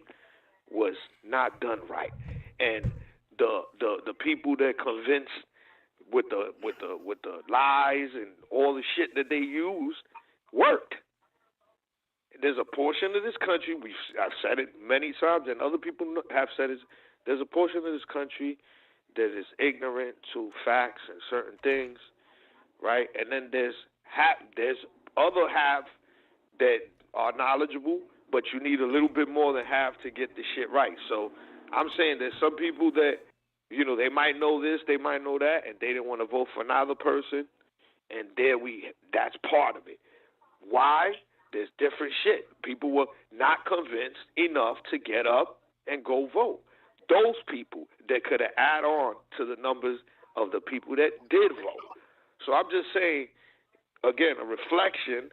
was not done right, and the people that convinced with the lies and all the shit that they used worked. There's a portion of this country, I've said it many times, and other people have said it, there's a portion of this country that is ignorant to facts and certain things, right? And then there's other half that are knowledgeable, but you need a little bit more than half to get the shit right. So I'm saying there's some people that, they might know this, they might know that, and they didn't want to vote for another person, and that's part of it. Why? There's different shit. People were not convinced enough to get up and go vote. Those people that could have added on to the numbers of the people that did vote. So I'm just saying, again, a reflection,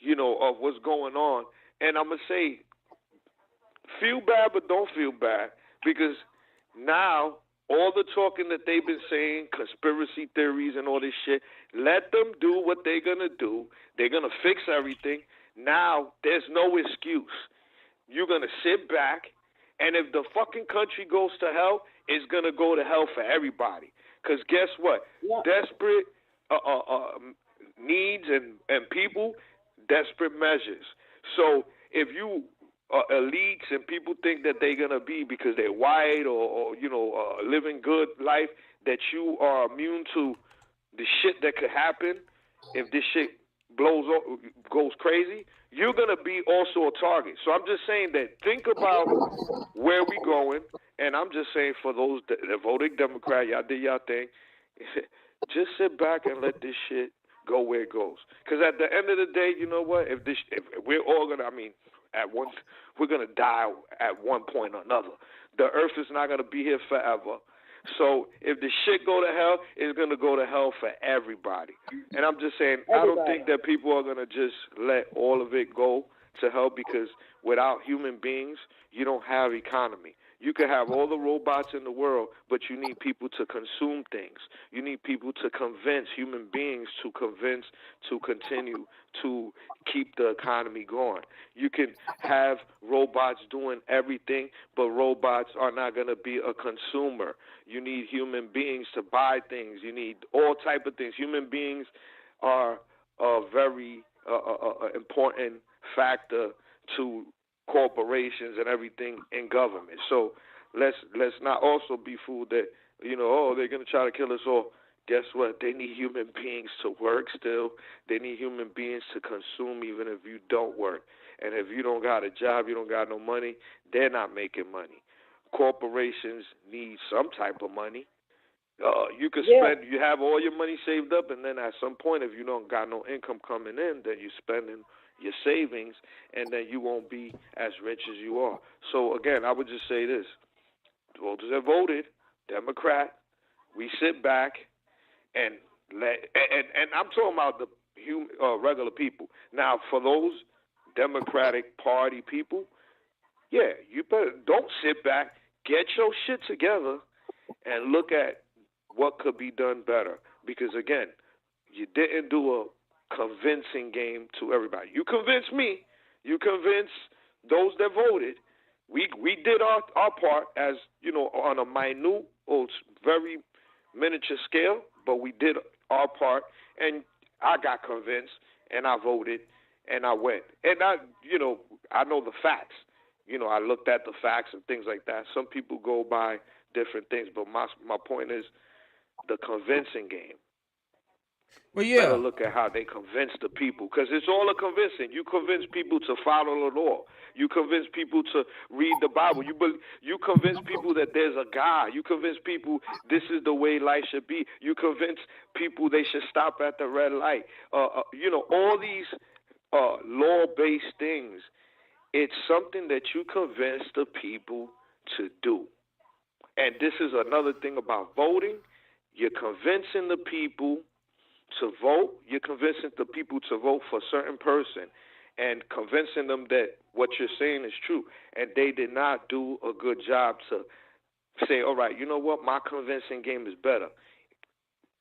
of what's going on. And I'm going to say, feel bad, but don't feel bad, because now all the talking that they've been saying, conspiracy theories and all this shit, let them do what they're going to do. They're going to fix everything. Now there's no excuse. You're going to sit back, and if the fucking country goes to hell, it's going to go to hell for everybody. Because guess what? Yeah. Desperate needs and people, desperate measures. So if you elites and people think that they're going to be, because they're white or living good life, that you are immune to the shit that could happen if this shit goes crazy, you're going to be also a target. So I'm just saying that think about where we going, and I'm just saying for those that voted Democrat, y'all did y'all thing, just sit back and let this shit go where it goes. Because at the end of the day, you know what? If we're all going to, we're going to die at one point or another. The earth is not going to be here forever. So if the shit go to hell, it's going to go to hell for everybody. And I'm just saying, I don't think that people are going to just let all of it go to hell, because without human beings, you don't have economy. You can have all the robots in the world, but you need people to consume things. You need people to convince human beings to continue to keep the economy going. You can have robots doing everything, but robots are not going to be a consumer. You need human beings to buy things. You need all type of things. Human beings are a very important factor to corporations and everything in government. So let's not also be fooled that, they're going to try to kill us all. Guess what? They need human beings to work still. They need human beings to consume even if you don't work. And if you don't got a job, you don't got no money, they're not making money. Corporations need some type of money. You can spend, you have all your money saved up, and then at some point, if you don't got no income coming in, then you're spending your savings, and then you won't be as rich as you are. So again, I would just say this: voters have voted Democrat. We sit back and I'm talking about the regular people. Now, for those Democratic Party people, yeah, you better don't sit back. Get your shit together and look at what could be done better. Because again, you didn't do a convincing game to everybody. You convinced me. You convinced those that voted. We did our part, as on a minute or very miniature scale, but we did our part, and I got convinced, and I voted, and I went. And I know the facts. I looked at the facts and things like that. Some people go by different things, but my point is the convincing game. Well, You better yeah. look at how they convince the people, because it's all a convincing. You convince people to follow the law. You convince people to read the Bible. You convince people that there's a God. You convince people this is the way life should be. You convince people they should stop at the red light. All these law-based things. It's something that you convince the people to do. And this is another thing about voting. You're convincing the people to vote. You're convincing the people to vote for a certain person and convincing them that what you're saying is true. And they did not do a good job to say, all right, you know what, my convincing game is better.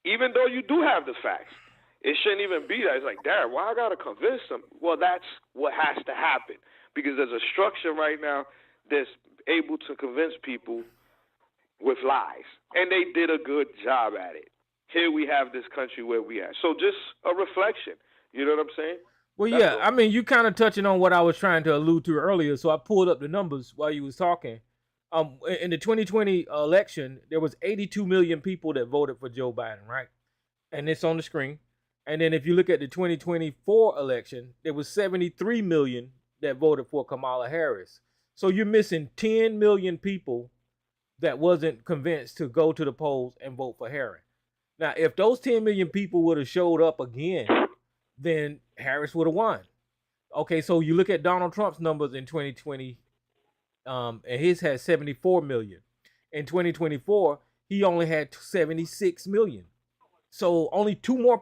Even though you do have the facts. It shouldn't even be that. It's like, Darren, why I got to convince them? Well, that's what has to happen. Because there's a structure right now that's able to convince people with lies. And they did a good job at it. Here we have this country where we are. So just a reflection. You know what I'm saying? Well, That's yeah. all. I mean, you kind of touching on what I was trying to allude to earlier. So I pulled up the numbers while you was talking. In the 2020 election, there was 82 million people that voted for Joe Biden, right? And it's on the screen. And then if you look at the 2024 election, there was 73 million that voted for Kamala Harris. So you're missing 10 million people that wasn't convinced to go to the polls and vote for Harris. Now, if those 10 million people would have showed up again, then Harris would have won. Okay, so you look at Donald Trump's numbers in 2020, and his had 74 million. In 2024, he only had 76 million. So only two more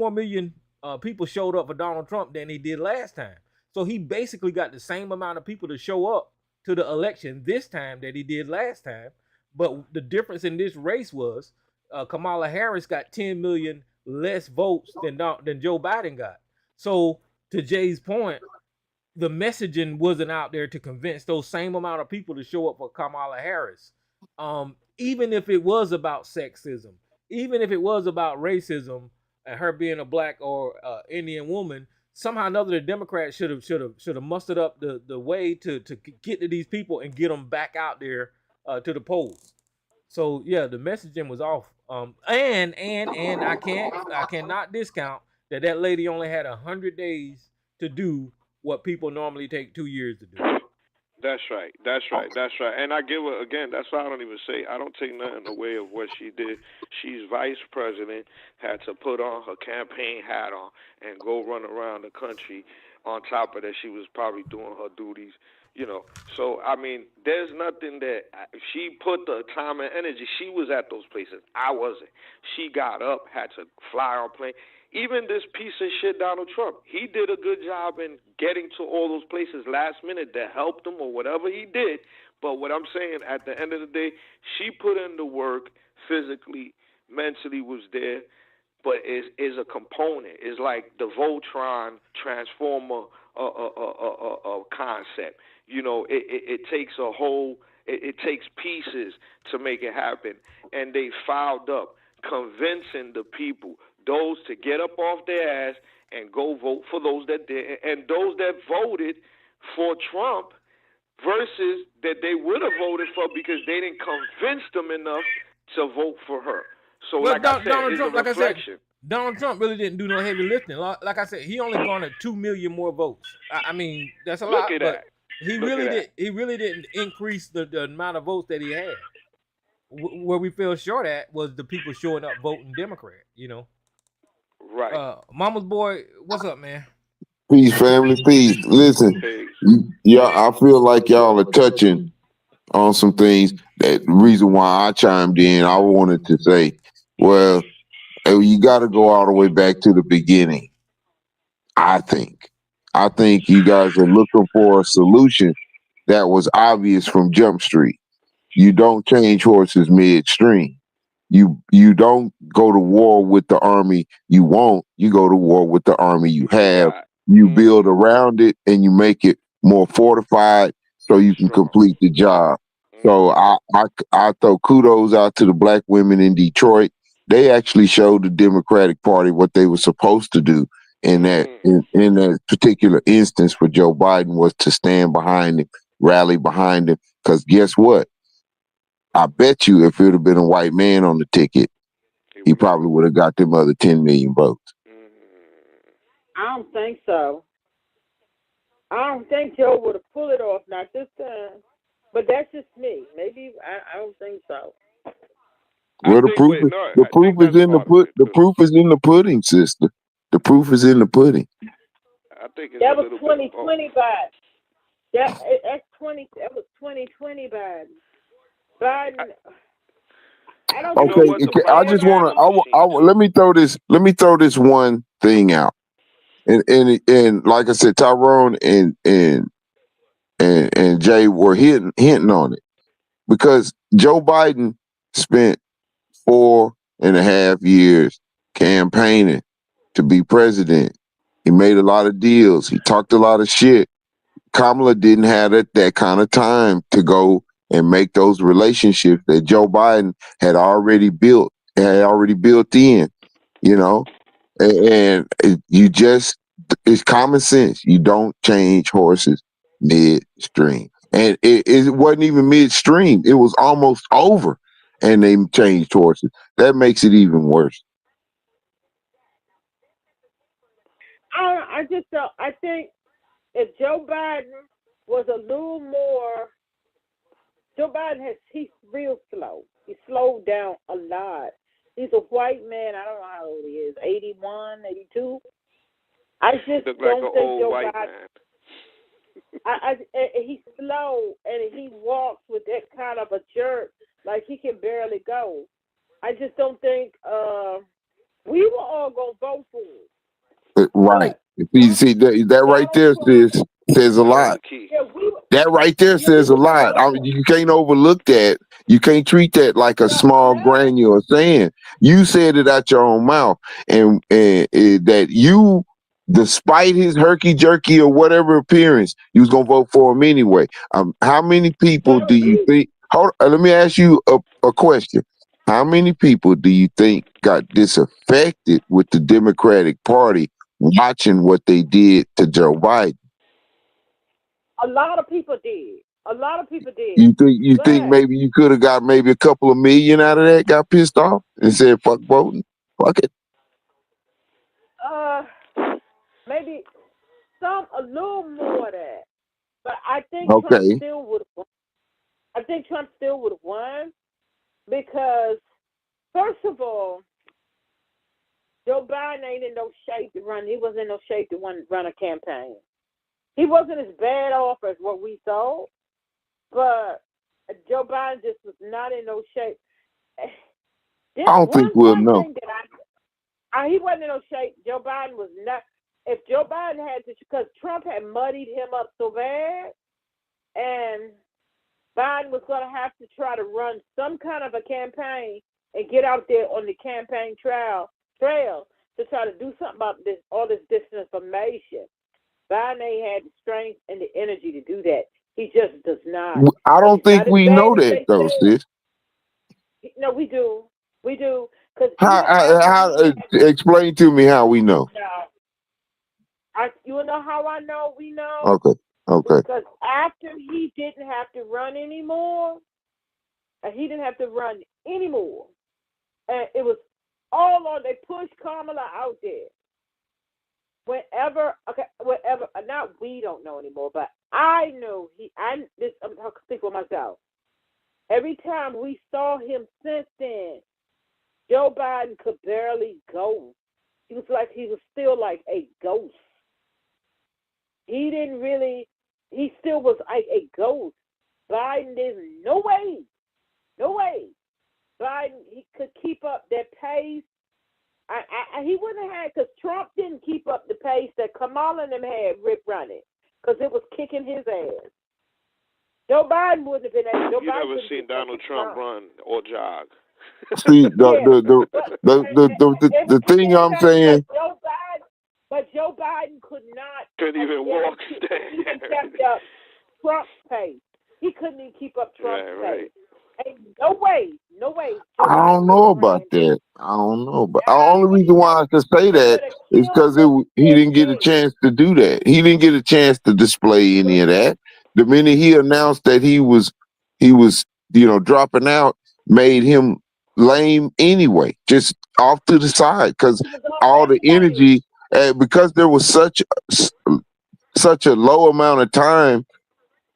million people showed up for Donald Trump than he did last time. So he basically got the same amount of people to show up to the election this time that he did last time. But the difference in this race was Kamala Harris got 10 million less votes than Joe Biden got. So to Jay's point, the messaging wasn't out there to convince those same amount of people to show up for Kamala Harris. Even if it was about sexism, even if it was about racism and her being a black or Indian woman, somehow or another the Democrats should have mustered up the way to get to these people and get them back out there to the polls. So yeah, the messaging was off. And I cannot discount that lady only had 100 days to do what people normally take 2 years to do. That's right. And I give her, again, that's why I don't even say, I don't take nothing away of what she did. She's vice president, had to put on her campaign hat on and go run around the country. On top of that, she was probably doing her duties, So, I mean, there's nothing that she put the time and energy. She was at those places. I wasn't. She got up, had to fly on plane. Even this piece of shit, Donald Trump, he did a good job in getting to all those places last minute that helped him or whatever he did. But what I'm saying, at the end of the day, she put in the work physically, mentally was there, but is a component. It's like the Voltron Transformer concept. It takes a whole, it takes pieces to make it happen. And they filed up, convincing the people, those to get up off their ass and go vote for those that did, and those that voted for Trump versus that they would have voted for because they didn't convince them enough to vote for her. So, well, like I said, Donald Trump, like reflection. Donald Trump really didn't do no heavy lifting. Like I said, he only garnered 2 million more votes. I mean, that's a lot. Look at but that. He really didn't increase the amount of votes that he had. Where we fell short at was the people showing up voting Democrat. Right. Mama's boy, what's up, man? Peace, family, peace. Listen, I feel like y'all are touching on some things. That the reason why I chimed in, I wanted to say, well, you got to go all the way back to the beginning. I think you guys are looking for a solution that was obvious from Jump Street. You don't change horses midstream. You don't go to war with the army you want. You go to war with the army you have. You build around it and you make it more fortified so you can complete the job. So I throw kudos out to the black women in Detroit. They actually showed the Democratic Party what they were supposed to do in that in that particular instance for Joe Biden, was to stand behind him, rally behind him. Because guess what? I bet you if it would have been a white man on the ticket, he probably would have got them other 10 million votes. I don't think so. I don't think Joe would have pulled it off, not this time. But that's just me. Maybe I don't think so. Well, the proof is in the pudding, sister. The proof is in the pudding. I think that was 2020 Biden. That's 20. That was 2020 Biden. Biden. I don't. Okay, I just want to. Let me throw this. Let me throw this one thing out. And like I said, Tyrone and Jay were hinting on it, because Joe Biden spent 4.5 years campaigning to be president. He made a lot of deals. He talked a lot of shit. Kamala didn't have that kind of time to go and make those relationships that Joe Biden had already built in, you know. And it's common sense. You don't change horses midstream. And it wasn't even midstream. It was almost over, and they changed horses. That makes it even worse. I just don't. I think if Joe Biden was a little more, Joe Biden he's real slow. He slowed down a lot. He's a white man. I don't know how old he is, 81, 82. I just don't think Joe Biden. He's slow, and he walks with that kind of a jerk, like he can barely go. I just don't think we were all gonna vote for him. Right. You see that right there says a lot. That right there says a lot. You can't overlook that. You can't treat that like a small granular saying. You said it out your own mouth, and that you, despite his herky jerky or whatever appearance, you was gonna vote for him anyway. How many people do you think? Let me ask you a question. How many people do you think got disaffected with the Democratic Party watching what they did to Joe Biden? A lot of people did. You think maybe you could have got maybe a couple of million out of that, got pissed off and said fuck voting? Fuck it. Maybe a little more of that. But I think Trump still would have won. I think Trump still would have won because, first of all, Joe Biden ain't in no shape to run. He wasn't in no shape to run a campaign. He wasn't as bad off as what we thought, but Joe Biden just was not in no shape. I don't think we'll know. He wasn't in no shape. Joe Biden was not. If Joe Biden had to, because Trump had muddied him up so bad, and Biden was going to have to try to run some kind of a campaign and get out there on the campaign trail to try to do something about all this disinformation. Biden ain't had the strength and the energy to do that. He just does not. I don't think we know that, though, sis. No, we do. We do. How explain to me how we know. You know how I know we know? Okay. Because after he didn't have to run anymore, and it was all on. They pushed Kamala out there. Whenever, not we don't know anymore, but I know I'm talking speak for myself. Every time we saw him since then, Joe Biden could barely go. He was still like a ghost. He still was like a ghost. Biden didn't, no way. Biden, he could keep up that pace. He wouldn't have had, because Trump didn't keep up the pace that Kamala and them had running, because it was kicking his ass. Joe Biden wouldn't have been able. You never seen Donald Trump run or jog. See, the thing I'm saying. But Joe Biden could not. Couldn't even walk. He kept up Trump's pace. He couldn't even keep up Trump's pace. Ain't no way. I don't know about that. The only reason why I can say that is because he didn't get a chance to do that. He didn't get a chance to display any of that. The minute he announced that he was, dropping out, made him lame anyway. Just off to the side because It was all the already made. energy, because there was such a low amount of time,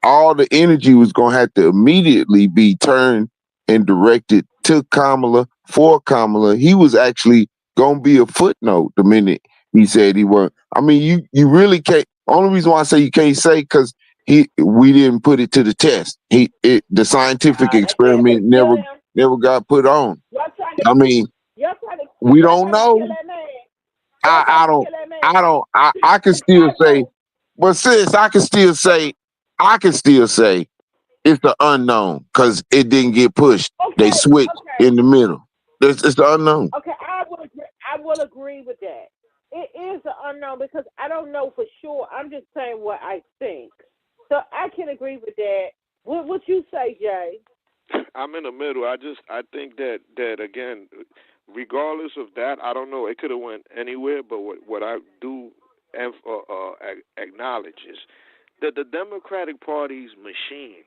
all the energy was going to have to immediately be turned and directed to Kamala for Kamala. He was actually going to be a footnote the minute he said he was. I mean, you really can't. Only reason why I say you can't say because we didn't put it to the test. The scientific They can't experiment just kill him. never got put on. Y'all trying to I mean, y'all trying to we y'all don't trying to kill know. that man. Y'all trying I to don't. kill that I man. don't. I can still say, Typo. but sis, I can still say it's the unknown because it didn't get pushed. They Okay, switched okay, in the middle. It's the unknown. okay. I will agree with that. It is the unknown because I don't know for sure. I'm just saying what I think. So I can agree with that. What you say, Jay? I'm in the middle. I think that again, regardless of that, I don't know. It could have went anywhere, but what I do acknowledge is that the Democratic Party's machine,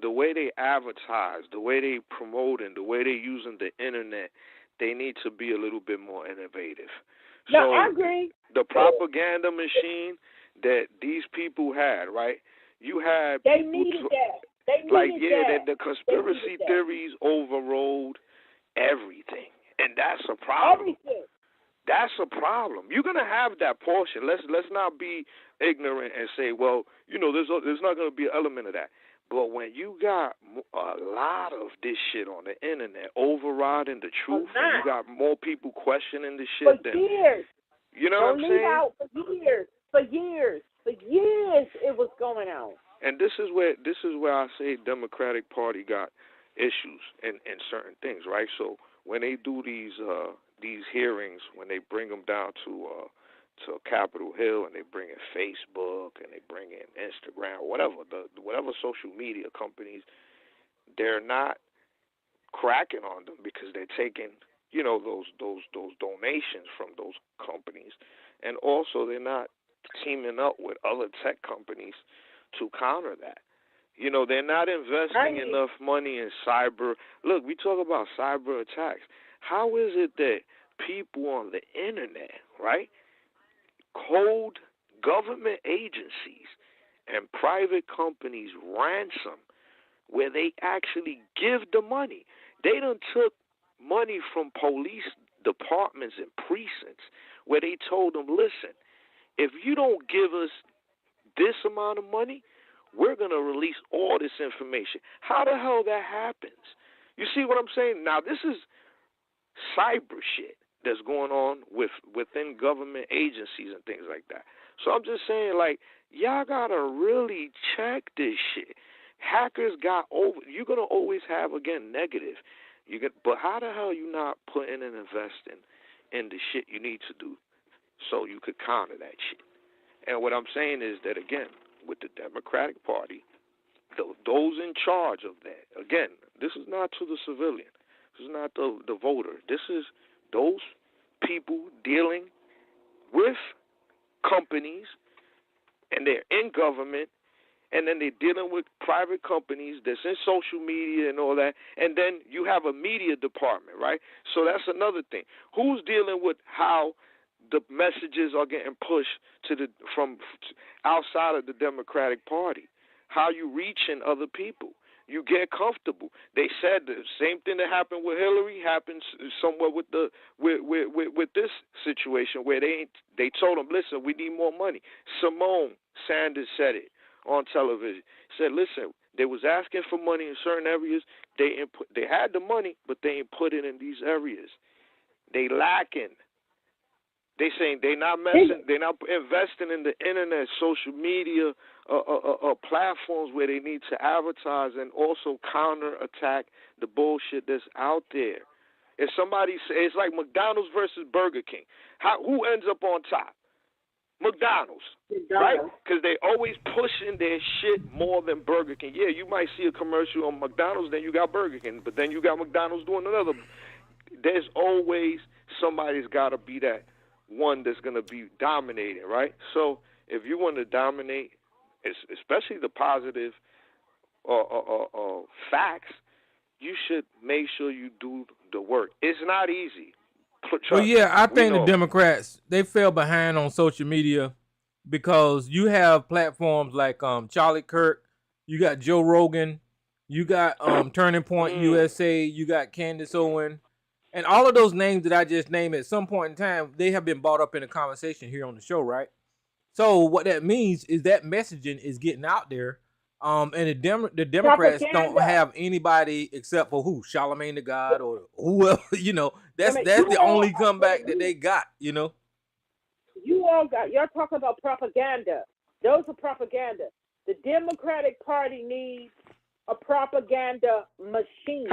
the way they advertise, the way they promoting, the way they using the internet, they need to be a little bit more innovative. No, So I agree. the propaganda machine that these people had, right? You had They people needed that. They like needed that that. the conspiracy theories overrode everything, and that's a problem. Everything. That's a problem. You're gonna have that portion. Let's not be ignorant and say, well, there's not gonna be an element of that. But when you got a lot of this shit on the internet overriding the truth, and you got more people questioning the shit for years. You know what I'm saying? Out for years it was going on. And this is where I say Democratic Party got issues in certain things, right? So when they do these hearings, when they bring them down to Capitol Hill, and they bring in Facebook, and they bring in Instagram, whatever social media companies, they're not cracking on them because they're taking those donations from those companies, and also they're not teaming up with other tech companies to counter that. They're not investing enough money in cyber. Look, we talk about cyber attacks. How is it that people on the internet, right, hold government agencies and private companies ransom where they actually give the money? They done took money from police departments and precincts where they told them, listen, if you don't give us this amount of money, we're going to release all this information. How the hell that happens? You see what I'm saying? Now, this is cyber shit that's going on within government agencies and things like that. So I'm just saying, like, y'all got to really check this shit. Hackers got over. You're going to always have, again, negative. But how the hell you not putting and investing in the shit you need to do so you could counter that shit? And what I'm saying is that, again, with the Democratic Party, those in charge of that, again, this is not to the civilian. This is not the voter. This is those people dealing with companies, and they're in government, and then they're dealing with private companies that's in social media and all that, and then you have a media department, right? So that's another thing. Who's dealing with how the messages are getting pushed from outside of the Democratic Party? How you reaching other people? You get comfortable. They said the same thing that happened with Hillary happens somewhat with this situation where they told them, listen, we need more money. Simone Sanders said it on television. Said, listen, they was asking for money in certain areas. They had the money, but they ain't put it in these areas. They lacking. They saying they not investing in the internet, social media, platforms where they need to advertise and also counterattack the bullshit that's out there. If somebody say it's like McDonald's versus Burger King, who ends up on top? McDonald's, right? Because they always pushing their shit more than Burger King. Yeah, you might see a commercial on McDonald's, then you got Burger King, but then you got McDonald's doing another. There's always somebody's got to be that one that's going to be dominating, right? So if you want to dominate, especially the positive facts, you should make sure you do the work. It's not easy. Well, yeah, I We think the know. Democrats they fell behind on social media because you have platforms like Charlie Kirk, you got Joe Rogan, you got Turning Point USA, you got Candace Owen, and all of those names that I just named at some point in time, they have been brought up in a conversation here on the show, right? So what that means is that messaging is getting out there. And the Democrats don't have anybody except for who? Charlemagne the God or whoever, that's the only comeback that they got, You all y'all talking about propaganda. Those are propaganda. The Democratic Party needs a propaganda machine.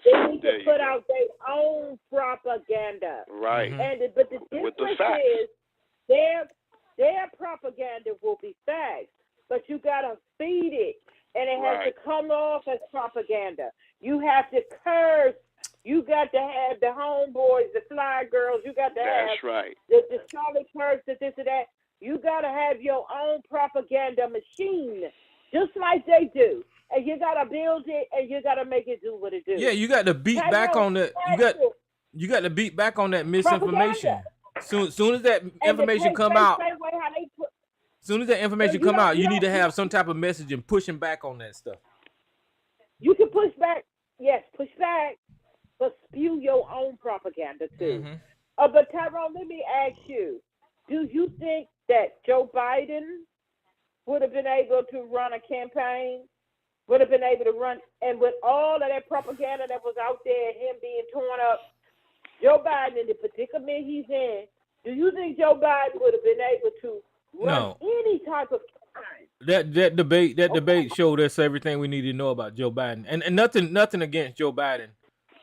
They need to put out their own propaganda. Right. But the difference is their propaganda will be facts, but you gotta feed it, and it has to come off as propaganda. You have to curse. You got to have the homeboys, the fly girls. You got to have the Charlie Kirks, the this and that. You got to have your own propaganda machine, just like they do. And you got to build it, and you got to make it do what it do. Yeah, you got to beat back on that. You got to beat back on that misinformation. Soon as that information come out, you need to have some type of messaging pushing back on that stuff. You can push back, push back, but spew your own propaganda too. But Tyrone, let me ask you: do you think that Joe Biden would have been able to run a campaign? Would have been able to run, and with all of that propaganda that was out there, him being torn up, Joe Biden in the predicament he's in, do you think Joe Biden would have been able to run any type of campaign? That debate showed us everything we need to know about Joe Biden, and nothing against Joe Biden,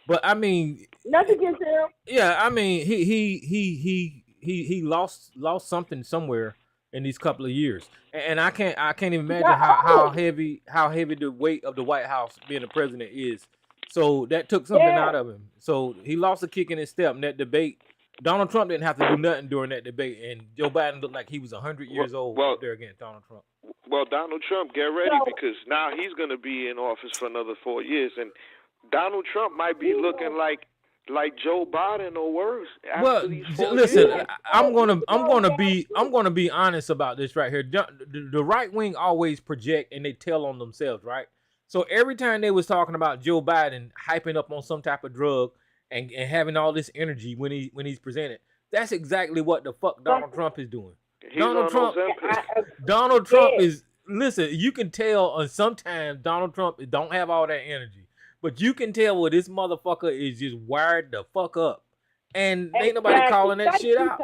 but I mean nothing against him. Yeah, I mean he lost something somewhere in these couple of years, and I can't even imagine how heavy the weight of the White House being a president is. So that took something out of him. So he lost a kick in his step in that debate. Donald Trump didn't have to do nothing during that debate, and Joe Biden looked like he was 100 years old up there against Donald Trump. Well, Donald Trump, get ready, because now he's going to be in office for another 4 years, and Donald Trump might be looking like Joe Biden or worse. Well, listen, I'm gonna be honest about this right here. The right wing always project and they tell on themselves, right? So every time they was talking about Joe Biden hyping up on some type of drug and having all this energy when he's presented, that's exactly what the fuck Donald Trump is doing. Donald Trump is, listen, you can tell sometimes Donald Trump don't have all that energy. But you can tell where this motherfucker is just wired the fuck up. And ain't nobody calling that shit out.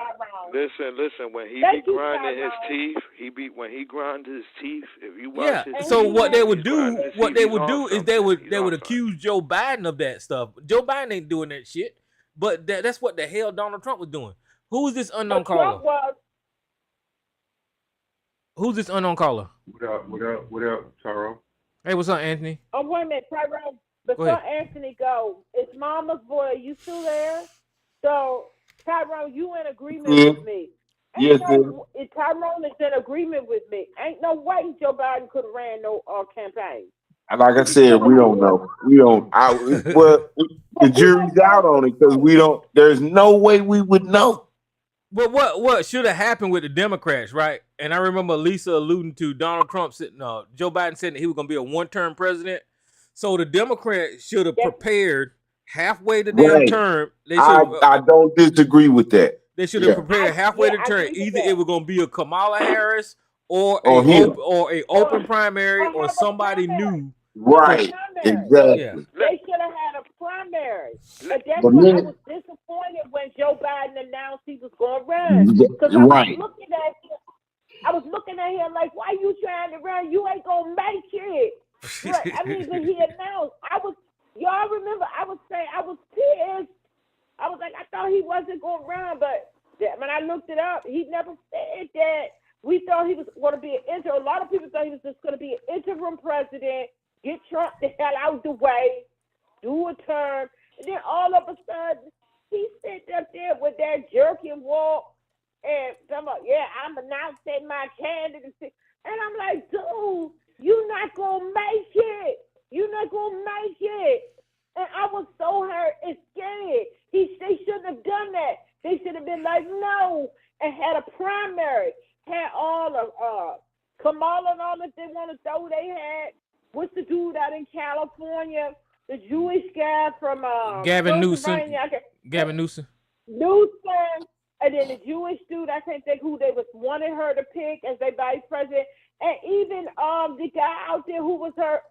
Listen, when he be grinding his teeth, when he grinds his teeth, if you watch his so teeth, what they would do is they would accuse Joe Biden of that stuff. Joe Biden ain't doing that shit. But that's what the hell Donald Trump was doing. Who is this unknown caller? Who's this unknown caller? What up, Tyrone? Hey, what's up, Anthony? Oh, wait a minute, Tyrone. Before Anthony go, it's Mama's boy. Are you still there? So, Tyrone, you in agreement with me? Yes, Tyrone is in agreement with me. Ain't no way Joe Biden could have ran no campaign. Like I said, we don't know. Well, the jury's out on it because we don't. There's no way we would know. But what should have happened with the Democrats, right? And I remember Lisa alluding to Donald Trump Joe Biden said that he was going to be a one-term president. So the Democrats should have prepared halfway to their term. I don't disagree with that. They should have prepared halfway to term. Either it was going to be a Kamala Harris or a open primary or somebody new. Right. Exactly. Yeah. They should have had a primary. But that's why I was disappointed when Joe Biden announced he was going to run. Because I was looking at him like, why you trying to run? You ain't going to make it. I mean, when he announced, y'all remember, I was pissed. I was like, I thought he wasn't going to run, but when I looked it up, he never said that. We thought he was going to be a lot of people thought he was just going to be an interim president, get Trump the hell out the way, do a term, and then all of a sudden, he sat up there with that jerking walk, and I'm like, I'm announcing my candidacy. And I'm like, dude, you're not going to make it. You're not going to make it. And I was so hurt and scared. They shouldn't have done that. They should have been like, no, and had a primary. Had all of Kamala and all that they want to throw. They had, what's the dude out in California? The Jewish guy from Gavin Newsom. Gavin Newsom. And then the Jewish dude, I can't think who they wanted her to pick as their vice president. And even the guy out there who was her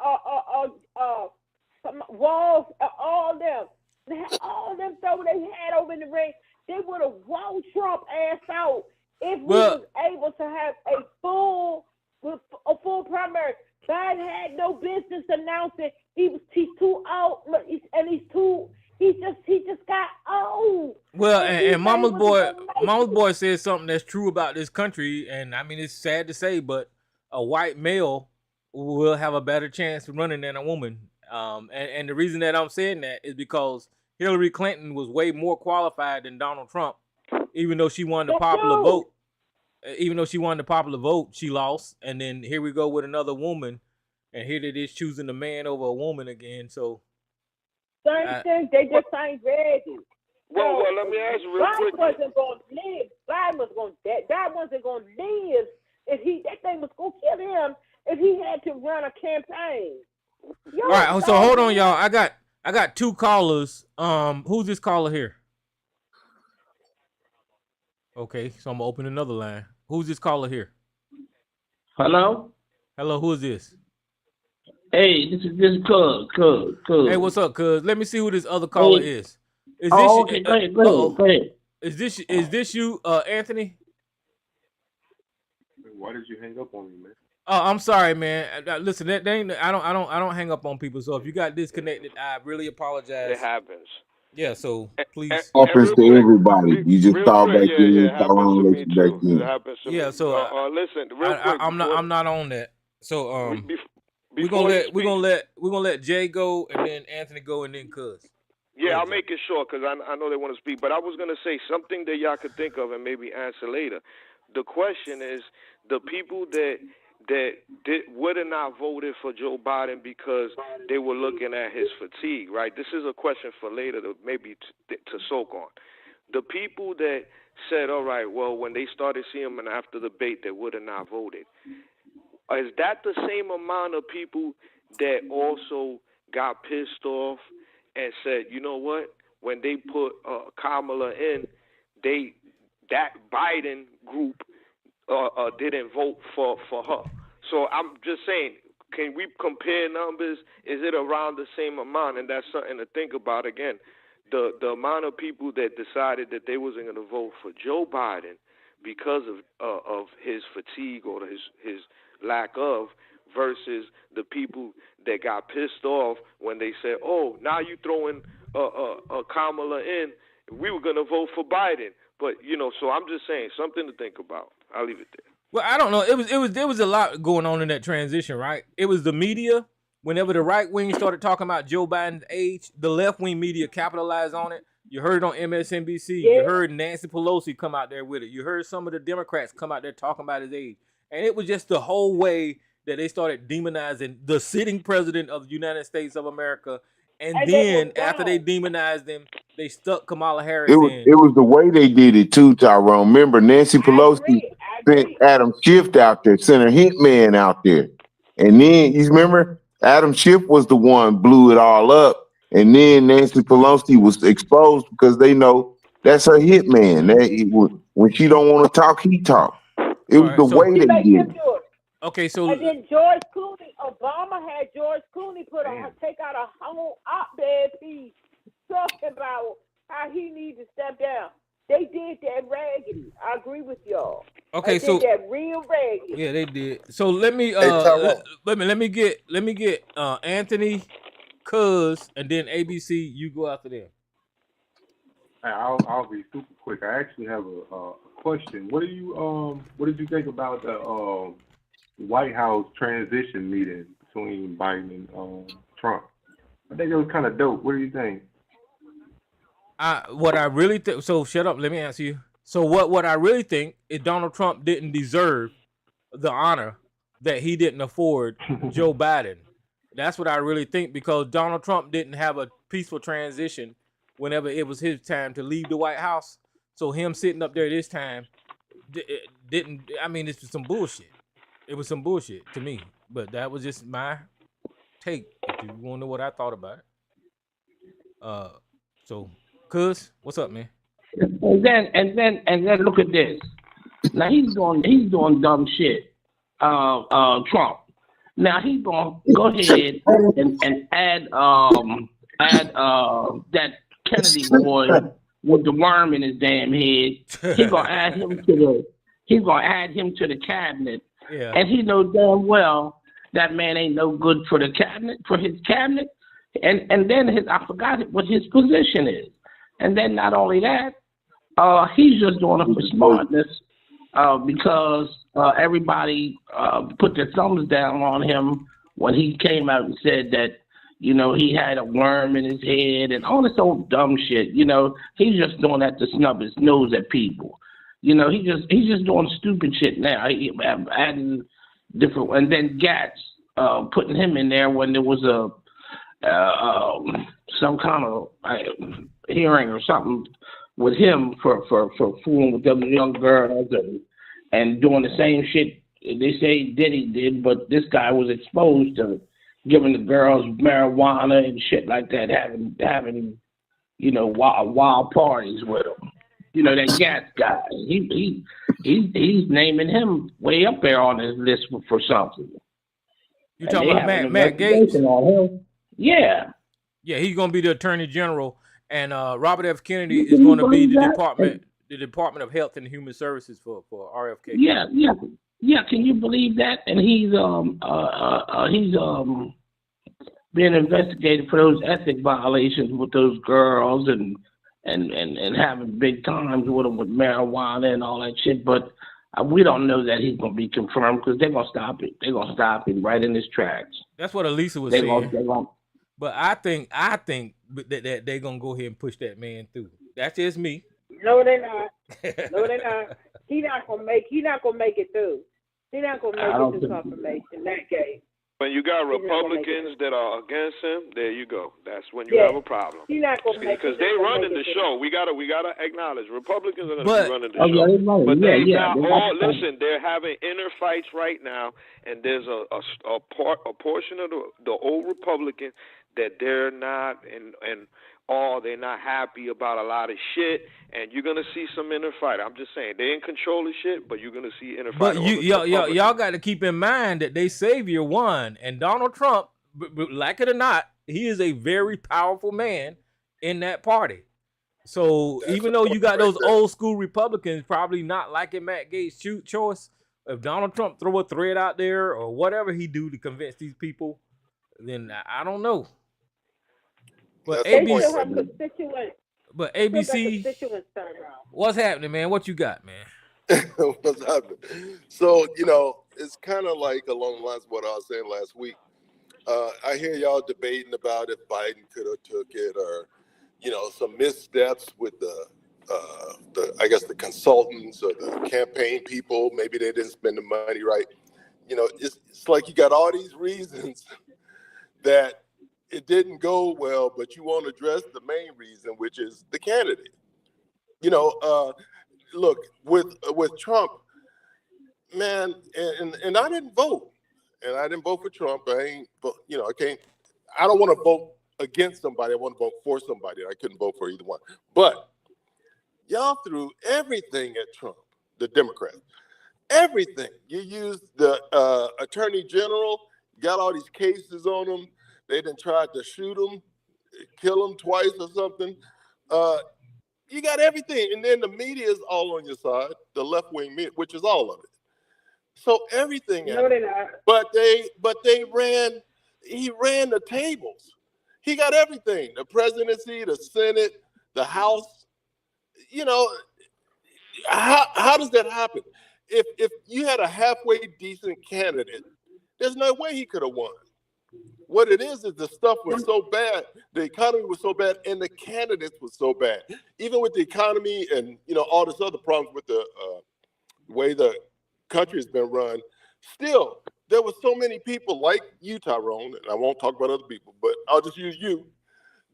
Walls, all them. They had all them throw they had over in the ring. They would have won Trump ass out if we was able to have a full primary. Biden had no business announcing he's too old, and he just got old. Well, and Mama's boy said something that's true about this country, and I mean it's sad to say, but a white male will have a better chance of running than a woman. And the reason that I'm saying that is because Hillary Clinton was way more qualified than Donald Trump, even though she won the popular vote. Even though she won the popular vote, she lost. And then here we go with another woman, and here it is choosing a man over a woman again. So same thing. They just ain't ready. Well, let me ask you real quick. Biden wasn't going to live. Biden wasn't going to live if that thing was going to kill him if he had to run a campaign. All right, so hold on, y'all. I got two callers. Who's this caller here? Okay, so I'm gonna open another line. Who's this caller here? Hello? Hello, who is this? Hey, this is Cuz. Hey, what's up, Cuz? Let me see who this other caller is. Is this okay, go ahead. Is this you, Anthony? Why did you hang up on me, man? Oh, I'm sorry, man. Listen, I don't hang up on people. So if you got disconnected, I really apologize. It happens. Yeah, so please. Happens to everybody. You just call back in and Tyrone let you back in. It happens to me. So listen, real quick. I'm not on that. So we're gonna let Jay go and then Anthony go and then Cuz. Yeah, I'll make it short because I know they want to speak. But I was gonna say something that y'all could think of and maybe answer later. The question is the people that would have not voted for Joe Biden because they were looking at his fatigue, right? This is a question for later to maybe to soak on. The people that said, all right, well, when they started seeing him after the debate, they would have not voted. Is that the same amount of people that also got pissed off and said, you know what, when they put Kamala in, that Biden group didn't vote for her. So I'm just saying, can we compare numbers? Is it around the same amount? And that's something to think about. Again, the amount of people that decided that they wasn't going to vote for Joe Biden because of his fatigue or his lack of, versus the people that got pissed off when they said, oh, now you throwing Kamala in. We were going to vote for Biden. But, so I'm just saying, something to think about. I'll leave it there. Well, I don't know. There was a lot going on in that transition, right? It was the media. Whenever the right wing started talking about Joe Biden's age, the left wing media capitalized on it. You heard it on MSNBC. Yeah. You heard Nancy Pelosi come out there with it. You heard some of the Democrats come out there talking about his age. And it was just the whole way that they started demonizing the sitting president of the United States of America. And then after they demonized him, they stuck Kamala Harris in. It was the way they did it too, Tyrone. Remember, Nancy Pelosi sent Adam Schiff out there, sent a hitman out there. And then, you remember, Adam Schiff was the one blew it all up. And then Nancy Pelosi was exposed because they know that's her hitman. When she don't want to talk, he talk. It was the way they did it. Okay, so and then George Clooney, Obama had George Clooney take out a whole op-ed piece talking about how he needs to step down. They did that raggedy. I agree with y'all. Okay, they did that real raggedy. Yeah, they did. So let me let me get Anthony, Cuz, and then ABC. You go after them. I'll be super quick. I actually have a question. What did you think about the White House transition meeting between Biden and Trump? I think it was kind of dope. What do you think? What I really think. So shut up. Let me answer you. So what I really think is Donald Trump didn't deserve the honor that he didn't afford Joe Biden. That's what I really think, because Donald Trump didn't have peaceful transition whenever it was his time to leave the White House. So him sitting up there this time didn't. I mean, this was some bullshit. It was some bullshit to me. But that was just my take. If you want to know what I thought about it. So, Cuz, what's up, man? And then look at this. Now he's doing dumb shit. Trump. Now he's gonna go ahead and add that Kennedy boy with the worm in his damn head. He's gonna add him to the cabinet. Yeah. And he knows damn well that man ain't no good for the cabinet, for his cabinet. And then I forgot what his position is. And then not only that, he's just doing it for smartness, because everybody put their thumbs down on him when he came out and said that, you know, he had a worm in his head and all this old dumb shit. You know, he's just doing that to snub his nose at people. You know, he's just doing stupid shit now. He adding different, and then Gatz putting him in there when there was some kind of hearing or something with him for fooling with them young girls and doing the same shit they say Diddy did, but this guy was exposed to giving the girls marijuana and shit like that, having you know wild parties with them. You know, that Gatz guy. He's naming him way up there on his list for something. You talking about Matt Gaetz? On him. Yeah. Yeah, he's gonna be the Attorney General, and Robert F. Kennedy is going to be the Department of Health and Human Services for RFK. Yeah. Can you believe that? And he's being investigated for those ethic violations with those girls and having big times with them with marijuana and all that shit. But we don't know that he's going to be confirmed because they're going to stop it. They're going to stop him right in his tracks. That's what Elisa was saying. But I think that they're going to go ahead and push that man through. That's just me. No, they're not. No, they're not. He's not gonna make it through. He's not gonna make it to confirmation that case. When you got Republicans that are against him, there you go. That's when you have a problem. He's not gonna make it because they running the show. We gotta acknowledge Republicans are running the show. But listen, they're having inner fights right now, and there's a portion of the old Republicans that they're not they're not happy about a lot of shit, and you're gonna see some inner fight. I'm just saying they're in control of shit, but you're gonna see inner fight. But y'all got to keep in mind that they savior won, and Donald Trump, like it or not, he is a very powerful man in that party. So even though you got those old school Republicans probably not liking Matt Gaetz' choice, if Donald Trump throw a thread out there or whatever he do to convince these people, then I don't know. But ABC, what's happening, man? What you got, man? What's happening? So, you know, it's kind of like along the lines of what I was saying last week. I hear y'all debating about if Biden could have took it, or, you know, some missteps with the consultants or the campaign people. Maybe they didn't spend the money right. You know, it's like you got all these reasons that it didn't go well, but you won't address the main reason, which is the candidate. You know, look, with Trump, man, and I didn't vote. And I didn't vote for Trump. I don't want to vote against somebody. I want to vote for somebody. I couldn't vote for either one. But y'all threw everything at Trump, the Democrats. Everything. You used the Attorney General, got all these cases on him. They done tried to shoot him, kill him twice or something. You got everything. And then the media is all on your side, the left-wing media, which is all of it. So everything. No, they're not. But he ran the tables. He got everything. The presidency, the Senate, the House. You know, how does that happen? If you had a halfway decent candidate, there's no way he could have won. What it is the stuff was so bad, the economy was so bad, and the candidates was so bad. Even with the economy and, you know, all this other problems with the way the country has been run, still, there were so many people like you, Tyrone, and I won't talk about other people, but I'll just use you,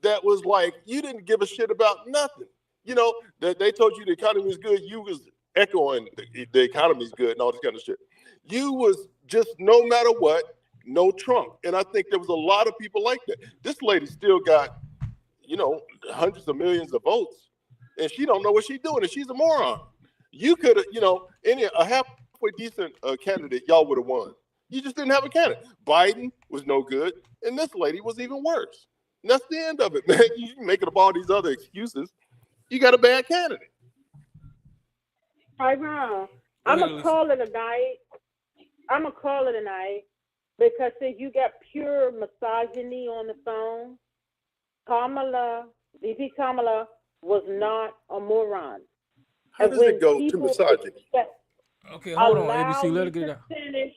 that was like, you didn't give a shit about nothing. You know, that they told you the economy is good. You was echoing the economy is good and all this kind of shit. You was just no matter what, no Trump. And I think there was a lot of people like that. This lady still got, you know, hundreds of millions of votes, and she don't know what she's doing, and she's a moron. You could have, you know, a halfway decent candidate, y'all would have won. You just didn't have a candidate. Biden was no good, and this lady was even worse. And that's the end of it, man. You making up all these other excuses. You got a bad candidate. I know. I'm going to call it a night. Because see, you got pure misogyny on the phone. VP Kamala was not a moron. How does it go to misogyny? Okay, hold on, ABC. Let her get it out. Finish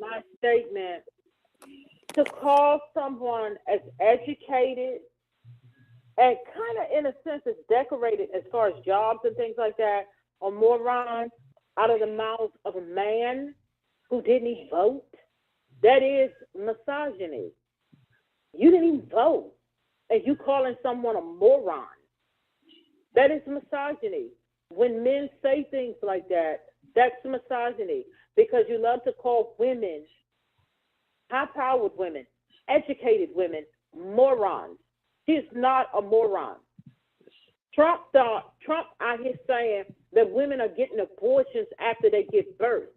my statement. To call someone as educated and kind of, in a sense, as decorated as far as jobs and things like that, a moron out of the mouth of a man who didn't even vote, that is misogyny. You didn't even vote, and you calling someone a moron. That is misogyny. When men say things like that, that's misogyny, because you love to call women, high-powered women, educated women, morons. She's not a moron. Trump out here saying that women are getting abortions after they give birth.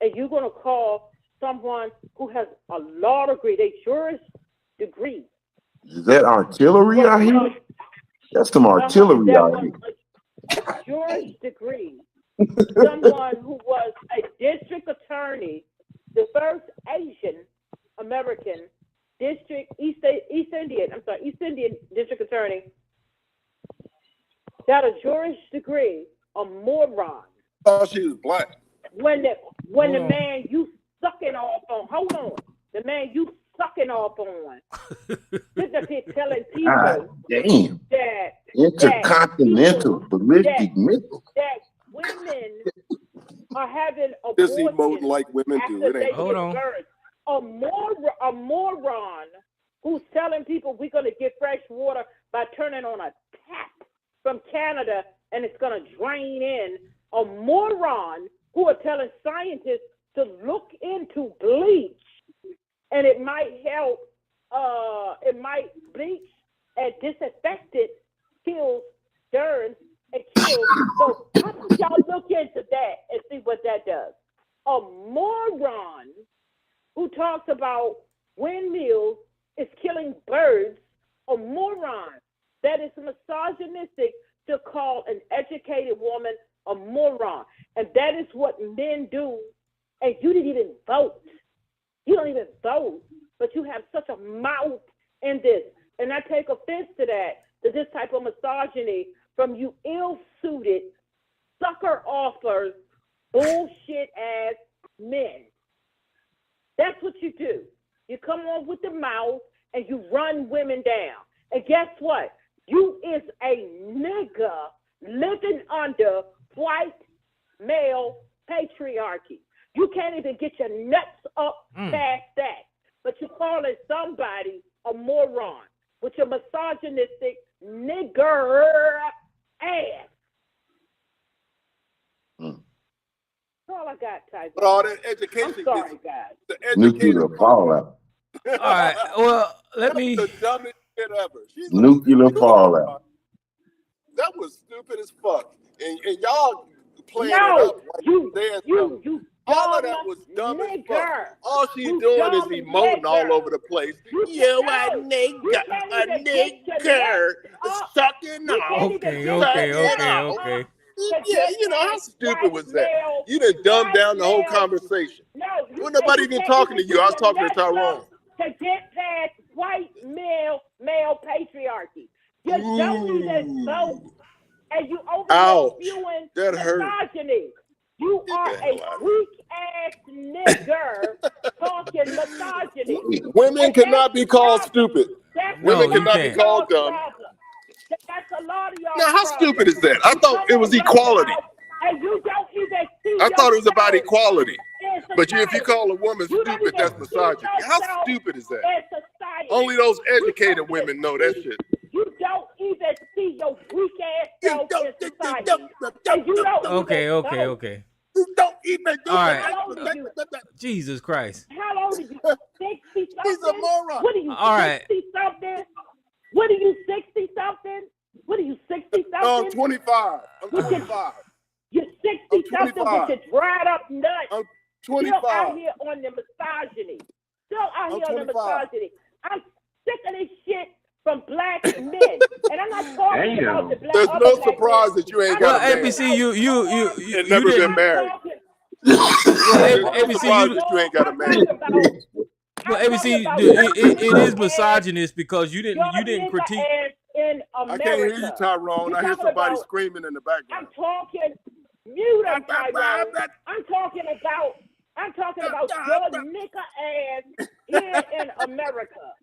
And you're going to call someone who has a law degree, they juris degree. Is that artillery out here? That's some artillery out here. A juris degree. Someone who was a district attorney, the first Asian American East Indian district attorney, got a juris degree, a moron. Oh, she was black. When the man you sucking off on, hold on, the man you sucking off on, sitting up here telling people damn. that Intercontinental ballistic missile. That women are having abortions. This emote like women do. It ain't. Hold on. A moron who's telling people we're going to get fresh water by turning on a tap from Canada and it's going to drain in. A moron who are telling scientists to look into bleach and it might help, it might bleach and disinfect it, kills germs and kills. So how do y'all look into that and see what that does? A moron who talks about windmills is killing birds, a moron. That is misogynistic to call an educated woman a moron. And that is what men do. And you didn't even vote. You don't even vote, but you have such a mouth in this. And I take offense to that, to this type of misogyny from you ill-suited, sucker-offers, bullshit-ass men. That's what you do. You come on with the mouth and you run women down. And guess what? You is a nigger living under white male patriarchy. You can't even get your nuts up past that. But you're calling somebody a moron with your misogynistic nigger ass. That's all I got, Tyson. But all that education. I'm sorry, guys. Nuclear fallout. All right. Well, let me. The dumbest shit ever. She's Nuclear fallout. That was stupid as fuck. And y'all playing it No, up like you all of that was dumb as fuck. All she's doing is emoting all over the place. You a nigger, sucking off. Okay. Yeah, you know, how stupid was that? You done dumbed down the whole conversation. When nobody even talking to you, I was talking to Tyrone. To get past white male patriarchy. You don't even vote. And you overviewing misogyny. You are a weak-ass nigger talking misogyny. Women cannot be called stupid. Women cannot be called dumb. That's a lot of y'all. Now, how stupid is that? I thought it was equality. And you don't even see I thought it was about equality. But if you call a woman stupid, that's misogyny. How stupid is that? In Only those educated women know that shit. You don't even see your weak ass self in society. And you don't Okay. You don't even do All right. How old are you? Jesus Christ. How old are you? 60 something? He's a moron. What are you, All right. 60 something? What are you, 60 something? What are you, 60 something? 25. I'm 25. You're 60 something with 25. your dried up nuts. I'm Still 25. out here on the misogyny. Still out here on the 25. misogyny. I'm sick of this shit from black men. And I'm not talking about the black There's other no black surprise men. that you ain't Well, got a man. ABC, you And never been didn't. married. Well, There's no ABC, surprise that you ain't got a man. Well, ABC, it is misogynist because you didn't critique. In I can't hear you, America. Tyrone. I hear You're somebody talking screaming in the background. I'm talking mute them, Tyrone. I'm talking about your nigger ass here in America.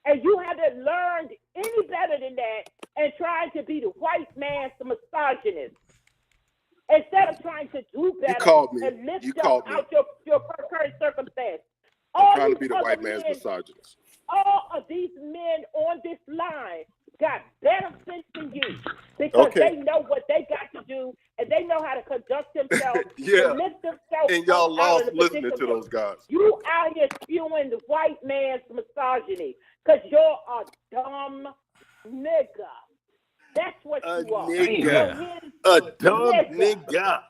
And you haven't learned any better than that and trying to be the white man's misogynist. Instead of trying to do better called me. and lift You up called me. out your current circumstance. I'm trying to these be the other white man's men- misogynist. all of these men on this line got better sense than you because Okay. they know what they got to do and they know how to conduct themselves Yeah. and lift themselves And y'all up out lost of the listening to predicament. those guys. You out here spewing the white man's misogyny because you're a dumb nigga. That's what A you are. nigga. You're A dumb nigga. nigga.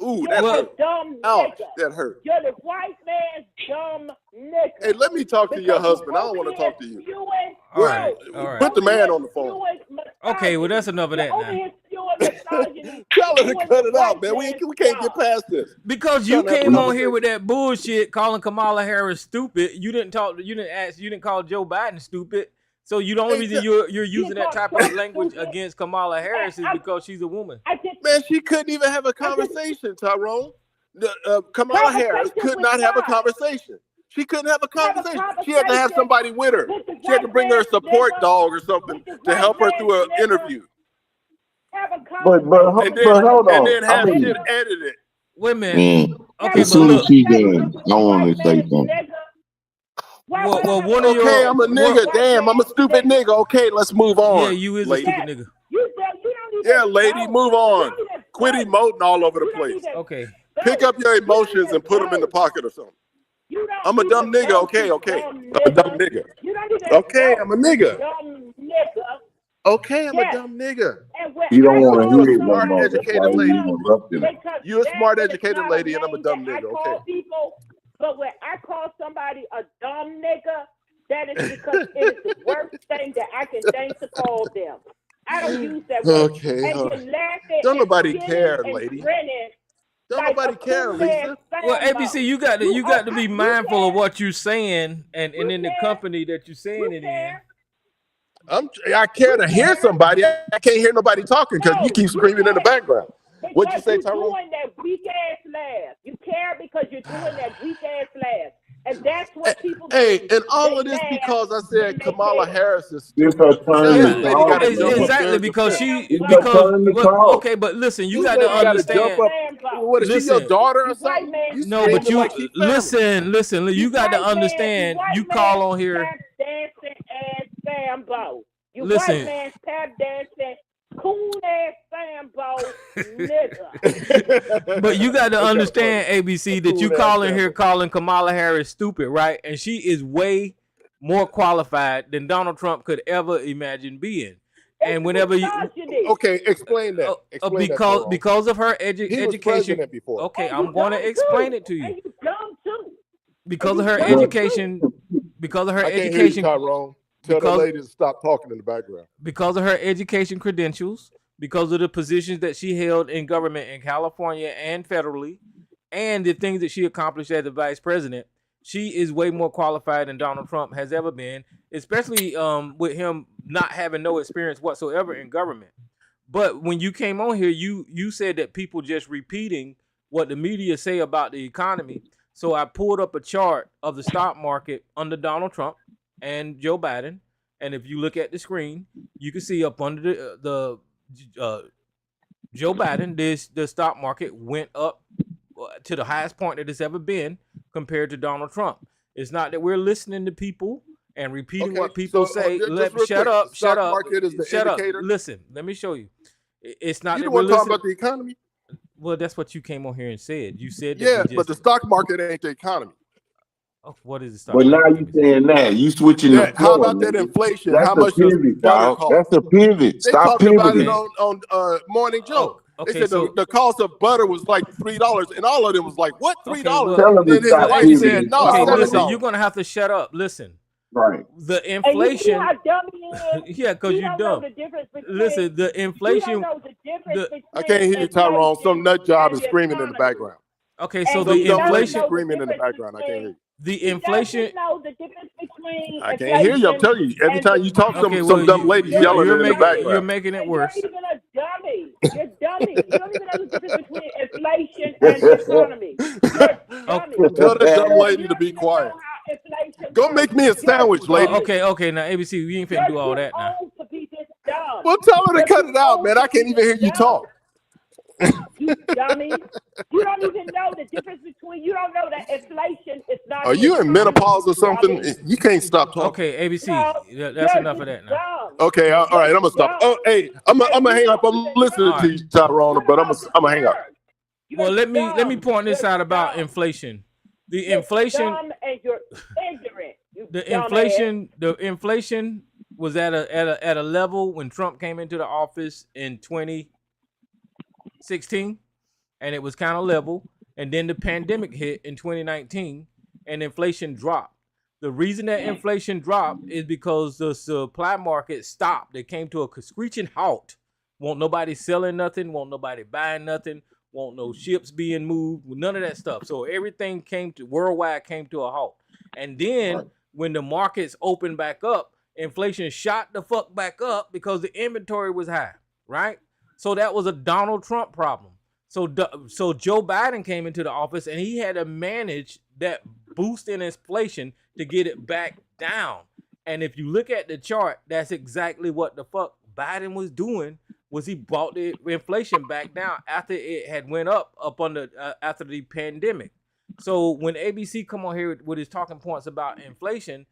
Ooh, You're that a hurt. dumb Ouch, nigga. that hurt. You're the white man's dumb nigga. Hey, let me talk to your Because husband. I don't you're want to over talk to you. here spewing- All right, No, all right. Put the man over on the phone. here spewing Okay, well that's enough of You're that over now. here spewing misogyny. Tell her to Doing cut the it out, white man. We man's can't get job. past this. Because you Trying to have a came on here conversation. with that bullshit calling Kamala Harris stupid. You didn't call Joe Biden stupid. So the only reason you're using that type of language against Kamala Harris is because she's a woman. Man, she couldn't even have a conversation, Tyrone. Kamala Harris could not have a conversation. She couldn't have a conversation. She had to have somebody with her. She had to bring her a support dog or something to help her through an interview. But hold on. And then have I mean, shit edited. Wait a minute. man, Okay, as but soon as look. she done, I want to say something. Well, one of your. Okay, I'm a nigga. Damn, I'm a stupid nigga. Okay, let's move on. Yeah, you is a lady. stupid nigga. Yeah, lady, move on. Quit emoting all over the place. Okay. Pick up your emotions and put them in the pocket or something. I'm a dumb nigga. Okay. I'm a dumb nigga. Okay, I'm a nigga. Dumb nigga. Okay, I'm Yes. a dumb nigga. You don't want to You hear a it no smart, more. That's educated why you lady. interrupted it. You a smart, That is educated not lady, and I'm a name dumb that I nigga. call Okay. people, but when I call somebody a dumb nigga, that is because it is the worst thing that I can think to call them. I don't use that word. Okay. And you're laughing Don't and nobody grinning care, and lady. grinning Don't like nobody a care, cool Lisa. ass Well, Sambo. ABC, you got to be mindful of what you're saying and in the company that you're saying it in. I care to hear somebody. I can't hear nobody talking because you keep screaming in the background. What'd you say, Because Tyrone? you're doing that weak ass laugh. You care because you're doing that weak ass laugh. And that's what people Hey, do. and all They of this laugh because I when said they Kamala care. Harris is This stupid. her turn This Yeah, to lady talk. gotta jump up exactly there and because defend. It's her turn to talk. okay, but listen, you This got to lady gotta understand. jump up. What is she, your Listen. daughter or You something? white man- You No, but screaming you like she family. listen. You got to white man- understand. white You man call on here. tap dancing ass Sambo. You Listen. white man tap dancing cool ass Sambo nigga. But you got to understand, ABC, that you Cool-ass calling here Sambo. calling Kamala Harris stupid, right? And she is way more qualified than Donald Trump could ever imagine being. And whenever you Okay, explain that. Explain that, Tyrone. because of her He was education. president before. Okay, And I'm you going to dumb explain too. it to you. And you dumb too. Because of And her you dumb education. Because of her I can't hear you, education. Tyrone. Tell because- that lady to stop talking in the background. Because of her education credentials, because of the positions that she held in government in California and federally, and the things that she accomplished as the vice president, she is way more qualified than Donald Trump has ever been, especially with him not having no experience whatsoever in government. But when you came on here, you said that people just repeating what the media say about the economy. So I pulled up a chart of the stock market under Donald Trump and Joe Biden. And if you look at the screen, you can see up under the Joe Biden, the stock market went up to the highest point that it's ever been compared to Donald Trump. It's not that we're listening to people and repeating Okay, what people so say. just real Shut quick, up, the shut stock up, market is the shut up. indicator. Listen, let me show you. It's not You that the we're one talking listening. about the economy? Well, that's what you came on here and said. You said that Yeah, we but just. the stock market ain't the economy. Oh, what is the stock But now market? you saying that you switching the How floor, about that nigga. inflation? That's How a much does pivot, butter dog. cost? That's a pivot. They Stop talked about it pivoting. on Morning Joe. They Okay, said so the cost of butter was like $3, and all of them was like, "What, $3?" okay, well, Tell him Then to his stop wife ABC, said, pivoting. "No, okay, $7." listen, you're gonna have to shut up. Listen, Right. the And you see inflation. how dumb he is? Yeah, because He you don't know dumb. the difference between. Listen, the You don't inflation. know the difference The I can't between hear you, Tyrone. Some inflation nut job and is the screaming in the economy. background. okay, so And the Some he dumb doesn't lady inflation. know the screaming in the difference background. I can't hear between. you. The He inflation. doesn't know the difference between I can't hear you. I'm inflation telling you. Every and the time you talk, Okay, economy. well, some dumb lady You're yelling in the you're background. making it and you're worse. even a dummy. You're dummy. You don't even know the difference between inflation and the economy. You're Okay, dummy. Tell that dumb And lady you to don't be even know quiet. how inflation Go works. make me a sandwich, lady. okay. Now, ABC, we ain't finna do You're all too that now. old to be this dumb. Well, tell her to You're cut too it out, old man. to I be can't even hear this you dumb. talk. You dummy. You don't even know the difference between. You don't know that inflation is not Are the you in economy. menopause or something? Dummy. You can't stop talking. Okay, ABC, No, that's you're enough of just that now. dumb. Okay, all right. I'm gonna stop. Dumb. Oh, hey, I'm And gonna you hang up. don't I'm even listening know. to you, Tyrone, What but about the I'm gonna hang up. earth? You're Well, let me dumb. point this You're out about dumb. inflation. The You're inflation, dumb and you're ignorant. You the dumbass. inflation was at a level when Trump came into the office in 2016, and it was kind of level. And then the pandemic hit in 2019, and inflation dropped. The reason that inflation dropped is because the supply market stopped. It came to a screeching halt. Won't nobody selling nothing. Won't nobody buying nothing. Won't no ships being moved. None of that stuff. So everything worldwide came to a halt. And then when the markets opened back up, inflation shot the fuck back up because the inventory was high, right? So that was a Donald Trump problem. So Joe Biden came into the office and he had to manage that boost in inflation to get it back down. And if you look at the chart, that's exactly what the fuck Biden was doing. Was he brought the inflation back down after it had went up on after the pandemic. So when ABC come on here with his talking points about inflation,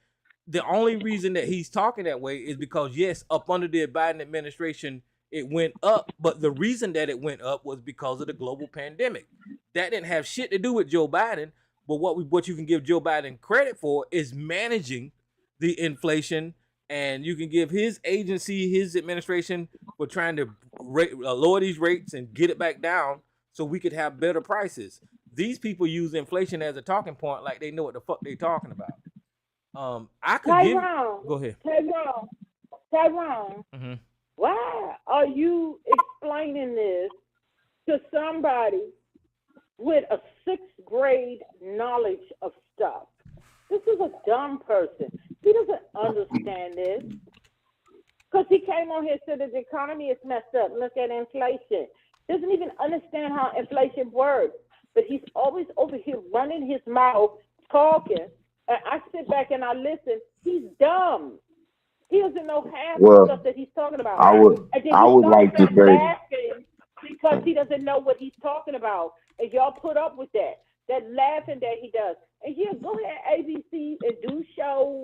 the only reason that he's talking that way is because yes, up under the Biden administration, it went up, but the reason that it went up was because of the global pandemic. That didn't have shit to do with Joe Biden, but what you can give Joe Biden credit for is managing the inflation, and you can give his agency, his administration, for trying to lower these rates and get it back down so we could have better prices. These people use inflation as a talking point like they know what the fuck they talking about. I could Tyrone, go ahead. Tyrone, Mm-hmm. why are you explaining this to somebody with a 6th grade knowledge of stuff? This is a dumb person. He doesn't understand this. Because he came on here and said that the economy is messed up. Look at inflation. Doesn't even understand how inflation works. But he's always over here running his mouth, talking. And I sit back and I listen. He's dumb. He doesn't know half the stuff that he's talking about. I would like to say laughing because he doesn't know what he's talking about. And y'all put up with that laughing that he does. And yeah, go ahead, ABC, and do shows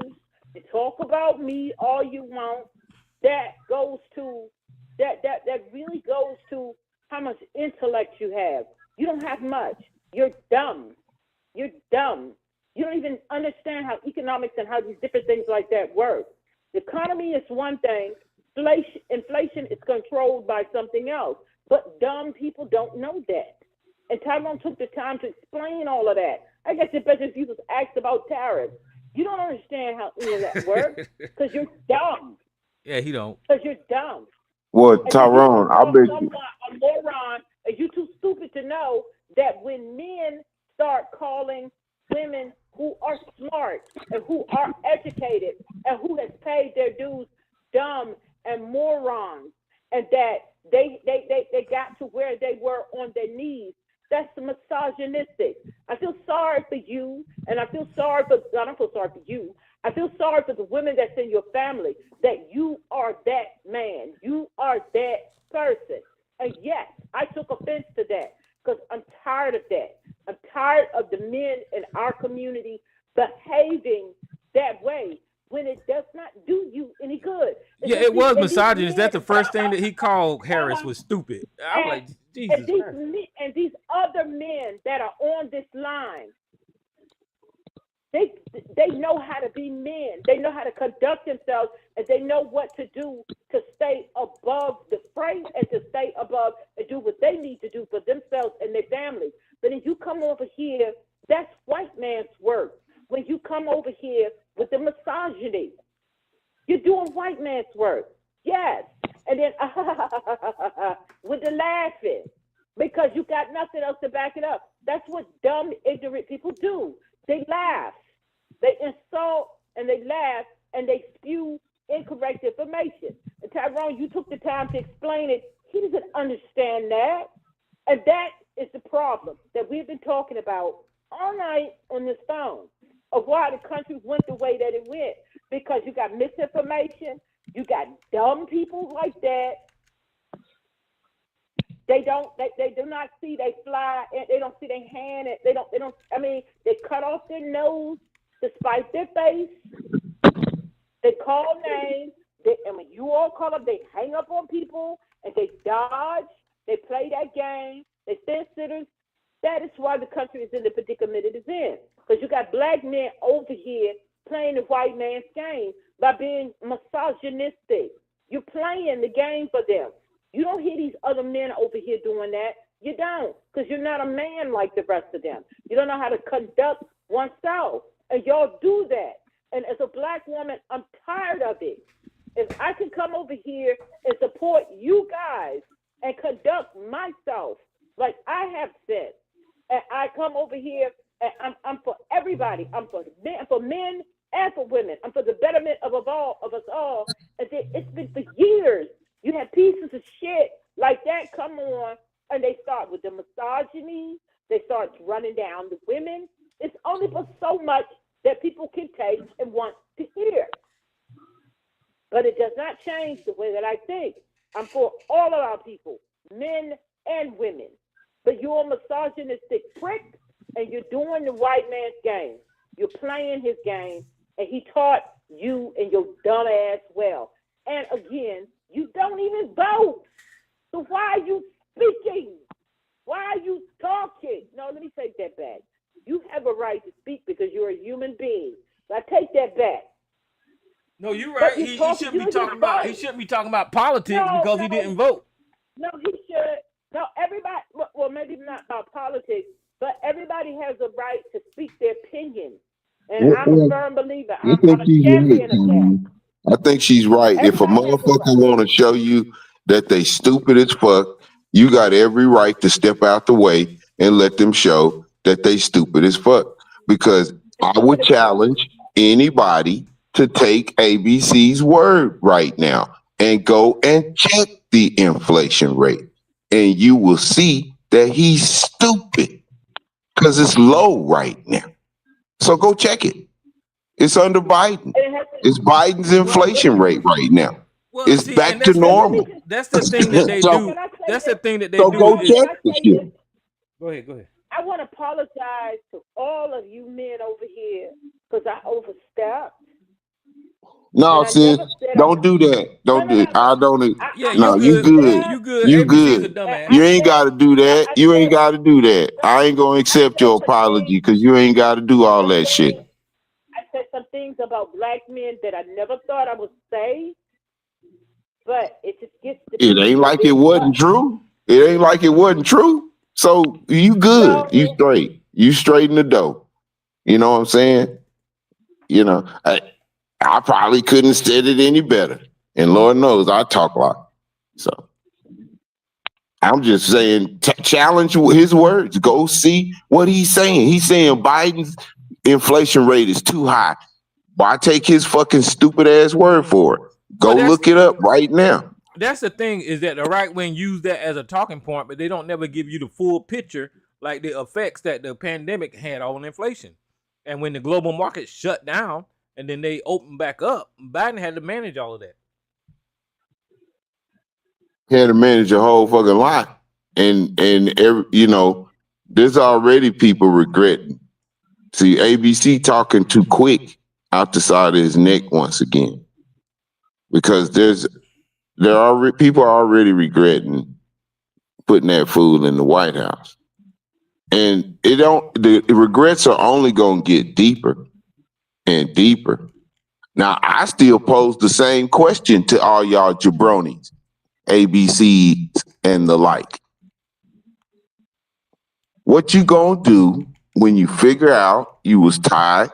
and talk about me all you want. That goes to that really goes to how much intellect you have. You don't have much. You're dumb. You're dumb. You don't even understand how economics and how these different things like that work. The economy is one thing. Inflation is controlled by something else. But dumb people don't know that. And Tyrone took the time to explain all of that. I guess it's better if you was asked about tariffs. You don't understand how any of that works because you're dumb. Yeah, he don't. Because you're dumb. Well, Tyrone, I bet you. A moron, and you're too stupid to know that when men start calling women who are smart and who are educated and who has paid their dues dumb and morons, and that they got to where they were on their knees, that's misogynistic. I feel sorry for you, and I don't feel sorry for you. I feel sorry for the women that's in your family, that you are that man. You are that person. And yes, I took offense to that because I'm tired of that. I'm tired of the men in our community behaving that way. when it does not do you any good. Yeah, it was misogynist. That's the first thing that he called Harris was stupid. I was like, Jesus Christ. And these other men that are on this line, they know how to be men. They know how to conduct themselves, and they know what to do to stay above the fray and to stay above and do what they need to do for themselves and their families. But if you come over here, that's white man's work. When you come over here with the misogyny, you're doing white man's work. Yes. And then with the laughing, because you got nothing else to back it up. That's what dumb, ignorant people do. They laugh. They insult and they laugh and they spew incorrect information. And Tyrone, you took the time to explain it. He doesn't understand that. And that is the problem that we've been talking about all night on this phone of why the country went the way that it went. Because you got misinformation, you got dumb people like that. They do not see they fly, and they don't see their hand, and they cut off their nose to spite their face. They call names, and when you all call up, they hang up on people, and they dodge, they play that game, they stand sitters. That is why the country is in the predicament it is in. Because you got black men over here playing the white man's game by being misogynistic. You're playing the game for them. You don't hear these other men over here doing that. You don't, because you're not a man like the rest of them. You don't know how to conduct oneself, and y'all do that. And as a black woman, I'm tired of it. If I can come over here and support you guys and conduct myself like I have said, and I come over here and I'm for everybody. I'm for men and for women. I'm for the betterment of us all. And it's been for years. You have pieces of shit like that come on, and they start with the misogyny. They start running down the women. It's only for so much that people can take and want to hear. But it does not change the way that I think. I'm for all of our people, men and women. But you're a misogynistic prick, and you're doing the white man's game. You're playing his game, and he taught you and your dumb ass well. And again, you don't even vote. So why are you speaking? Why are you talking? No, let me take that back. You have a right to speak because you're a human being. So I take that back. No, you're right. He shouldn't be talking about politics because he didn't vote. No, he should. No, everybody. Well, maybe not about politics, but everybody has a right to speak their opinion. And I'm a firm believer. I'm a champion of that. I think she's right. If a motherfucker want to show you that they stupid as fuck, you got every right to step out the way and let them show that they stupid as fuck. Because I would challenge anybody to take ABC's word right now and go and check the inflation rate. And you will see that he's stupid because it's low right now. So go check it. It's under Biden. It's Biden's inflation rate right now. Well, it's back to normal. That's the thing that they do. That's the thing that they do. So go check the shit. Go ahead. I want to apologize to all of you men over here because I overstepped. No, sis, don't do that. Don't do it. I don't. No, you good. You good. You ain't got to do that. You ain't got to do that. I ain't gonna accept your apology because you ain't got to do all that shit. I said some things about black men that I never thought I would say, but it just gets. It ain't like it wasn't true. It ain't like it wasn't true. So you good. You straight. You straight in the dough. You know what I'm saying? You know, I probably couldn't have said it any better. And Lord knows I talk a lot. So I'm just saying, challenge his words. Go see what he's saying. He's saying Biden's inflation rate is too high. Why take his fucking stupid ass word for it? Go look it up right now. That's the thing, is that the right wing use that as a talking point, but they don't never give you the full picture, like the effects that the pandemic had on inflation. And when the global market shut down and then they opened back up, Biden had to manage all of that. He had to manage a whole fucking lot. And every, you know, there's already people regretting. See, ABC talking too quick out the side of his neck once again, because people are already regretting putting that fool in the White House, and the regrets are only gonna get deeper and deeper. Now, I still pose the same question to all y'all jabronis, ABCs, and the like. What you gonna do when you figure out you was tied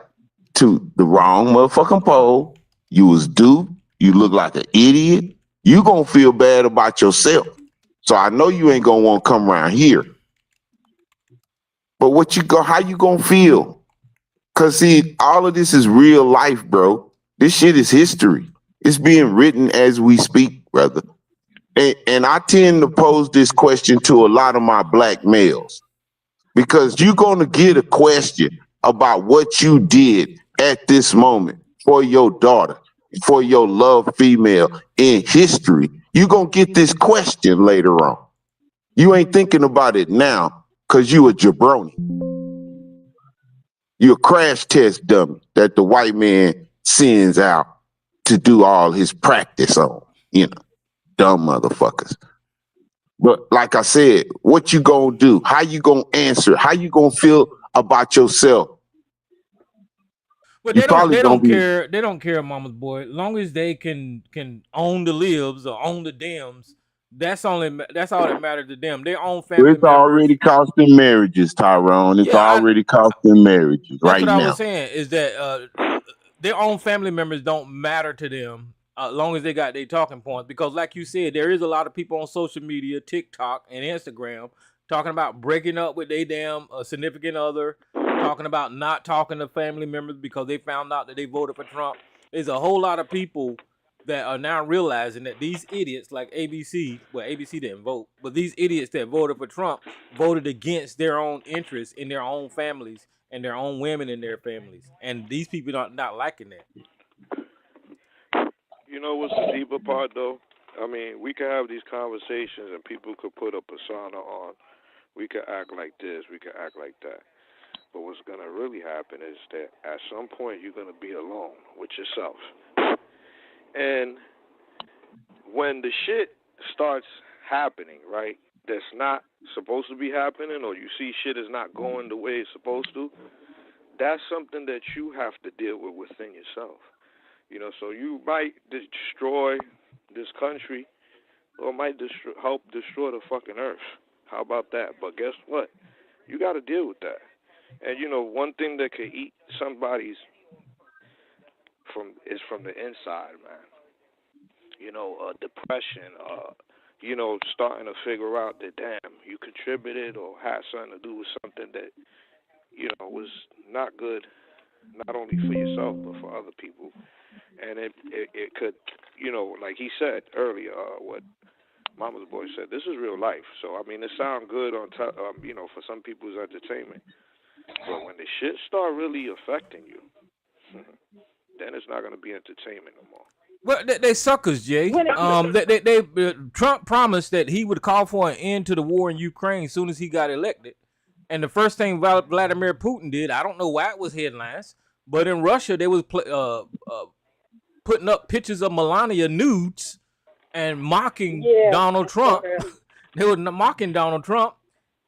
to the wrong motherfucking pole, you was duped, you look like an idiot, you gonna feel bad about yourself. So I know you ain't gonna want to come around here. But how you gonna feel? Cause see, all of this is real life, bro. This shit is history. It's being written as we speak, brother. And I tend to pose this question to a lot of my black males, because you're going to get a question about what you did at this moment for your daughter, for your loved female in history. You're going to get this question later on. You ain't thinking about it now because you a jabroni. You're a crash test dummy that the white man sends out to do all his practice on, dumb motherfuckers. But like I said, what you gonna do? How you gonna answer? How you gonna feel about yourself? But they don't care. They don't care, mama's boy. As long as they can own the libs or own the Dems, that's all that matters to them. Their own family. It's already costing marriages, Tyrone. It's already costing marriages right now. That's what I was saying. Is that their own family members don't matter to them as long as they got their talking points. Because, like you said, there is a lot of people on social media, TikTok and Instagram, talking about breaking up with their damn significant other, talking about not talking to family members because they found out that they voted for Trump. There's a whole lot of people that are now realizing that these idiots like ABC didn't vote, but these idiots that voted for Trump voted against their own interests in their own families and their own women in their families. And these people are not liking that. You know what's the deeper part, though? I mean, we could have these conversations and people could put a persona on. We could act like this, we could act like that. But what's going to really happen is that at some point you're going to be alone with yourself. And when the shit starts happening, right, that's not supposed to be happening, or you see shit is not going the way it's supposed to, that's something that you have to deal with within yourself. So you might destroy this country, or might help destroy the fucking earth. How about that? But guess what? You got to deal with that. And one thing that could eat somebody's is from the inside, man. Depression, starting to figure out that, damn, you contributed or had something to do with something that, was not good, not only for yourself, but for other people. And it could, like he said earlier, what Mama's Boy said, this is real life. So, I mean, it sounds good on for some people's entertainment. But when the shit start really affecting you, then it's not going to be entertainment no more. Well, they suckers, Jay. Trump promised that he would call for an end to the war in Ukraine as soon as he got elected. And the first thing Vladimir Putin did, I don't know why it was headlines, but in Russia they was putting up pictures of Melania nudes and mocking Donald Trump. They were mocking Donald Trump,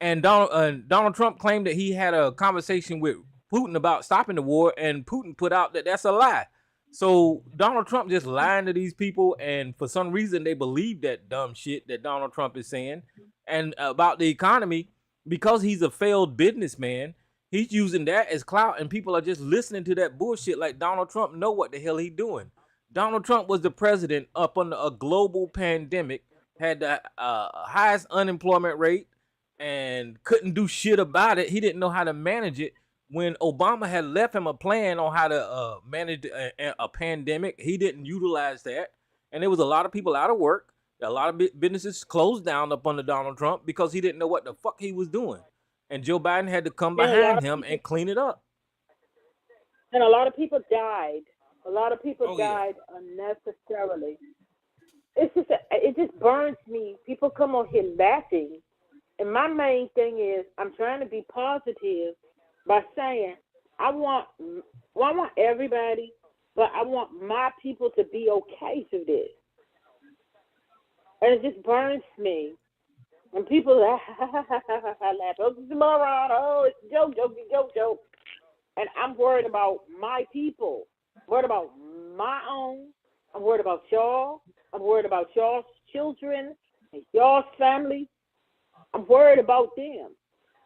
and Donald Trump claimed that he had a conversation with Putin about stopping the war, and Putin put out that that's a lie. So Donald Trump just lying to these people, and for some reason they believe that dumb shit that Donald Trump is saying. And about the economy, because he's a failed businessman, he's using that as clout, and people are just listening to that bullshit like Donald Trump know what the hell he's doing. Donald Trump was the president up under a global pandemic, had the highest unemployment rate, and couldn't do shit about it. He didn't know how to manage it. When Obama had left him a plan on how to manage a pandemic, he didn't utilize that. And there was a lot of people out of work. A lot of businesses closed down up under Donald Trump because he didn't know what the fuck he was doing. And Joe Biden had to come behind him and clean it up. And a lot of people died. A lot of people died unnecessarily. It just burns me. People come on here laughing. And my main thing is I'm trying to be positive by saying I want everybody but I want my people to be okay through this. And it just burns me. And people laugh, oh, it's moron, oh, it's a joke. And I'm worried about my people. I'm worried about my own. I'm worried about y'all. I'm worried about y'all's children and y'all's family. I'm worried about them.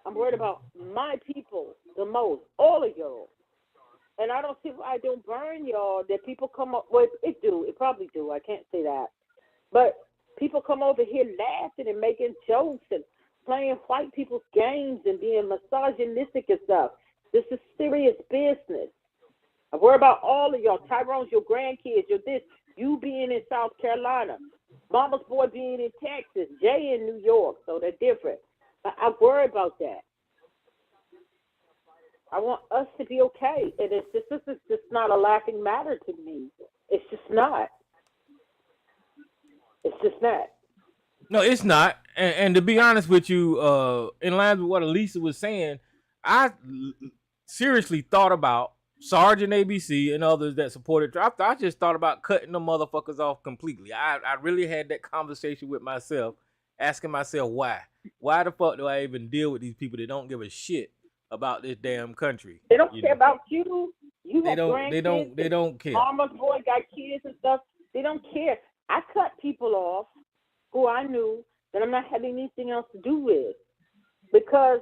I'm worried about my people the most, all of y'all. And I don't see why I don't burn y'all, that people come up with, it probably do, I can't say that. But people come over here laughing and making jokes and playing white people's games and being misogynistic and stuff. This is serious business. I worry about all of y'all, Tyrone's, your grandkids, you being in South Carolina, Mama's boy being in Texas, Jay in New York, so they're different. I worry about that. I want us to be okay, and this is just not a laughing matter to me. It's just not. It's just not. No, it's not. And to be honest with you, in line with what Elisa was saying, I seriously thought about Sergeant ABC and others that supported Trump. I just thought about cutting the motherfuckers off completely. I really had that conversation with myself, asking myself why. Why the fuck do I even deal with these people that don't give a shit about this damn country? They don't care about you. They don't care. Mama's boy got kids and stuff. They don't care. I cut people off who I knew that I'm not having anything else to do with, because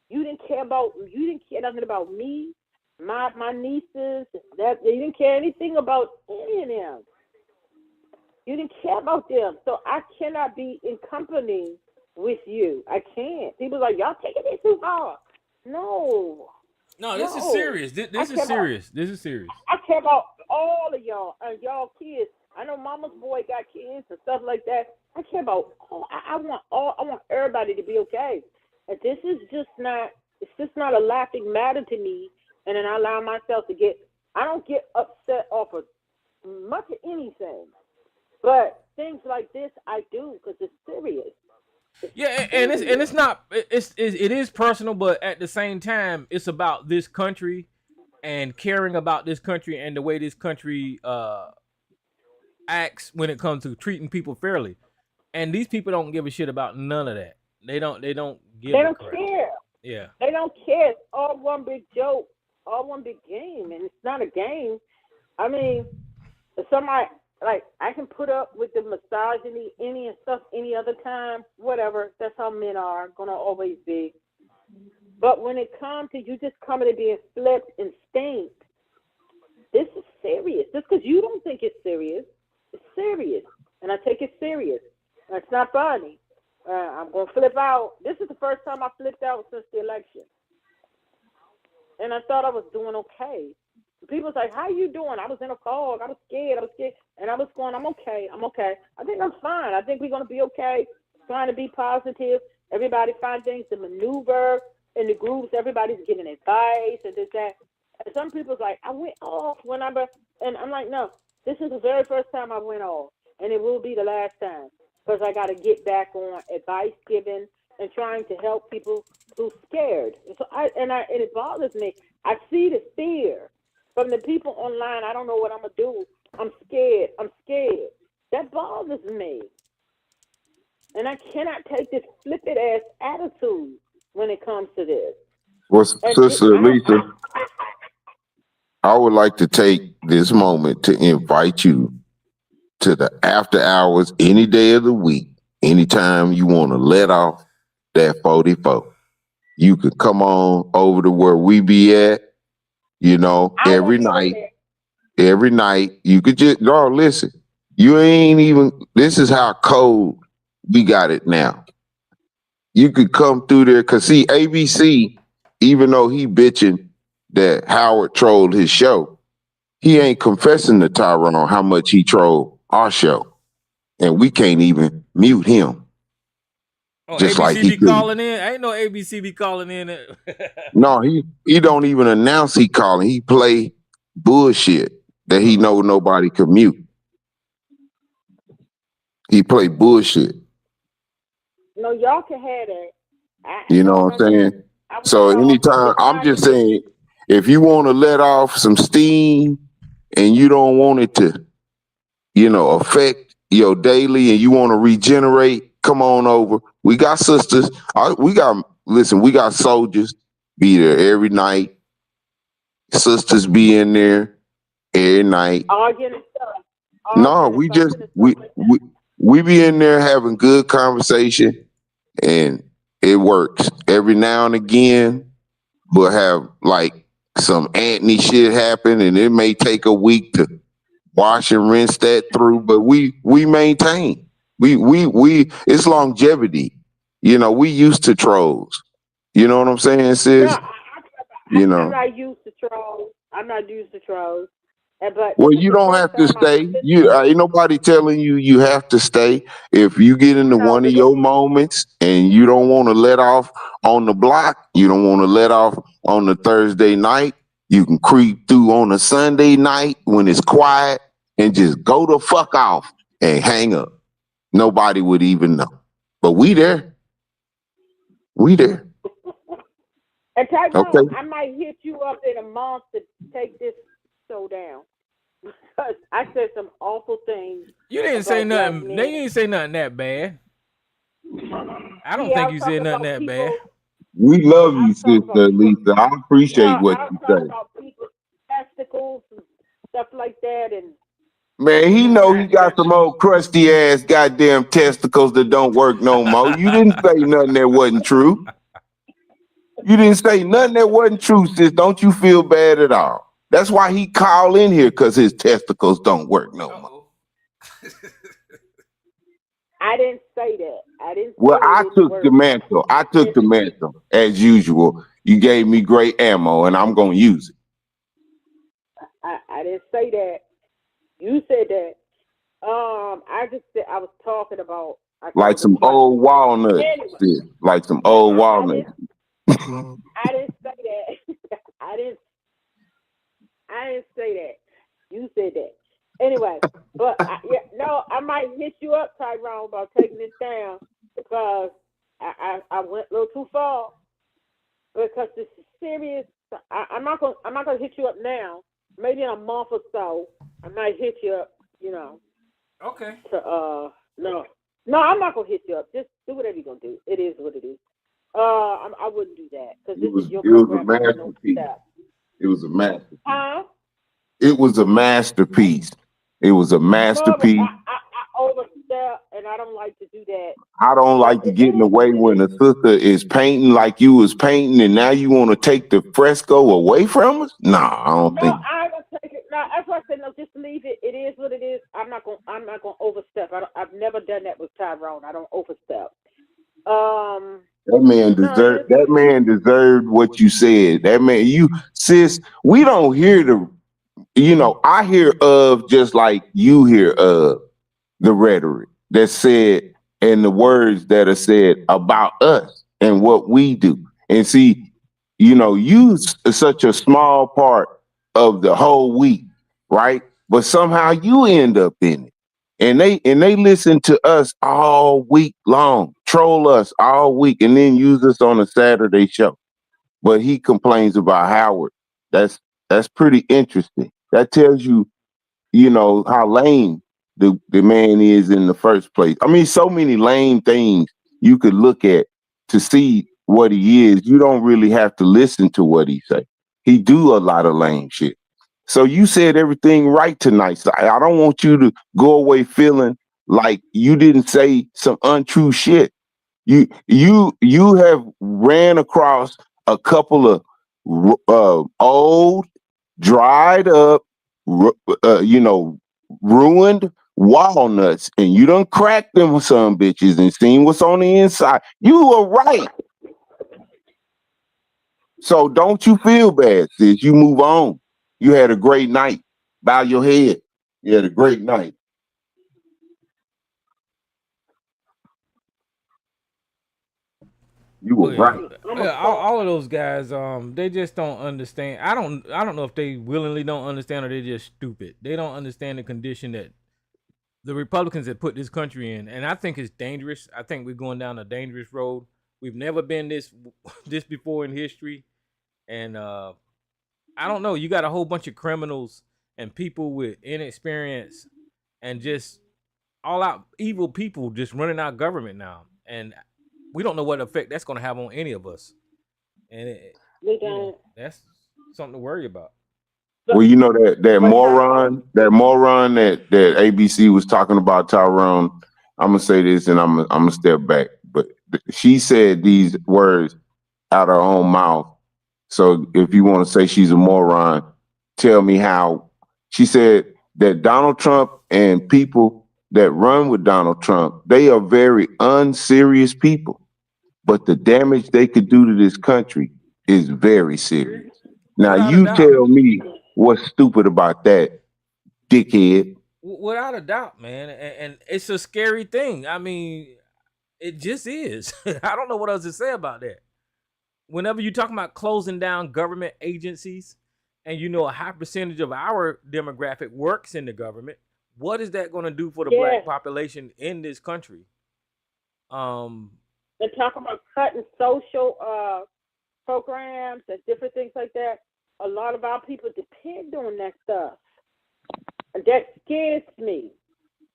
you didn't care nothing about me, my nieces. That you didn't care anything about any of them. You didn't care about them, so I cannot be in company with you. I can't. People are like, y'all taking it too far. No, this is serious. This is serious. This is serious. I care about all of y'all and y'all kids. I know Mama's boy got kids and stuff like that. I care about all. I want everybody to be okay. And this is just not. It's just not a laughing matter to me. And then I allow myself to get. I don't get upset off of much of anything, but things like this I do because it's serious. It's not. It is personal, but at the same time, it's about this country and caring about this country and the way this country acts when it comes to treating people fairly. And these people don't give a shit about none of that. They don't care. Yeah. They don't care. It's all one big joke, all one big game, and it's not a game. I mean, if somebody, like, I can put up with the misogyny any other time, whatever. That's how men are, gonna always be. But when it comes to you just coming to being flipped and stanked, this is serious. Just because you don't think it's serious, it's serious. And I take it serious. It's not funny. I'm going to flip out. This is the first time I flipped out since the election. And I thought I was doing okay. People was like, how you doing? I was in a fog. I was scared. And I was going, I'm okay. I think I'm fine. I think we're going to be okay. Trying to be positive. Everybody find things to maneuver in the groups. Everybody's giving advice and this, that. And some people's like, I went off and I'm like, no, this is the very first time I went off. And it will be the last time. Because I got to get back on advice giving and trying to help people who's scared. And so and it bothers me. I see the fear from the people online. I don't know what I'm going to do. I'm scared. That bothers me. And I cannot take this flippant ass attitude when it comes to this. Well, Sister Lisa, I would like to take this moment to invite you to the after hours any day of the week, anytime you want to let off that 44. You could come on over to where we be at, every night. Every night. You could just, listen, you ain't even, this is how cold we got it now. You could come through there, because see, ABC, even though he bitching that Howard trolled his show, he ain't confessing to Tyrone on how much he trolled our show, and we can't even mute him. Oh, just ABC like he be calling in. I ain't no ABC be calling in. No, he don't even announce he calling. He play bullshit that he know nobody can mute. He play bullshit. No, y'all can have that. You know what I'm saying? So anytime, I'm just saying, if you want to let off some steam and you don't want it to, affect your daily and you want to regenerate, come on over. We got sisters. We got soldiers be there every night. Sisters be in there every night. Arguing and stuff. No, Arguing we and just fussing and stuff like that. we be in there having good conversation, and it works. Every now and again, we'll have like some Anthony shit happen, and it may take a week to wash and rinse that through, but we maintain. We it's longevity. We used to trolls. You know what I'm saying, No, sis? I'm not used to trolls. I'm not used to trolls. But Well, this is you the don't first have to time I've stay. listened. Ain't nobody telling you have to stay. If you get into No, one of but your moments and you don't want to let off on the block, you don't want to let off on the Thursday night, you can creep through on a Sunday night when it's quiet and just go the fuck off and hang up. Nobody would even know. But we there. We there. And Tyrone, Okay. I might hit you up in a month to take this show down. Because I said some awful things. You didn't say about black nothing. men. They didn't say nothing that bad. I don't Yeah, I think was you talking said nothing about that people. bad. We love I you, was talking Sister about people. Lisa. I No, appreciate what I was you talking say. about people's testicles and stuff like that. And Man, he know he got some old crusty ass goddamn testicles that don't work no more. You didn't say nothing that wasn't true. You didn't say nothing that wasn't true, sis. Don't you feel bad at all? That's why he called in here, because his testicles don't work no more. Uh-oh. I didn't say that. I didn't Well, say I they didn't took work. the mantle. I took the mantle as usual. You gave me great ammo, and I'm gonna use it. I didn't say that. You said that. I just said I was talking about. Like some old walnuts, Anyway, sis. Like some old walnuts. I didn't say that. I didn't say that. You said that. Anyway, but I might hit you up, Tyrone, about taking this down because I went a little too far. Because this is serious. I'm not gonna hit you up now. Maybe in a month or so, I might hit you up. Okay. No, I'm not gonna hit you up. Just do whatever you're gonna do. It is what it is. I wouldn't do that because this is your program. It was a masterpiece. Huh? It was a masterpiece. It was a masterpiece. I overstep, and I don't like to do that. I don't like to get in the way when a sister is painting like you was painting, and now you want to take the fresco away from us? Nah, I don't think. No, I don't take it. No, that's why I said no. Just leave it. It is what it is. I'm not gonna overstep. I've never done that with Tyrone. I don't overstep. That man deserved what you said. That man, sis, we don't hear I hear of just like you hear of the rhetoric that's said and the words that are said about us and what we do. And see, you such a small part of the whole week, right? But somehow you end up in it. And they listen to us all week long, troll us all week, and then use us on a Saturday show. But he complains about Howard. That's pretty interesting. That tells you, how lame the man is in the first place. I mean, so many lame things you could look at to see what he is. You don't really have to listen to what he say. He do a lot of lame shit. So you said everything right tonight. So I don't want you to go away feeling like you didn't say some untrue shit. You have ran across a couple of old, dried up, ruined walnuts, and you done cracked them some bitches and seen what's on the inside. You were right. So don't you feel bad, sis. You move on. You had a great night. Bow your head. You had a great night. You were right. All of those guys, they just don't understand. I don't know if they willingly don't understand or they're just stupid. They don't understand the condition that the Republicans have put this country in, and I think it's dangerous. I think we're going down a dangerous road. We've never been this before in history, and I don't know. You got a whole bunch of criminals and people with inexperience and just all out evil people just running our government now, and we don't know what effect that's going to have on any of us. And that's something to worry about. Well, you know that moron that ABC was talking about, Tyrone. I'm gonna say this, and I'm gonna step back. But she said these words out her own mouth. So if you want to say she's a moron, tell me how. She said that Donald Trump and people that run with Donald Trump, they are very unserious people. But the damage they could do to this country is very serious. Now you tell me what's stupid about that, dickhead. Without a doubt, man. And it's a scary thing. I mean, it just is. I don't know what else to say about that. Whenever you're talking about closing down government agencies, and you know a high percentage of our demographic works in the government, what is that going to do for the black population in this country? They're talking about cutting social programs and different things like that. A lot of our people depend on that stuff. And that scares me.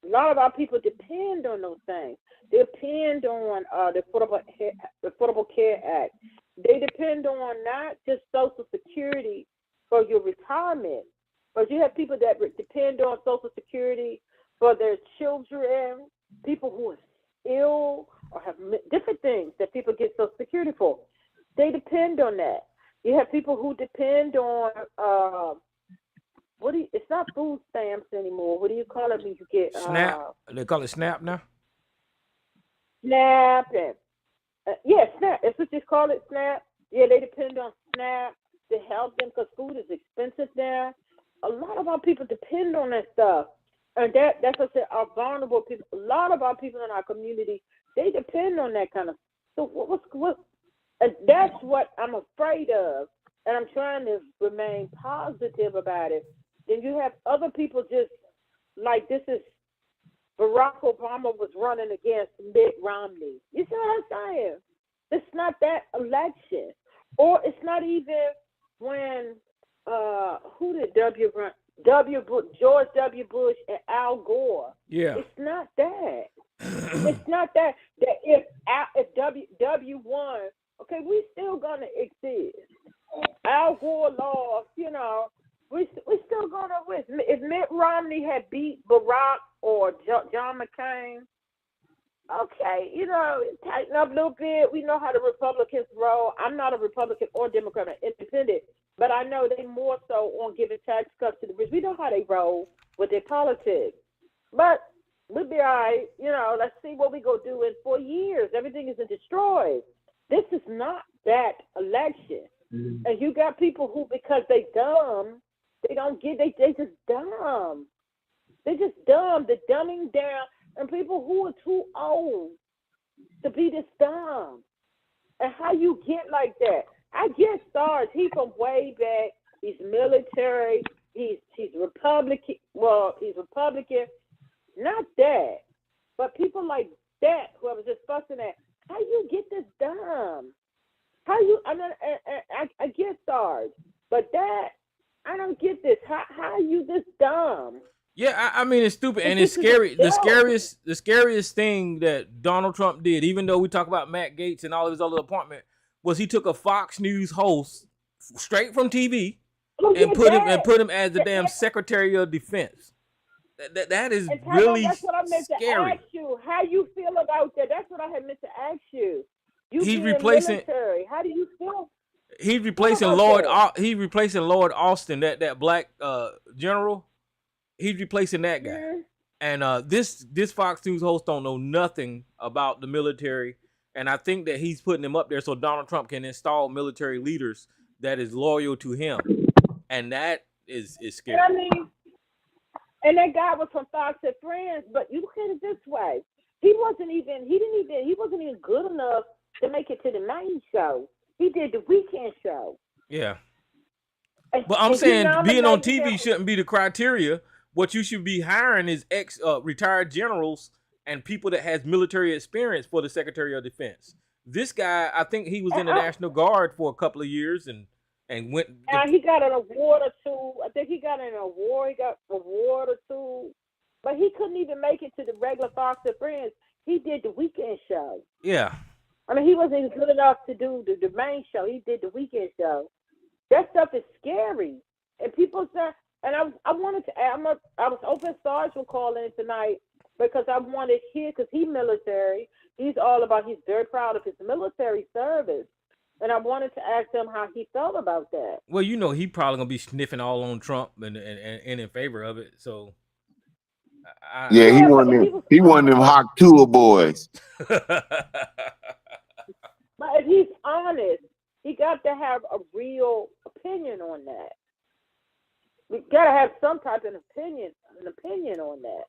A lot of our people depend on those things. They depend on the Affordable Care Act. They depend on not just Social Security for your retirement, but you have people that depend on Social Security for their children, people who are ill or have different things that people get Social Security for. They depend on that. You have people who depend on it's not food stamps anymore. What do you call it when you get SNAP? They call it SNAP now? SNAP and SNAP. That's what they call it, SNAP. Yeah, they depend on SNAP to help them because food is expensive now. A lot of our people depend on that stuff. And that's what I said, our vulnerable people. A lot of our people in our community, they depend on that kind of. So what? And that's what I'm afraid of. And I'm trying to remain positive about it. Then you have other people just like this is Barack Obama was running against Mitt Romney. You see what I'm saying? It's not that election. Or it's not even when who did George W. Bush and Al Gore. Yeah. It's not that. It's not that if W won, okay, we still gonna exist. Al Gore lost, you know, we still gonna win. If Mitt Romney had beat Barack or John McCain, okay, you know, tighten up a little bit. We know how the Republicans roll. I'm not a Republican or Democrat, I'm independent, but I know they more so on giving tax cuts to the rich. We know how they roll with their politics. But we'll be all right. You know, let's see what we go do in 4 years. Everything isn't destroyed. This is not that election. Mm-hmm. And you got people who, because they dumb, they don't get, they just dumb. They just dumb. They're dumbing down. And people who are too old to be this dumb. And how you get like that? I get Sarge. He's from way back. He's military. He's Republican. Well, he's Republican. Not that. But people like that, who I was just fussing at, how you get this dumb? How you, I get Sarge. But that, I don't get this. How are you this dumb? Yeah, I mean, it's stupid and it's scary. The scariest thing that Donald Trump did, even though we talk about Matt Gaetz and all of his other appointment, was he took a Fox News host straight from TV and put him as the damn Secretary of Defense. That is really that's what I meant scary. To ask you. How you feel about that? That's what I had meant to ask you. He's replacing. Military. How do you feel? He's replacing Lloyd. He's replacing Lloyd Austin, that black general. He's replacing that guy. Mm-hmm. And this Fox News host don't know nothing about the military. And I think that he's putting him up there so Donald Trump can install military leaders that is loyal to him. And that is scary. I mean, and that guy was from Fox and Friends, but you look at it this way. He wasn't even good enough to make it to the main show. He did the weekend show. Yeah. But I'm saying being on TV shouldn't be the criteria. What you should be hiring is retired generals and people that has military experience for the Secretary of Defense. This guy, I think he was in the National Guard for a couple of years, and and went. And he got an award or two. I think he got an award. He got an award or two. But he couldn't even make it to the regular Fox and Friends. He did the weekend show. Yeah. I mean, he wasn't even good enough to do the main show. He did the weekend show. That stuff is scary. And people say, and I wanted to, I was hoping Sarge will call in tonight because I wanted to hear, because he's military. He's very proud of his military service. And I wanted to ask him how he felt about that. Well, you know, he probably going to be sniffing all on Trump and in favor of it. So. He one of them hot tour boys. But if he's honest, he got to have a real opinion on that. We got to have some type of opinion on that.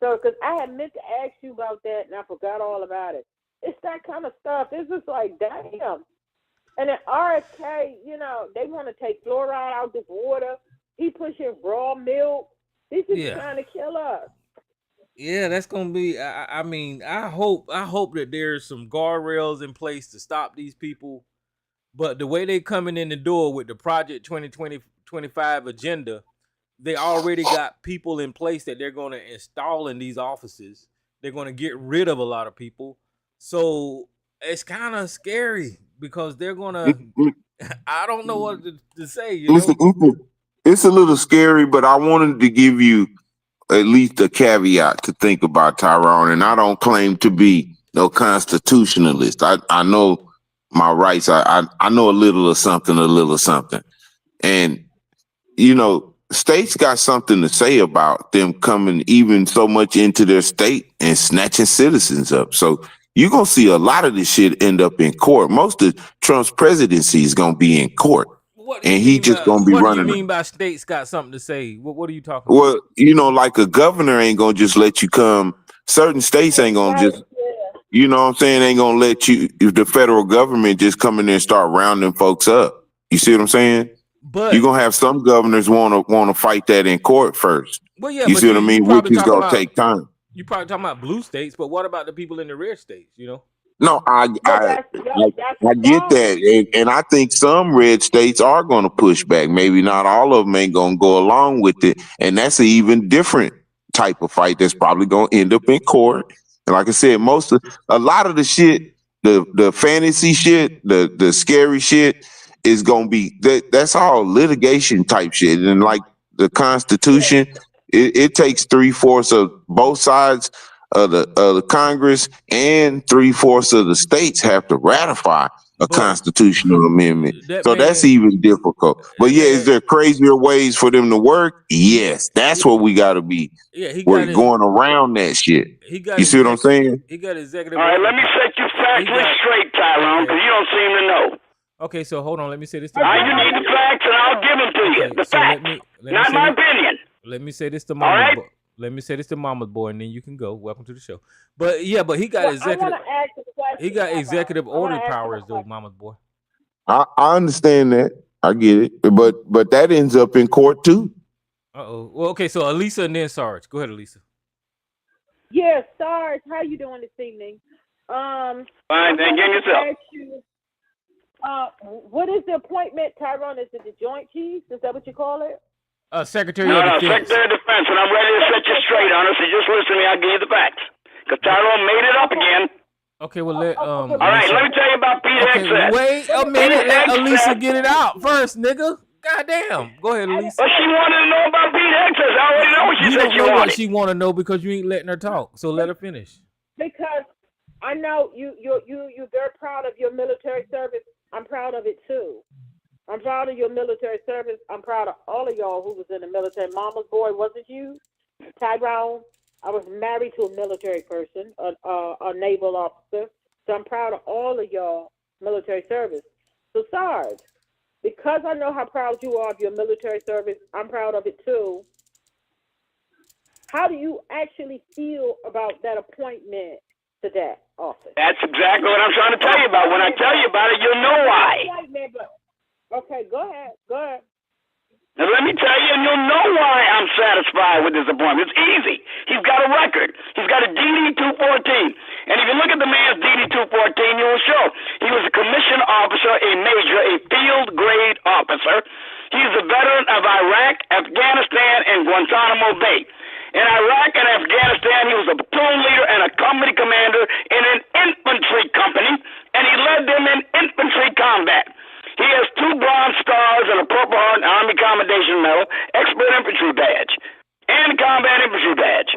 So, because I had meant to ask you about that, and I forgot all about it. It's that kind of stuff. It's just like, damn. And then RFK, you know, they want to take fluoride out the water. He pushing raw milk. This is trying to kill us. Yeah, that's gonna be. I mean, I hope that there's some guardrails in place to stop these people. But the way they coming in the door with the Project 2025 agenda, they already got people in place that they're gonna install in these offices. They're gonna get rid of a lot of people. So it's kind of scary because they're gonna. I don't know what to say. You know? It's a little scary, but I wanted to give you at least a caveat to think about, Tyrone. And I don't claim to be no constitutionalist. I know my rights. I know a little of something. And, you know, states got something to say about them coming even so much into their state and snatching citizens up. So you're going to see a lot of this shit end up in court. Most of Trump's presidency is going to be in court. And he just gonna be running. What do you mean by states got something to say? What are you talking about? Well, you know, like a governor ain't gonna just let you come. Certain states ain't gonna just, you know what I'm saying, ain't gonna let you, if the federal government just come in there and start rounding folks up. You see what I'm saying? But you're gonna have some governors wanna fight that in court first. Well, yeah, you see what I mean? Which is gonna take time. You're probably talking about blue states, but what about the people in the red states, you know? No, I get that, and I think some red states are going to push back. Maybe not all of them ain't going to go along with it, and that's an even different type of fight that's probably going to end up in court. And like I said, a lot of the shit, the fantasy shit, the scary shit is going to be that's all litigation type shit. And like the Constitution, it takes 3/4 of both sides of the Congress and 3/4 of the states have to ratify a constitutional amendment. That's even difficult. But yeah, is there crazier ways for them to work? Yes, that's what we got to be. Yeah, we're going around that shit. You see what I'm saying? He got executive. All right, let me set you factually straight, Tyrone, because you don't seem to know. Okay, so hold on. Let me say this. You need the facts, and I'll give them to you. The facts, not my opinion. Let me say this to Mama. Right? Let me say this to Mama's boy, and then you can go. Welcome to the show. But yeah, but he got executive. He got executive order powers, though, Mama's boy. I understand that. I get it, but that ends up in court too. Uh-oh. Well, okay. So Elisa and then Sarge. Go ahead, Elisa. Yeah, Sarge. How you doing this evening? Fine. Thank you. What is the appointment, Tyrone? Is it the Joint Chiefs? Is that what you call it? Secretary of Defense. Secretary of Defense, and I'm ready to set you straight on it, so just listen to me, I'll give you the facts. Because Tyrone made it up again. Okay, well, all right, let me tell you about Pete Hegseth. Wait a minute, let Elisa get it out first, nigga. Goddamn. Go ahead, Elisa. Well, she wanted to know about Pete Hegseth. I already know what she said she wanted. You don't know what she want to know because you ain't letting her talk, so let her finish. Because I know you're very proud of your military service. I'm proud of it, too. I'm proud of your military service. I'm proud of all of y'all who was in the military. Mama's boy, wasn't you? Tyrone, I was married to a military person, a naval officer. So I'm proud of all of y'all military service. So Sarge, because I know how proud you are of your military service, I'm proud of it too. How do you actually feel about that appointment to that office? That's exactly what I'm trying to tell you about. When I tell you about it, you'll know why. Okay, go ahead. Now let me tell you, and you'll know why I'm satisfied with this appointment. It's easy. He's got a record. He's got a DD 214. And if you look at the man's DD-214, you will show he was a commissioned officer, a major, a field grade officer. He's a veteran of Iraq, Afghanistan, and Guantanamo Bay. In Iraq and Afghanistan, he was a platoon leader and a company commander in an infantry company, and he led them in infantry combat. He has 2 Bronze Stars and a Purple Heart Army Commendation Medal, Expert Infantry Badge, and Combat Infantry Badge.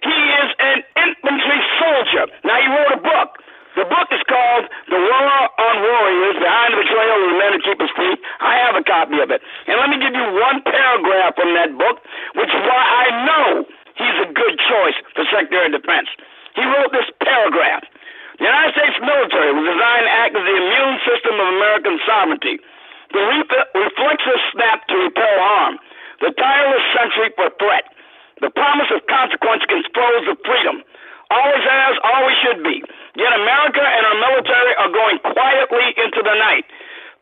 He is an infantry soldier. Now, he wrote a book. The book is called The War on Warriors, Behind the Betrayal of the Men Who Keep Us Free. I have a copy of it. And let me give you one paragraph from that book, which is why I know he's a good choice for Secretary of Defense. He wrote this paragraph. The United States military was designed to act as the immune system of American sovereignty. The reflexive snap to repel harm. The tireless sentry for threat. The promise of consequence against foes of freedom. Always has, always should be. Yet America and our military are going quietly into the night.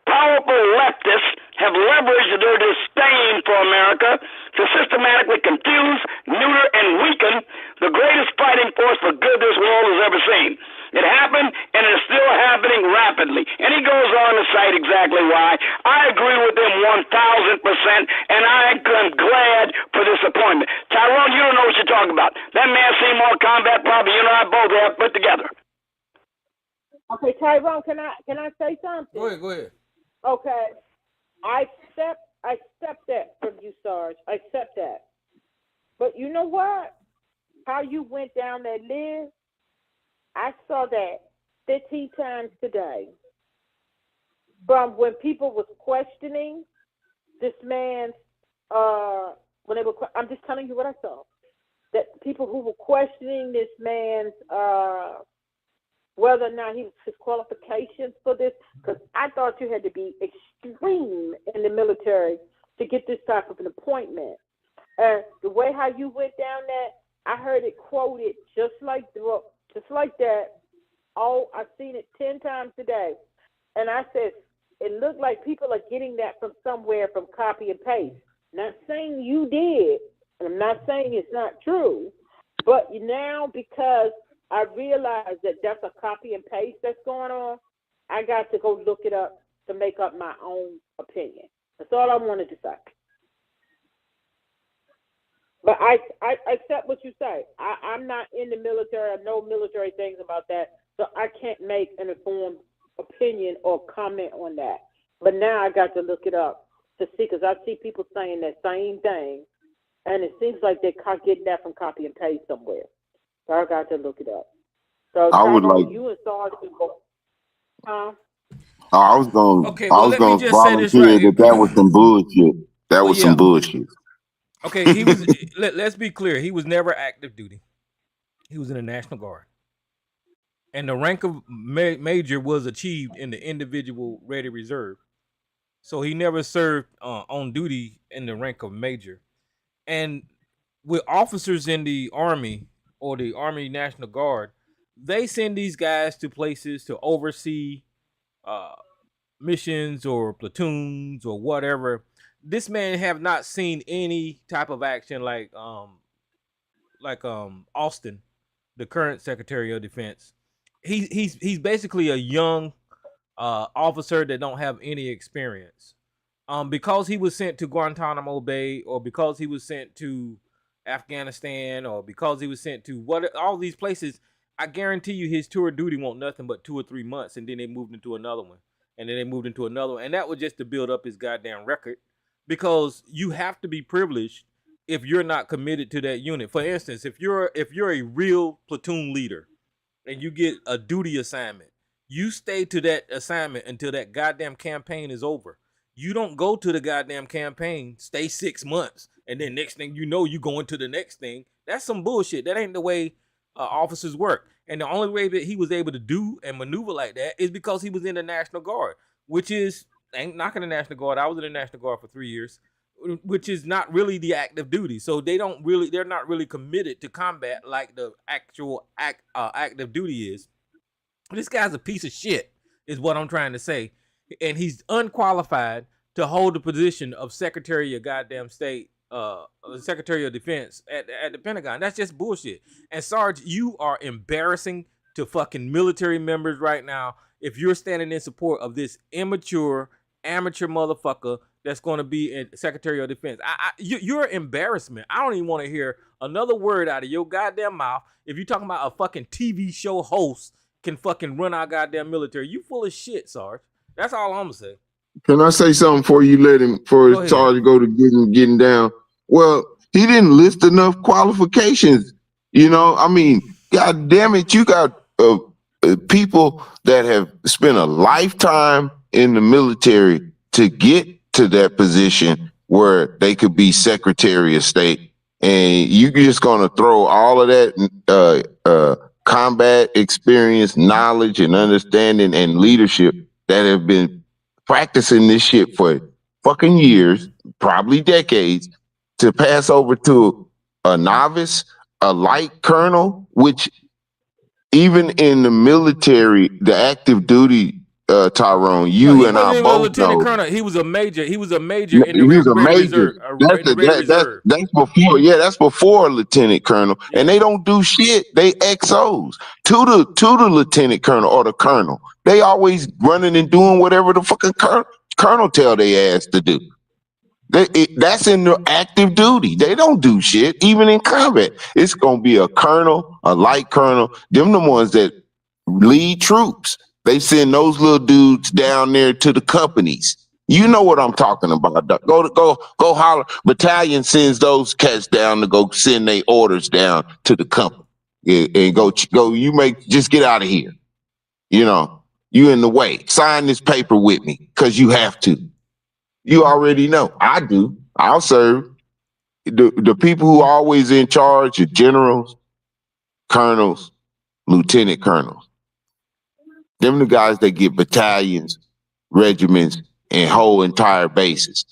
Powerful leftists have leveraged their disdain for America to systematically confuse, neuter, and weaken the greatest fighting force for good this world has ever seen. It happened, and it's still happening rapidly. And he goes on to cite exactly why. I agree with him 1,000%, and I am glad for this appointment. Tyrone, you don't know what you're talking about. That man seen more combat probably you and I both have put together. Okay, Tyrone, can I say something? Go ahead. Okay. I accept that from you, Sarge. I accept that. But you know what? How you went down that list, I saw that 15 times today. From when people was questioning this man's, when they were, I'm just telling you what I saw. That people who were questioning this man's, whether or not his qualifications for this, because I thought you had to be extreme in the military to get this type of an appointment. And the way how you went down that, I heard it quoted just like that. Oh, I've seen it 10 times today. And I said, it looked like people are getting that from somewhere from copy and paste. Not saying you did, and I'm not saying it's not true, but now because I realize that that's a copy and paste that's going on, I got to go look it up to make up my own opinion. That's all I wanted to say. But I accept what you say. I'm not in the military. I know military things about that, so I can't make an informed opinion or comment on that. But now I got to look it up to see, because I see people saying that same thing, and it seems like they're getting that from copy and paste somewhere. So I got to look it up. So I would like. You and Sarge can go. I was gonna. Okay, I was gonna volunteer that was some bullshit. That was some bullshit. Okay, he was. Let's be clear. He was never active duty. He was in the National Guard, and the rank of major was achieved in the individual ready reserve. So he never served on duty in the rank of major. And with officers in the Army or the Army National Guard, they send these guys to places to oversee missions or platoons or whatever. This man have not seen any type of action like Austin, the current Secretary of Defense. He's basically a young officer that don't have any experience. Because he was sent to Guantanamo Bay, or because he was sent to Afghanistan, or because he was sent to all these places, I guarantee you his tour of duty won't nothing but 2 or 3 months, and then they moved into another one, and then they moved into another one, and that was just to build up his goddamn record, because you have to be privileged if you're not committed to that unit. For instance, if you're a real platoon leader and you get a duty assignment, you stay to that assignment until that goddamn campaign is over. You don't go to the goddamn campaign, stay 6 months, and then next thing you know, you go into the next thing. That's some bullshit. That ain't the way officers work. And the only way that he was able to do and maneuver like that is because he was in the National Guard, which is, ain't knocking the National Guard. I was in the National Guard for 3 years, which is not really the active duty. So they're not really committed to combat like the actual active duty is. This guy's a piece of shit, is what I'm trying to say. And he's unqualified to hold the position of Secretary of goddamn State, Secretary of Defense at the Pentagon. That's just bullshit. And Sarge, you are embarrassing to fucking military members right now if you're standing in support of this immature, amateur motherfucker that's going to be in Secretary of Defense. You're an embarrassment. I don't even want to hear another word out of your goddamn mouth if you're talking about a fucking TV show host can fucking run our goddamn military. You full of shit, Sarge. That's all I'm gonna say. Can I say something before you let him, for Sarge to go to getting down? Well, he didn't list enough qualifications. You know, I mean, God damn it, you got people that have spent a lifetime in the military to get to that position where they could be Secretary of State, and you're just gonna throw all of that combat experience, knowledge, and understanding and leadership that have been practicing this shit for fucking years, probably decades, to pass over to a novice, a light colonel, which even in the military, the active duty, Tyrone, you and I both know. Colonel. He was a major. He was a major in the Reserve. That's before. Yeah, that's before Lieutenant Colonel. Yeah. And they don't do shit. They XOs to the Lieutenant Colonel or the Colonel. They always running and doing whatever the fucking Colonel tell they ass to do. That's in the active duty. They don't do shit, even in combat. It's gonna be a colonel, a light colonel. Them the ones that lead troops. They send those little dudes down there to the companies. You know what I'm talking about. Go holler. Battalion sends those cats down to go send their orders down to the company. And go. Just get out of here. You know, you in the way. Sign this paper with me because you have to. You already know. I do. I'll serve. The people who are always in charge are generals, colonels, lieutenant colonels. Them the guys that get battalions, regiments, and whole entire bases.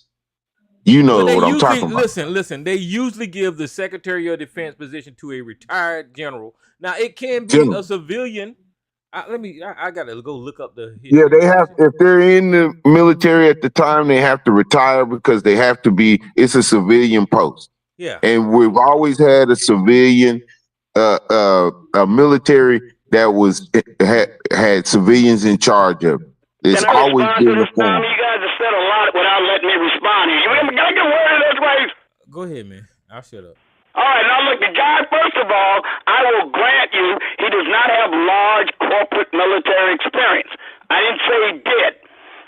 You know what I'm talking about. Listen. They usually give the Secretary of Defense position to a retired general. Now it can be a civilian. I gotta go look up the. Yeah, they have. If they're in the military at the time, they have to retire because they have to be. It's a civilian post. Yeah, and we've always had a civilian, a military that had civilians in charge of. It's always been the form. You guys have said a lot without letting me respond. Can I get word of this, Ray? Go ahead, man. I'll shut up. All right, now look, the guy, first of all, I will grant you he does not have large corporate military experience. I didn't say he did.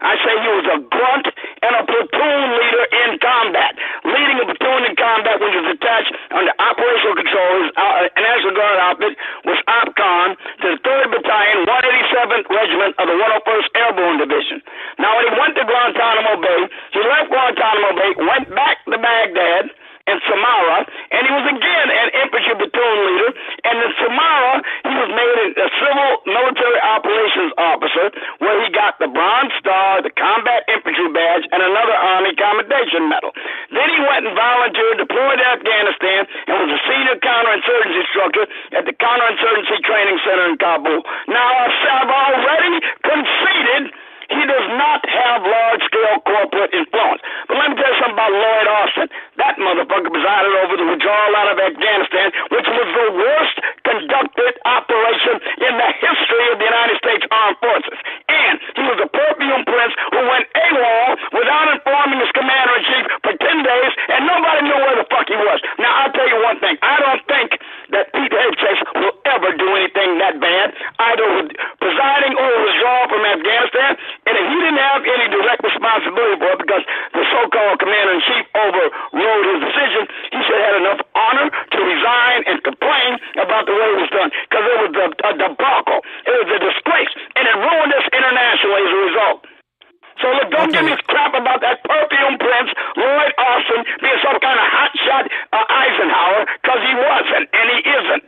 I say he was a grunt and a platoon leader in combat. Leading a platoon in combat, which was attached under operational control, an National Guard outfit, was OPCON to the 3rd Battalion, 187th Regiment of the 101st Airborne Division. Now, when he went to Guantanamo Bay, he left Guantanamo Bay, went back to Baghdad, in Samarra, and he was again an infantry platoon leader. And in Samarra, he was made a civil military operations officer, where he got the Bronze Star, the Combat Infantry Badge, and another Army Commendation Medal. Then he went and volunteered, deployed to Afghanistan, and was a senior counterinsurgency instructor at the Counterinsurgency Training Center in Kabul. Now, I've already conceded he does not have large-scale corporate influence. But let me tell you something about Lloyd Austin. That motherfucker presided over the withdrawal out of Afghanistan, which was the worst conducted operation in the history of the United States Armed Forces. And he was a perfume prince who went AWOL without informing his commander-in-chief for 10 days, and nobody knew where the fuck he was. Now, I'll tell you one thing. I don't think that Pete Hegseth will ever do anything that bad, either with presiding or withdrawal from Afghanistan. And if he didn't have any direct responsibility for it because the so-called commander-in-chief overrode his decision, he should have had enough honor to resign and complain about the way it was done, because it was a debacle. It was a disgrace, and it ruined us internationally as a result. So look, don't give me this crap about that perfume prince, Lloyd Austin, being some kind of hotshot Eisenhower, because he wasn't, and he isn't.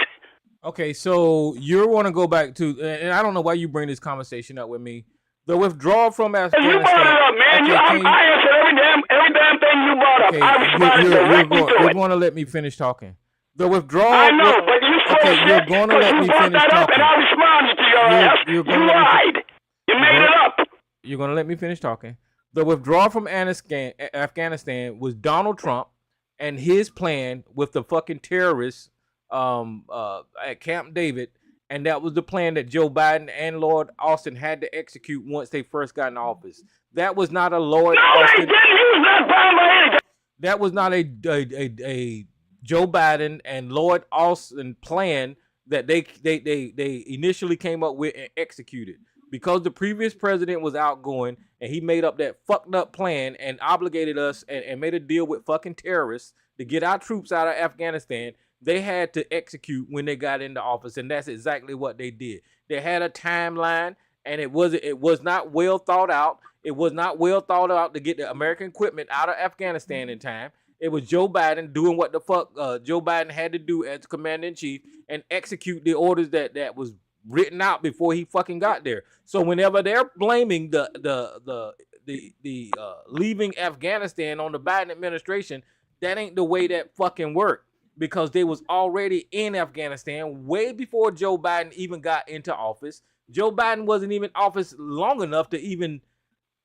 Okay, so you want to go back to, and I don't know why you bring this conversation up with me. The withdrawal from Afghanistan. You brought it up, man. Okay, I answered every damn thing you brought up. I responded directly to it. You're going to let me finish talking. The withdrawal. I know, but you said you're going to let me finish talking. And I responded to your ass. You lied. You made it up. You're going to let me finish talking. The withdrawal from Afghanistan was Donald Trump and his plan with the fucking terrorists at Camp David And that was the plan that Joe Biden and Lloyd Austin had to execute once they first got in office. That was not a Lloyd Austin. They didn't use that plan by anything. That was not a Joe Biden and Lloyd Austin plan that they initially came up with and executed. Because the previous president was outgoing and he made up that fucked up plan and obligated us and made a deal with fucking terrorists to get our troops out of Afghanistan, they had to execute when they got into office, and that's exactly what they did. They had a timeline, and it was not well thought out. It was not well thought out to get the American equipment out of Afghanistan in time. It was Joe Biden doing what the fuck Joe Biden had to do as commander-in-chief and execute the orders that was written out before he fucking got there. So whenever they're blaming the leaving Afghanistan on the Biden administration, that ain't the way that fucking worked, because they was already in Afghanistan way before Joe Biden even got into office. Joe Biden wasn't even in office long enough to even,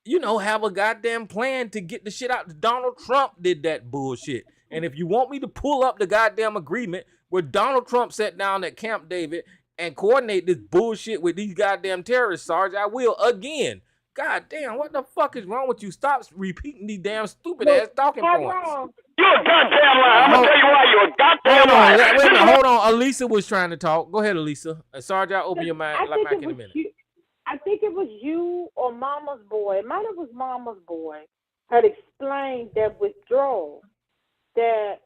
have a goddamn plan to get the shit out. Donald Trump did that bullshit. And if you want me to pull up the goddamn agreement where Donald Trump sat down at Camp David and coordinate this bullshit with these goddamn terrorists, Sarge, I will again. God damn, what the fuck is wrong with you? Stop repeating these damn stupid ass talking points. You're a goddamn liar. I'm gonna tell you why you're a goddamn liar. Wait a minute, hold on. Elisa was trying to talk. Go ahead, Elisa. Sarge, I'll open your mic in a minute. I think it was you or Mama's Boy. It might have was Mama's Boy had explained that withdrawal, that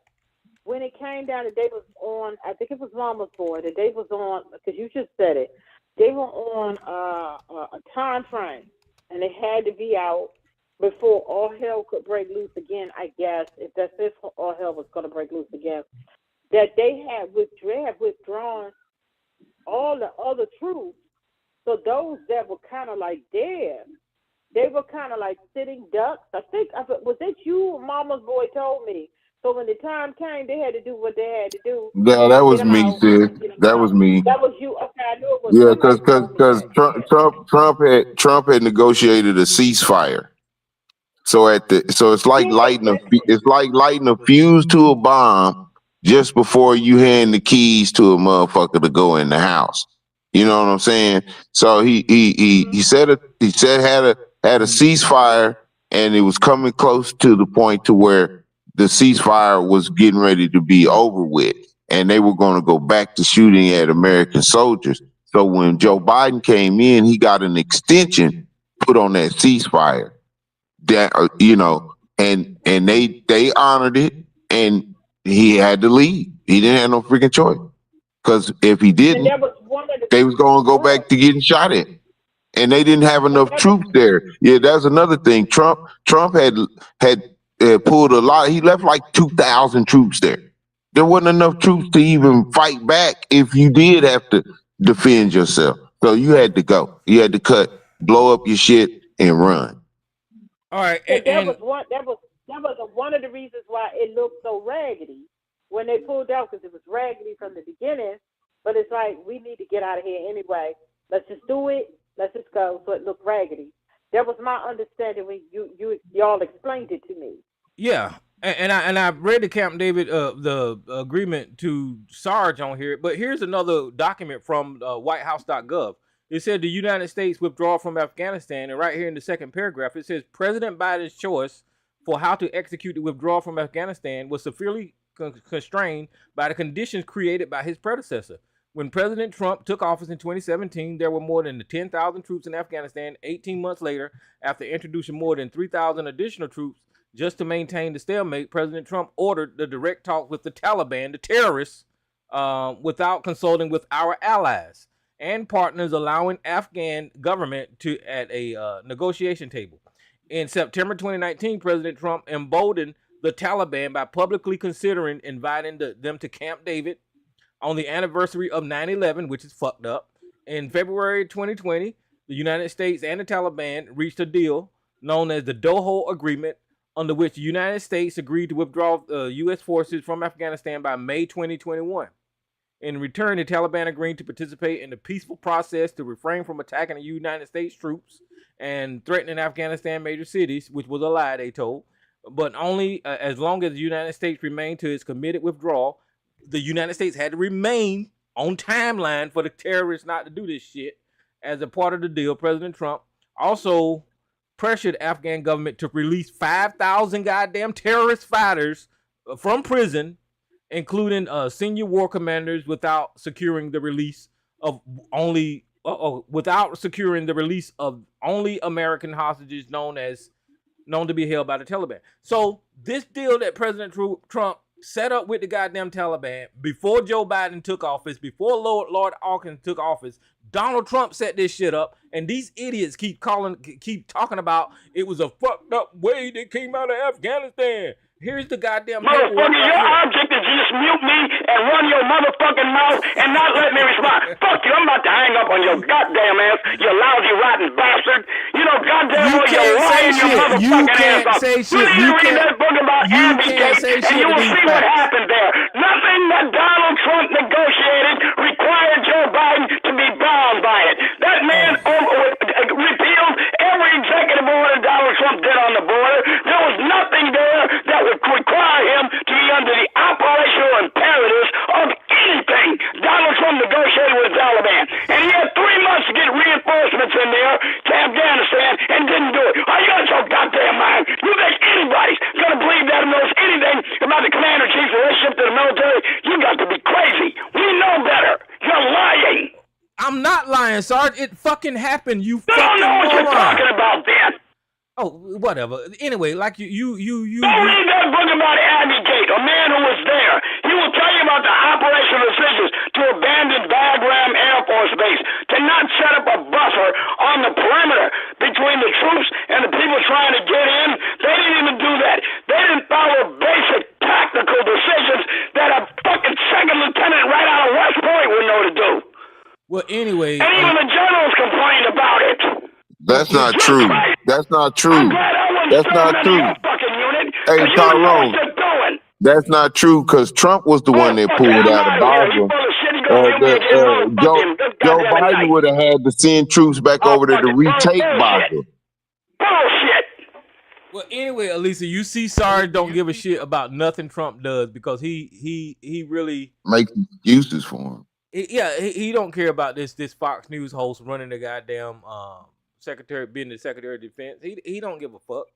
when it came down, that they was on, I think it was Mama's Boy, that they was on, because you just said it, they were on a time frame, and they had to be out before all hell could break loose again, I guess, if that's if all hell was going to break loose again, that they had withdrawn all the other troops. So those that were kind of like there, they were kind of like sitting ducks. I think, was that you or Mama's Boy told me? So when the time came, they had to do what they had to do. Yeah, that was me, sis. That was me. That was you. Okay, I knew it was. Yeah, because Trump had negotiated a ceasefire. So it's like lighting a fuse to a bomb just before you hand the keys to a motherfucker to go in the house. You know what I'm saying? So he said had a ceasefire, and it was coming close to the point to where the ceasefire was getting ready to be over with, and they were going to go back to shooting at American soldiers. So when Joe Biden came in, he got an extension put on that ceasefire. That and they honored it, and he had to leave. He didn't have no freaking choice, because if he didn't, they was going to go back to getting shot at, and they didn't have enough troops there. Yeah, that's another thing. Trump had pulled a lot. He left like 2,000 troops there. There wasn't enough troops to even fight back if you did have to defend yourself. So you had to go. You had to blow up your shit and run. All right, that was one of the reasons why it looked so raggedy when they pulled out, because it was raggedy from the beginning. But it's like, we need to get out of here anyway. Let's just do it. Let's just go. So it looked raggedy. That was my understanding when y'all explained it to me. Yeah, and I read the Camp David the agreement to Sarge on here, but here's another document from WhiteHouse.gov. It said the United States withdraw from Afghanistan, and right here in the second paragraph, it says President Biden's choice for how to execute the withdrawal from Afghanistan was severely constrained by the conditions created by his predecessor. When President Trump took office in 2017, there were more than 10,000 troops in Afghanistan. 18 months later, after introducing more than 3,000 additional troops just to maintain the stalemate, President Trump ordered the direct talks with the Taliban, the terrorists, without consulting with our allies and partners, allowing Afghan government to at a negotiation table. In September 2019, President Trump emboldened the Taliban by publicly considering inviting them to Camp David on the anniversary of 9/11, which is fucked up. In February 2020, the United States and the Taliban reached a deal known as the Doha Agreement, under which the United States agreed to withdraw U.S. forces from Afghanistan by May 2021. In return, the Taliban agreed to participate in the peaceful process to refrain from attacking the United States troops and threatening Afghanistan major cities, which was a lie, they told, but only as long as the United States remained to its committed withdrawal. The United States had to remain on timeline for the terrorists not to do this shit. As a part of the deal, President Trump also pressured Afghan government to release 5,000 goddamn terrorist fighters from prison, including senior war commanders, without securing the release of only American hostages known to be held by the Taliban. So this deal that President Trump set up with the goddamn Taliban before Joe Biden took office, before Lord Hawkins took office, Donald Trump set this shit up, and these idiots keep talking about it was a fucked up way they came out of Afghanistan. Here's the goddamn motherfucker, your object is to just mute me and run your motherfucking mouth and not let me respond. Fuck you, I'm about to hang up on your goddamn ass, you lousy rotten bastard. You know, goddamn well, you're lying your motherfucking ass off. You read that book about Abdicate and you will see what happened there. Nothing that Donald Trump negotiated required Joe Biden to be bound by it. That man repealed every executive order Donald Trump did on the border. There was nothing there that would require him to be under the operational imperatives of anything Donald Trump negotiated with the Taliban. And he had 3 months to get reinforcements in there to Afghanistan and didn't do it. Are you out of your goddamn mind? You think anybody's going to believe that knows anything about the commander-in-chief's relationship to the military? You got to be crazy. We know better. You're lying. I'm not lying, Sarge. It fucking happened. You don't know what you're talking about, then. Oh, whatever. Anyway, like you. Don't read that book about Abdicate, a man who was there. He will tell you about the operational decisions to abandon Bagram Air Force Base, to not set up a buffer on the perimeter between the troops and the people trying to get in. They didn't even do that. They didn't follow basic tactical decisions that a fucking second lieutenant right out of West Point would know to do. Well, anyway, and even the generals complained about it. That's not true. That's not true. That's not true. Hey, Tyrone, that's not true because Trump was the one that pulled out of Bagram. Joe Biden would have had to send troops back over there to retake Bagram. Bullshit. Well, anyway, Elisa, you see, Sarge don't give a shit about nothing Trump does because he really makes excuses for him. He don't care about this Fox News host running the goddamn being the Secretary of Defense. He don't give a fuck.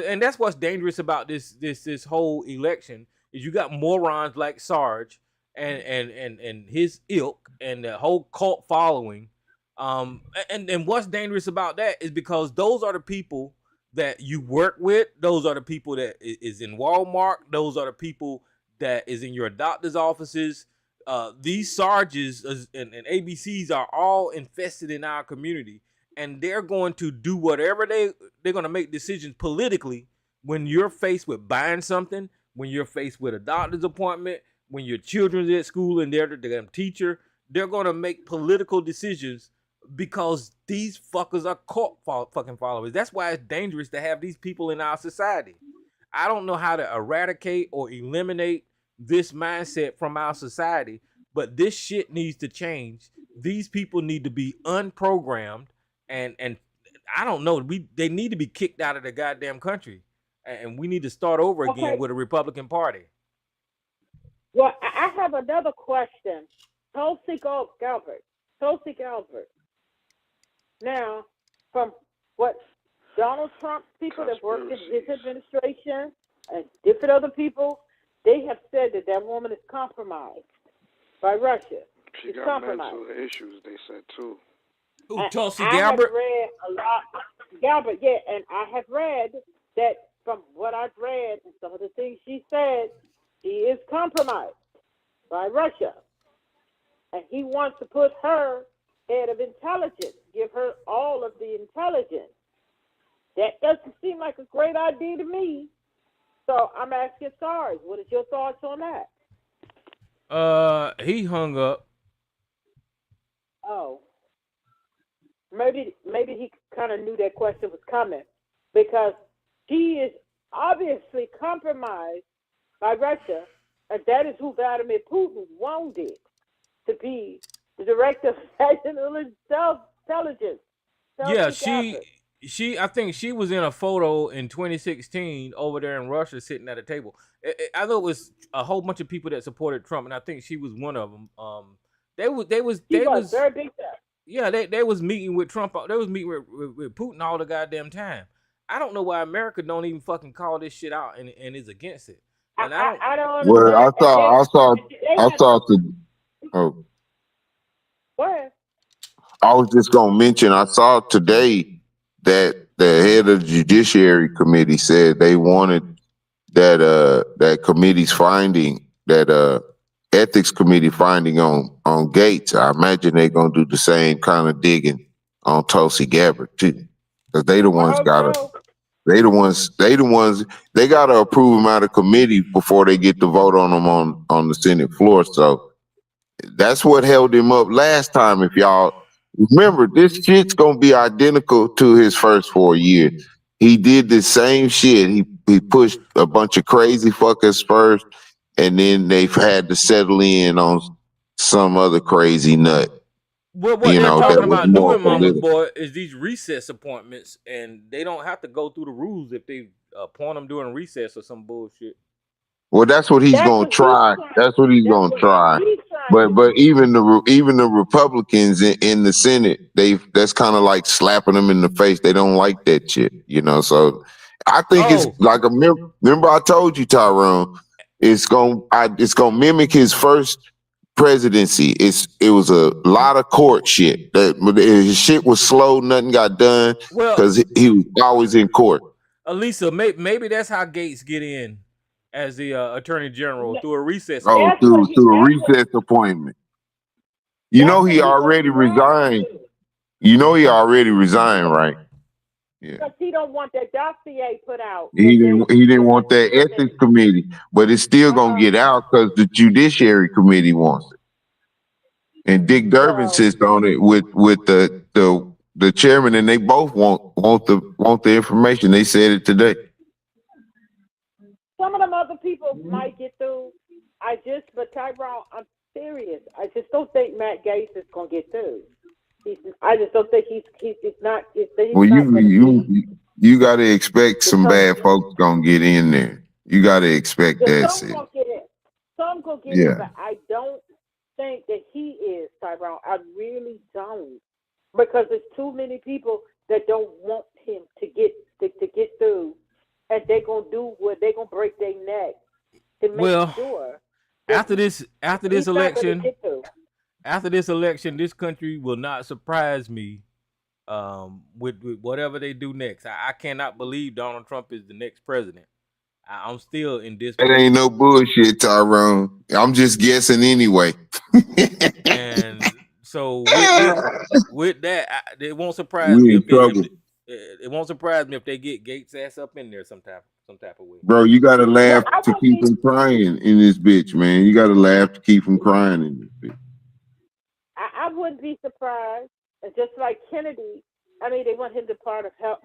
And that's what's dangerous about this whole election is you got morons like Sarge and his ilk and the whole cult following. And what's dangerous about that is because those are the people that you work with. Those are the people that is in Walmart. Those are the people that is in your doctor's offices. These Sarges and ABCs are all infested in our community. And they're going to do whatever they're going to make decisions politically when you're faced with buying something, when you're faced with a doctor's appointment, when your children's at school and they're the damn teacher. They're going to make political decisions because these fuckers are cult fucking followers. That's why it's dangerous to have these people in our society. I don't know how to eradicate or eliminate this mindset from our society, but this shit needs to change. These people need to be unprogrammed. And I don't know. They need to be kicked out of the goddamn country, and we need to start over again with a Republican Party. Well, I have another question. Tulsi Gabbard. Now, from what Donald Trump people that worked in his administration and different other people, they have said that woman is compromised by Russia. She got mental issues, they said too. Tulsi Gabbard? I have read a lot. Gabbard, yeah, and I have read that from what I've read and some of the things she said, she is compromised by Russia. And he wants to put her head of intelligence, give her all of the intelligence. That doesn't seem like a great idea to me. So I'm asking Sarge, what is your thoughts on that? He hung up. Oh. Maybe he kind of knew that question was coming because he is obviously compromised by Russia, and that is who Vladimir Putin wanted to be the director of national intelligence. Yeah, I think she was in a photo in 2016 over there in Russia sitting at a table. I know it was a whole bunch of people that supported Trump, and I think she was one of them. They was very big time. Yeah, they was meeting with Trump. They was meeting with Putin all the goddamn time. I don't know why America don't even fucking call this shit out and is against it. And I don't understand. Well, I saw Go ahead. I was just gonna mention I saw today that the head of the Judiciary Committee said they wanted that committee's finding, that ethics committee finding on Gates. I imagine they're gonna do the same kind of digging on Tulsi Gabbard too, because they the ones they gotta approve them out of committee before they get to vote on them on the Senate floor. So that's what held him up last time. If y'all remember, this shit's gonna be identical to his first 4 years. He did the same shit. He pushed a bunch of crazy fuckers first, and then they've had to settle in on some other crazy nut. What they're talking about doing, Mama Boy, is these recess appointments, and they don't have to go through the rules if they appoint them during recess or some bullshit. Well, that's what he's gonna try. That's what he's gonna try. But even the Republicans in the Senate, that's kind of like slapping them in the face. They don't like that shit, you know. So I think it's like remember I told you, Tyrone, it's gonna mimic his first presidency. It was a lot of court shit. His shit was slow. Nothing got done because he was always in court. Elisa, maybe that's how Gates get in as the Attorney General through a recess. Through a recess appointment. You know he already resigned. You know he already resigned, right? Yeah. Because he don't want that dossier put out. He didn't want that ethics committee, but it's still gonna get out because the Judiciary Committee wants it. And Dick Durbin sits on it with the chairman, and they both want the information. They said it today. Some of them other people might get through. But Tyrone, I'm serious. I just don't think Matt Gaetz is gonna get through. I just don't think he's not. Well, you got to expect some bad folks gonna get in there. You got to expect that. Some gonna get in. Some gonna get in, but I don't think that he is, Tyrone. I really don't, because there's too many people that don't want him to get through, and they're gonna do what they're gonna break their neck to make sure. After this election. After this election, this country will not surprise me with whatever they do next. I cannot believe Donald Trump is the next president. I'm still in this. It ain't no bullshit, Tyrone. I'm just guessing anyway. And so with that, it won't surprise me. It won't surprise me if they get Gates' ass up in there some type of way. Bro, you gotta laugh to keep him crying in this bitch, man. You gotta laugh to keep him crying in this bitch. I wouldn't be surprised. And just like Kennedy, I mean, they want him to part of Health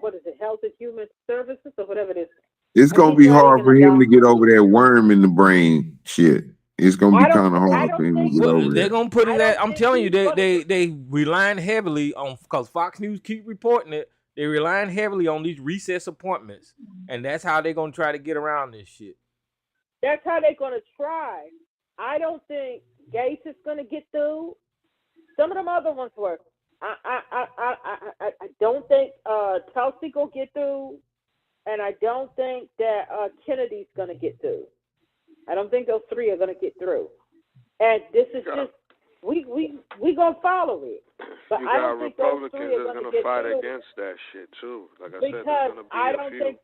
and Human Services or whatever it is. It's gonna be hard for him to get over that worm in the brain shit. It's gonna be kind of hard for him to get over that. They're gonna put it at. I'm telling you, they relying heavily on, because Fox News keep reporting it. They're relying heavily on these recess appointments, and that's how they're gonna try to get around this shit. That's how they're gonna try. I don't think Gates is gonna get through. Some of them other ones were. I don't think Tulsi will get through, and I don't think that Kennedy's going to get through. I don't think those three are going to get through. And this is just we going to follow it. But you I got don't think those three are going to get fight through. against that shit too. Like I because said, there's going to be I don't think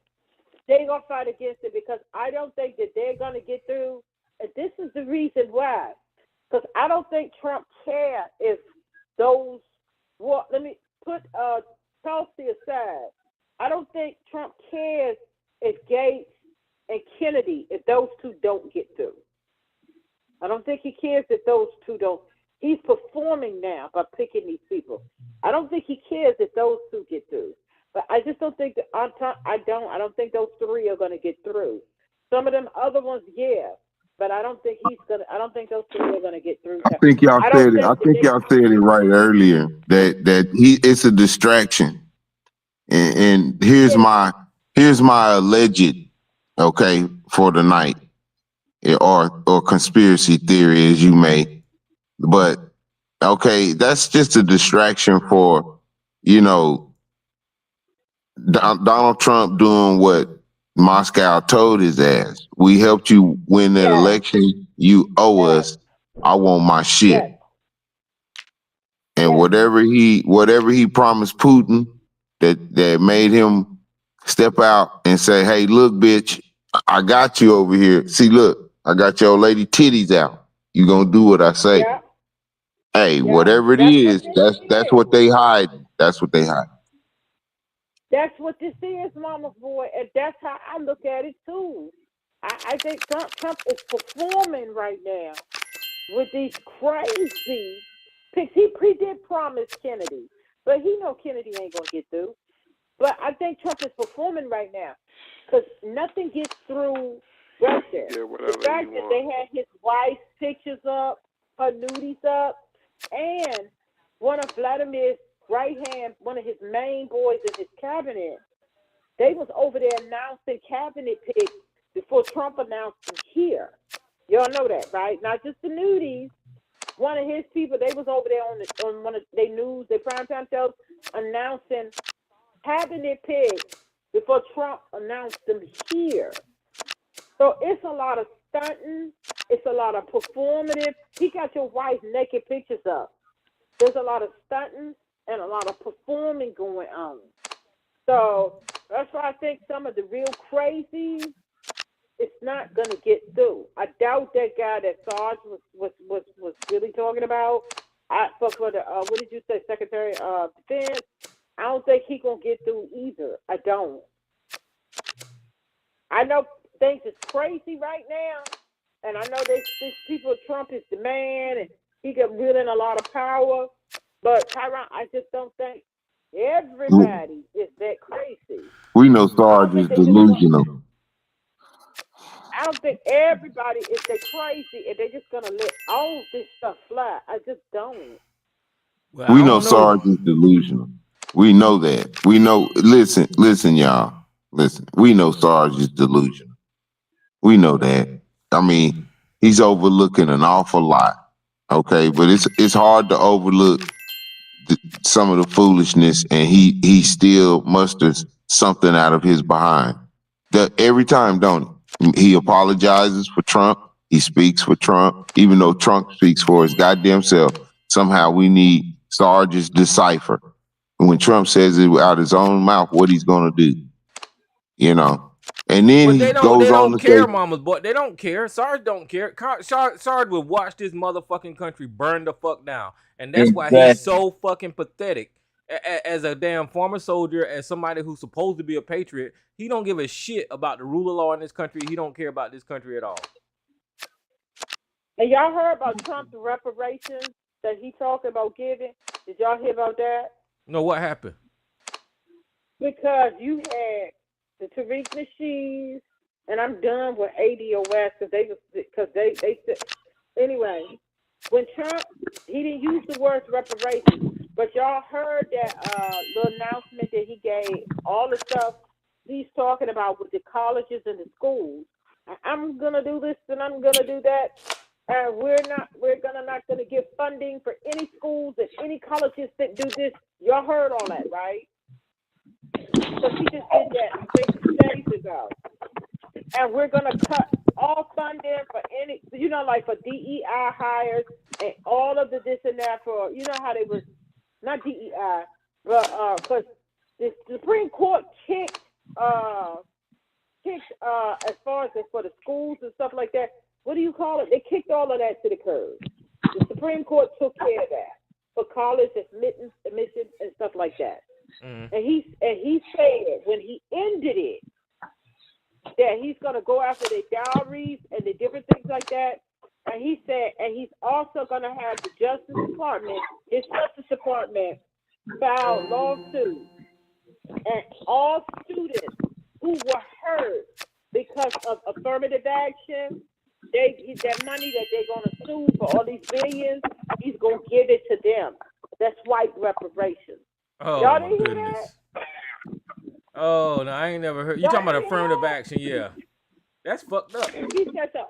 they're going to fight against it, because I don't think that they're going to get through. And this is the reason why. Because I don't think Trump cares if those, well, let me put Tulsi aside. I don't think Trump cares if Gates and Kennedy, if those two don't get through. I don't think he cares if those two don't. He's performing now by picking these people. I don't think he cares if those two get through. But I just don't think that I don't think those three are going to get through. Some of them other ones, yeah. But I don't think I don't think those two are gonna get through. I think y'all said it. I think y'all said it right earlier that it's a distraction. And here's my alleged, okay, for the night, or conspiracy theory, as you may. But Okay, that's just a distraction for, you know, Donald Trump doing what Moscow told his ass. We helped you win that election. You owe us. I want my shit. And whatever he promised Putin that made him step out and say, "Hey, look, bitch, I got you over here. See, look, I got your lady titties out. You gonna do what I say." Yeah. Hey, Yeah. whatever it That's is, that's what they hide. That's what they hide. That's what this is, Mama's boy, and that's how I look at it too. I think Trump is performing right now with these crazy picks. He did promise Kennedy, but he know Kennedy ain't gonna get through. But I think Trump is performing right now because nothing gets through Russia. The fact that they had his wife's pictures up, her nudies up, and one of Vladimir's right hand, one of his main boys in his cabinet, they was over there announcing cabinet picks before Trump announced them here. Y'all know that, right? Not just the nudies. One of his people, they was over there on one of their news, their primetime shows, announcing cabinet picks before Trump announced them here. So it's a lot of stunting. It's a lot of performative. He got your wife's naked pictures up. There's a lot of stunting and a lot of performing going on. So that's why I think some of the real crazy, it's not gonna get through. I doubt that guy that Sarge was really talking about. For the what did you say, Secretary of Defense? I don't think he gonna get through either. I don't. I know things is crazy right now, and I know these people. Trump is the man, and he got wielding a lot of power. But Tyron, I just don't think everybody is that crazy. We know Sarge is delusional. I don't think everybody is that crazy, and they're just gonna let all this stuff fly. I just don't. Well, we know Sarge is delusional. We know that. We know. Listen, y'all. Listen. We know Sarge is delusional. We know that. I mean, he's overlooking an awful lot. Okay, but it's hard to overlook some of the foolishness, and he still musters something out of his behind. Every time, don't he? He apologizes for Trump. He speaks for Trump, even though Trump speaks for his goddamn self. Somehow we need Sarge's decipher. And when Trump says it out his own mouth, what he's gonna do, you know? And then he goes on to care, say, Mama's boy. They don't care. Sarge don't care. Sarge would watch this motherfucking country burn the fuck down, and that's why he's so fucking pathetic. As a damn former soldier, as somebody who's supposed to be a patriot, he don't give a shit about the rule of law in this country. He don't care about this country at all. And y'all heard about Trump's reparations that he talked about giving? Did y'all hear about that? No, what happened? Because you had the Tariq Nasheeds, and I'm done with ADOS because they said anyway. When Trump, he didn't use the words reparations, but y'all heard that little announcement that he gave, all the stuff he's talking about with the colleges and the schools. I'm gonna do this and I'm gonna do that, and we're not gonna give funding for any schools and any colleges that do this. Y'all heard all that, right? So he just did that, I think, 2 days ago. And we're going to cut all funding for any, like for DEI hires and all of the this and that for, how they was, not DEI, but because the Supreme Court kicked as far as for the schools and stuff like that. What do you call it? They kicked all of that to the curb. The Supreme Court took care of that for college admissions and stuff like that. And he said when he ended it that he's going to go after the dowries and the different things like that. And he said, and he's also going to have the his Justice Department file lawsuits, and all students who were hurt because of affirmative action, that money that they're going to sue for all these billions, he's going to give it to them. That's white reparations. Oh, y'all didn't hear goodness. that? Oh, no, I ain't never heard. You talking about affirmative action? Yeah, that's fucked up. He said so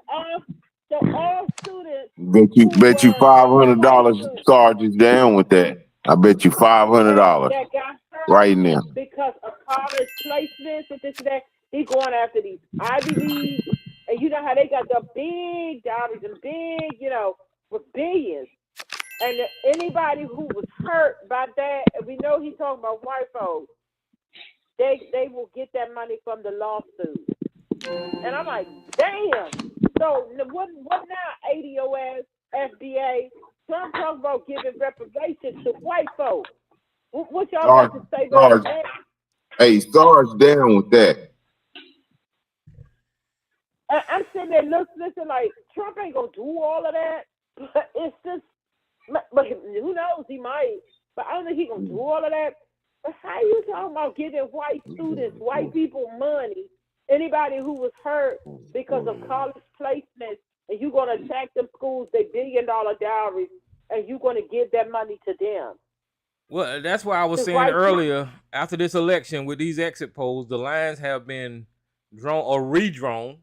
all students Bet you $500 students Sarge is down with that. I bet you $500 that got hurt right now. because of college placements and this and that. He going after these Ivy Leagues, and you know how they got the big dollars and big, with billions. And anybody who was hurt by that, and we know he's talking about white folks, they will get that money from the lawsuit. And I'm like, damn. So what now, ADOS, FBA? Trump talking about giving reparations to white folks. What y'all got to say about that? Hey, Sarge down with that. I'm sitting there listening like, Trump ain't going to do all of that. But it's just, but who knows, he might. But I don't think he's going to do all of that. But how you talking about giving white students, white people money, anybody who was hurt because of college placements, and you're going to attack them schools, they $1 billion dowries, and you're going to give that money to them? Well, that's why I was saying earlier, after this election, with these exit polls, the lines have been drawn or redrawn,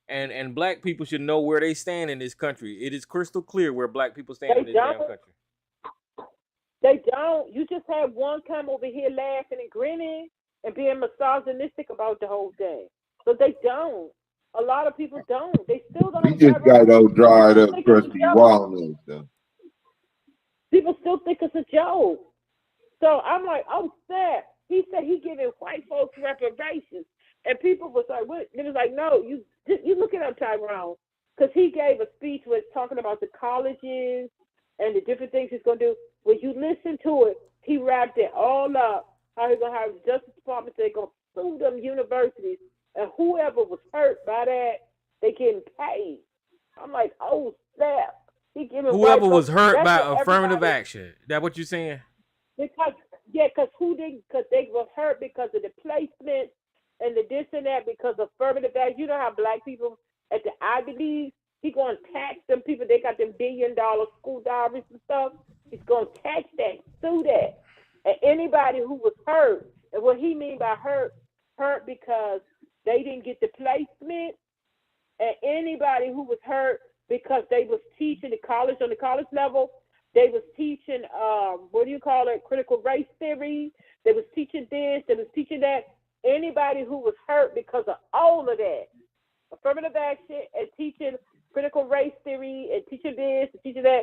and black people should know where they stand in this country. It is crystal clear where black people stand in this damn country. They don't. You just had one come over here laughing and grinning and being misogynistic about the whole thing. So they don't. A lot of people don't. They still don't. We just got those dried up crusty walnuts though. People still think it's a joke. So I'm like, oh snap. He said he giving white folks reparations. And people was like, what? It was like, no, you look it up, Tyrone. Because he gave a speech with talking about the colleges and the different things he's going to do. When you listen to it, he wrapped it all up. How he's going to have the Justice Department, they're going to sue them universities. And whoever was hurt by that, they getting paid. I'm like, oh, snap. He giving whoever was hurt by affirmative action. That what you're saying? Because they were hurt because of the placement and the this and that because of affirmative action. You know how black people at the Ivy League, he going to tax them people. They got them $1 billion school dowries and stuff. He's going to tax that, sue that. And anybody who was hurt, and what he mean by hurt because they didn't get the placement, and anybody who was hurt because they was teaching the college on the college level, they was teaching, critical race theory. They was teaching this, they was teaching that. Anybody who was hurt because of all of that, affirmative action and teaching critical race theory and teaching this and teaching that,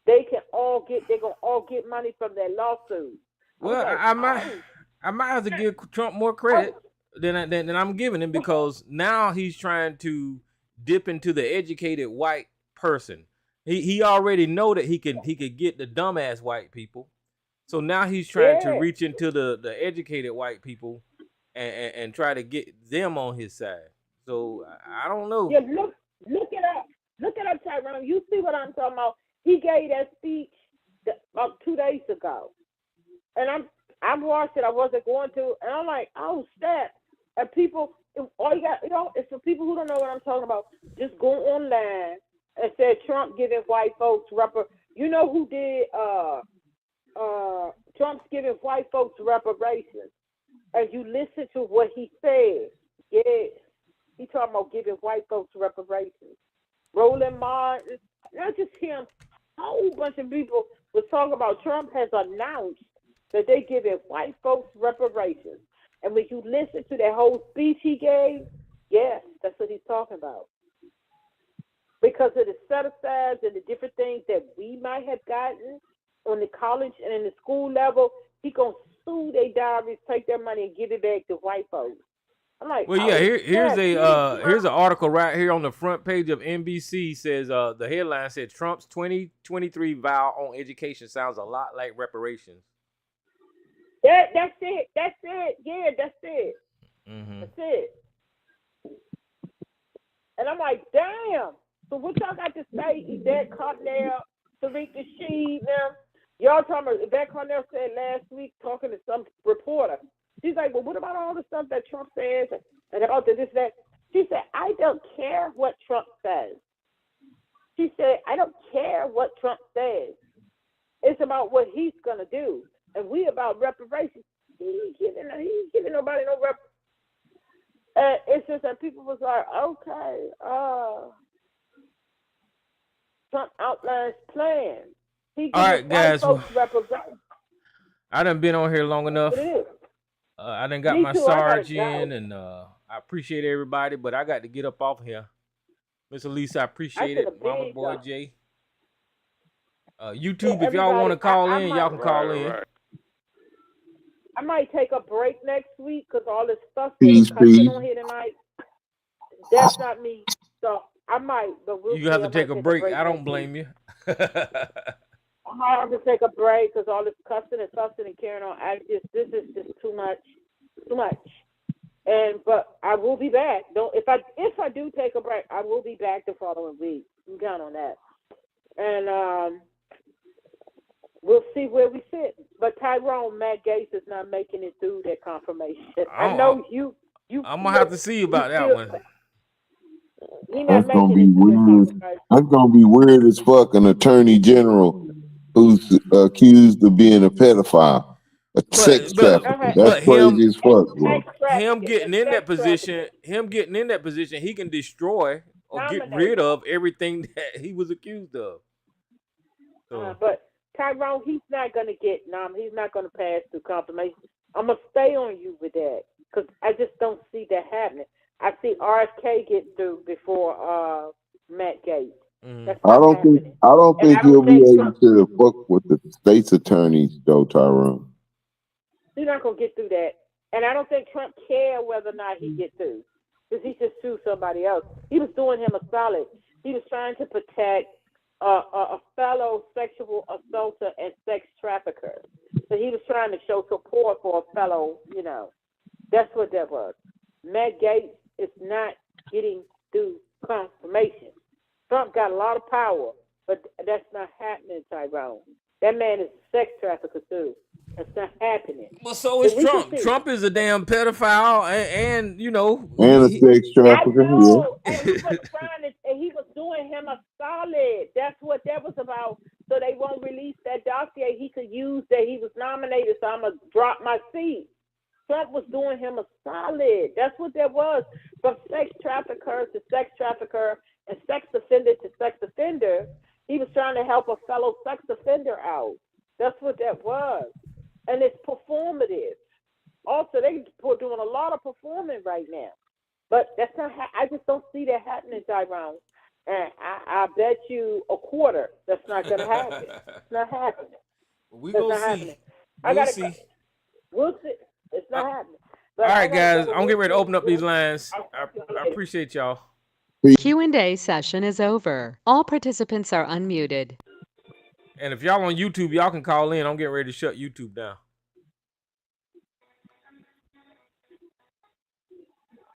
they're gonna all get money from that lawsuit. Well, I might have to give Trump more credit than I'm giving him, because now he's trying to dip into the educated white person. He already know that he could get the dumbass white people. So now he's trying to reach into the educated white people and try to get them on his side. So I don't know. Yeah, look it up, Tyrone. You see what I'm talking about? He gave that speech about 2 days ago, and I watched it. I wasn't going to, and I'm like, oh snap! And people, all you got, it's for people who don't know what I'm talking about. Just go online and say Trump giving white folks You know who did? Trump's giving white folks reparations. And you listen to what he said. Yeah, he talking about giving white folks reparations. Roland Martin, not just him. A whole bunch of people was talking about Trump has announced that they giving white folks reparations. And when you listen to that whole speech he gave, yes, that's what he's talking about. Because of the set-asides and the different things that we might have gotten on the college and in the school level, he going to sue their diaries, take their money, and give it back to white folks. I'm like, well, yeah. Here's an article right here on the front page of NBC. Says the headline said Trump's 2023 vow on education sounds a lot like reparations. That's it. Yeah, that's it. Mm-hmm. That's it. And I'm like, damn. So what y'all got to say? Yvette Carnell, Tariq Nasheed, them. Y'all talking about, Yvette Carnell said last week, talking to some reporter. She's like, well, what about all the stuff that Trump says and about this, that? She said, I don't care what Trump says. She said, I don't care what Trump says. It's about what he's going to do. And we about reparations. He ain't giving nobody no rep. It's just that people was like, okay, Trump outlines plans. He All gives right, white guys. folks representatives. I done been on here long enough. It is. I done got Me my too. I gotta Sarge go. in, and I appreciate everybody, but I got to get up off here. Miss Elisa, I I appreciate should it. have Mama been Boy gone. Jay. Yeah, YouTube, if y'all want to everybody. call I in, might y'all can call in. Right. I might take a break next week because all this fussing Peace, and cussing peace. on here tonight. That's not me. So I might, but we'll You see. have I to take might a break. I don't next blame week. you. I might have to take a break because all this cussing and fussing and carrying on. This is just too much. But I will be back. If I do take a break, I will be back the following week. You count on that. And we'll see where we sit. But Tyrone, Matt Gaetz is not making it through that confirmation. I know you. I'm gonna have to see about that one. He That's not gonna making be it through that weird. confirmation. That's gonna be weird as fuck. An attorney general who's accused of being a pedophile, a sex trafficker. That's But crazy as fuck, bro. him getting in that position, he can destroy or get rid of everything that he was accused of. So. But Tyrone, he's not gonna get he's not gonna pass through confirmation. I'm gonna stay on you with that because I just don't see that happening. I see RFK get through before Matt Gaetz. That's I don't think he'll be able to fuck with the state's attorneys though, Tyrone. He's not gonna get through that, and I don't think Trump cared whether or not he get through because he just sued somebody else. He was doing him a solid. He was trying to protect a fellow sexual assaulter and sex trafficker. So he was trying to show support for a fellow, That's what that was. Matt Gaetz is not getting through confirmation. Trump got a lot of power, but that's not happening, Tyrone. That man is a sex trafficker, too. That's not happening. Well, so is Trump. Trump is a damn pedophile and And a sex trafficker. I know. And he was doing him a solid. That's what that was about. So they won't release that dossier he could use that he was nominated. So I'm going to drop my seat. Trump was doing him a solid. That's what that was. From sex trafficker to sex trafficker and sex offender to sex offender, he was trying to help a fellow sex offender out. That's what that was. And it's performative. Also, they're doing a lot of performing right now. But that's not. I just don't see that happening, Tyrone. And I bet you a quarter that's not going to happen. It's not happening. We're going to see. We'll see. It's not happening. But all right, guys. I'm getting ready to open up these lines. I appreciate y'all. Q&A session is over. All participants are unmuted. And if y'all on YouTube, y'all can call in. I'm getting ready to shut YouTube down.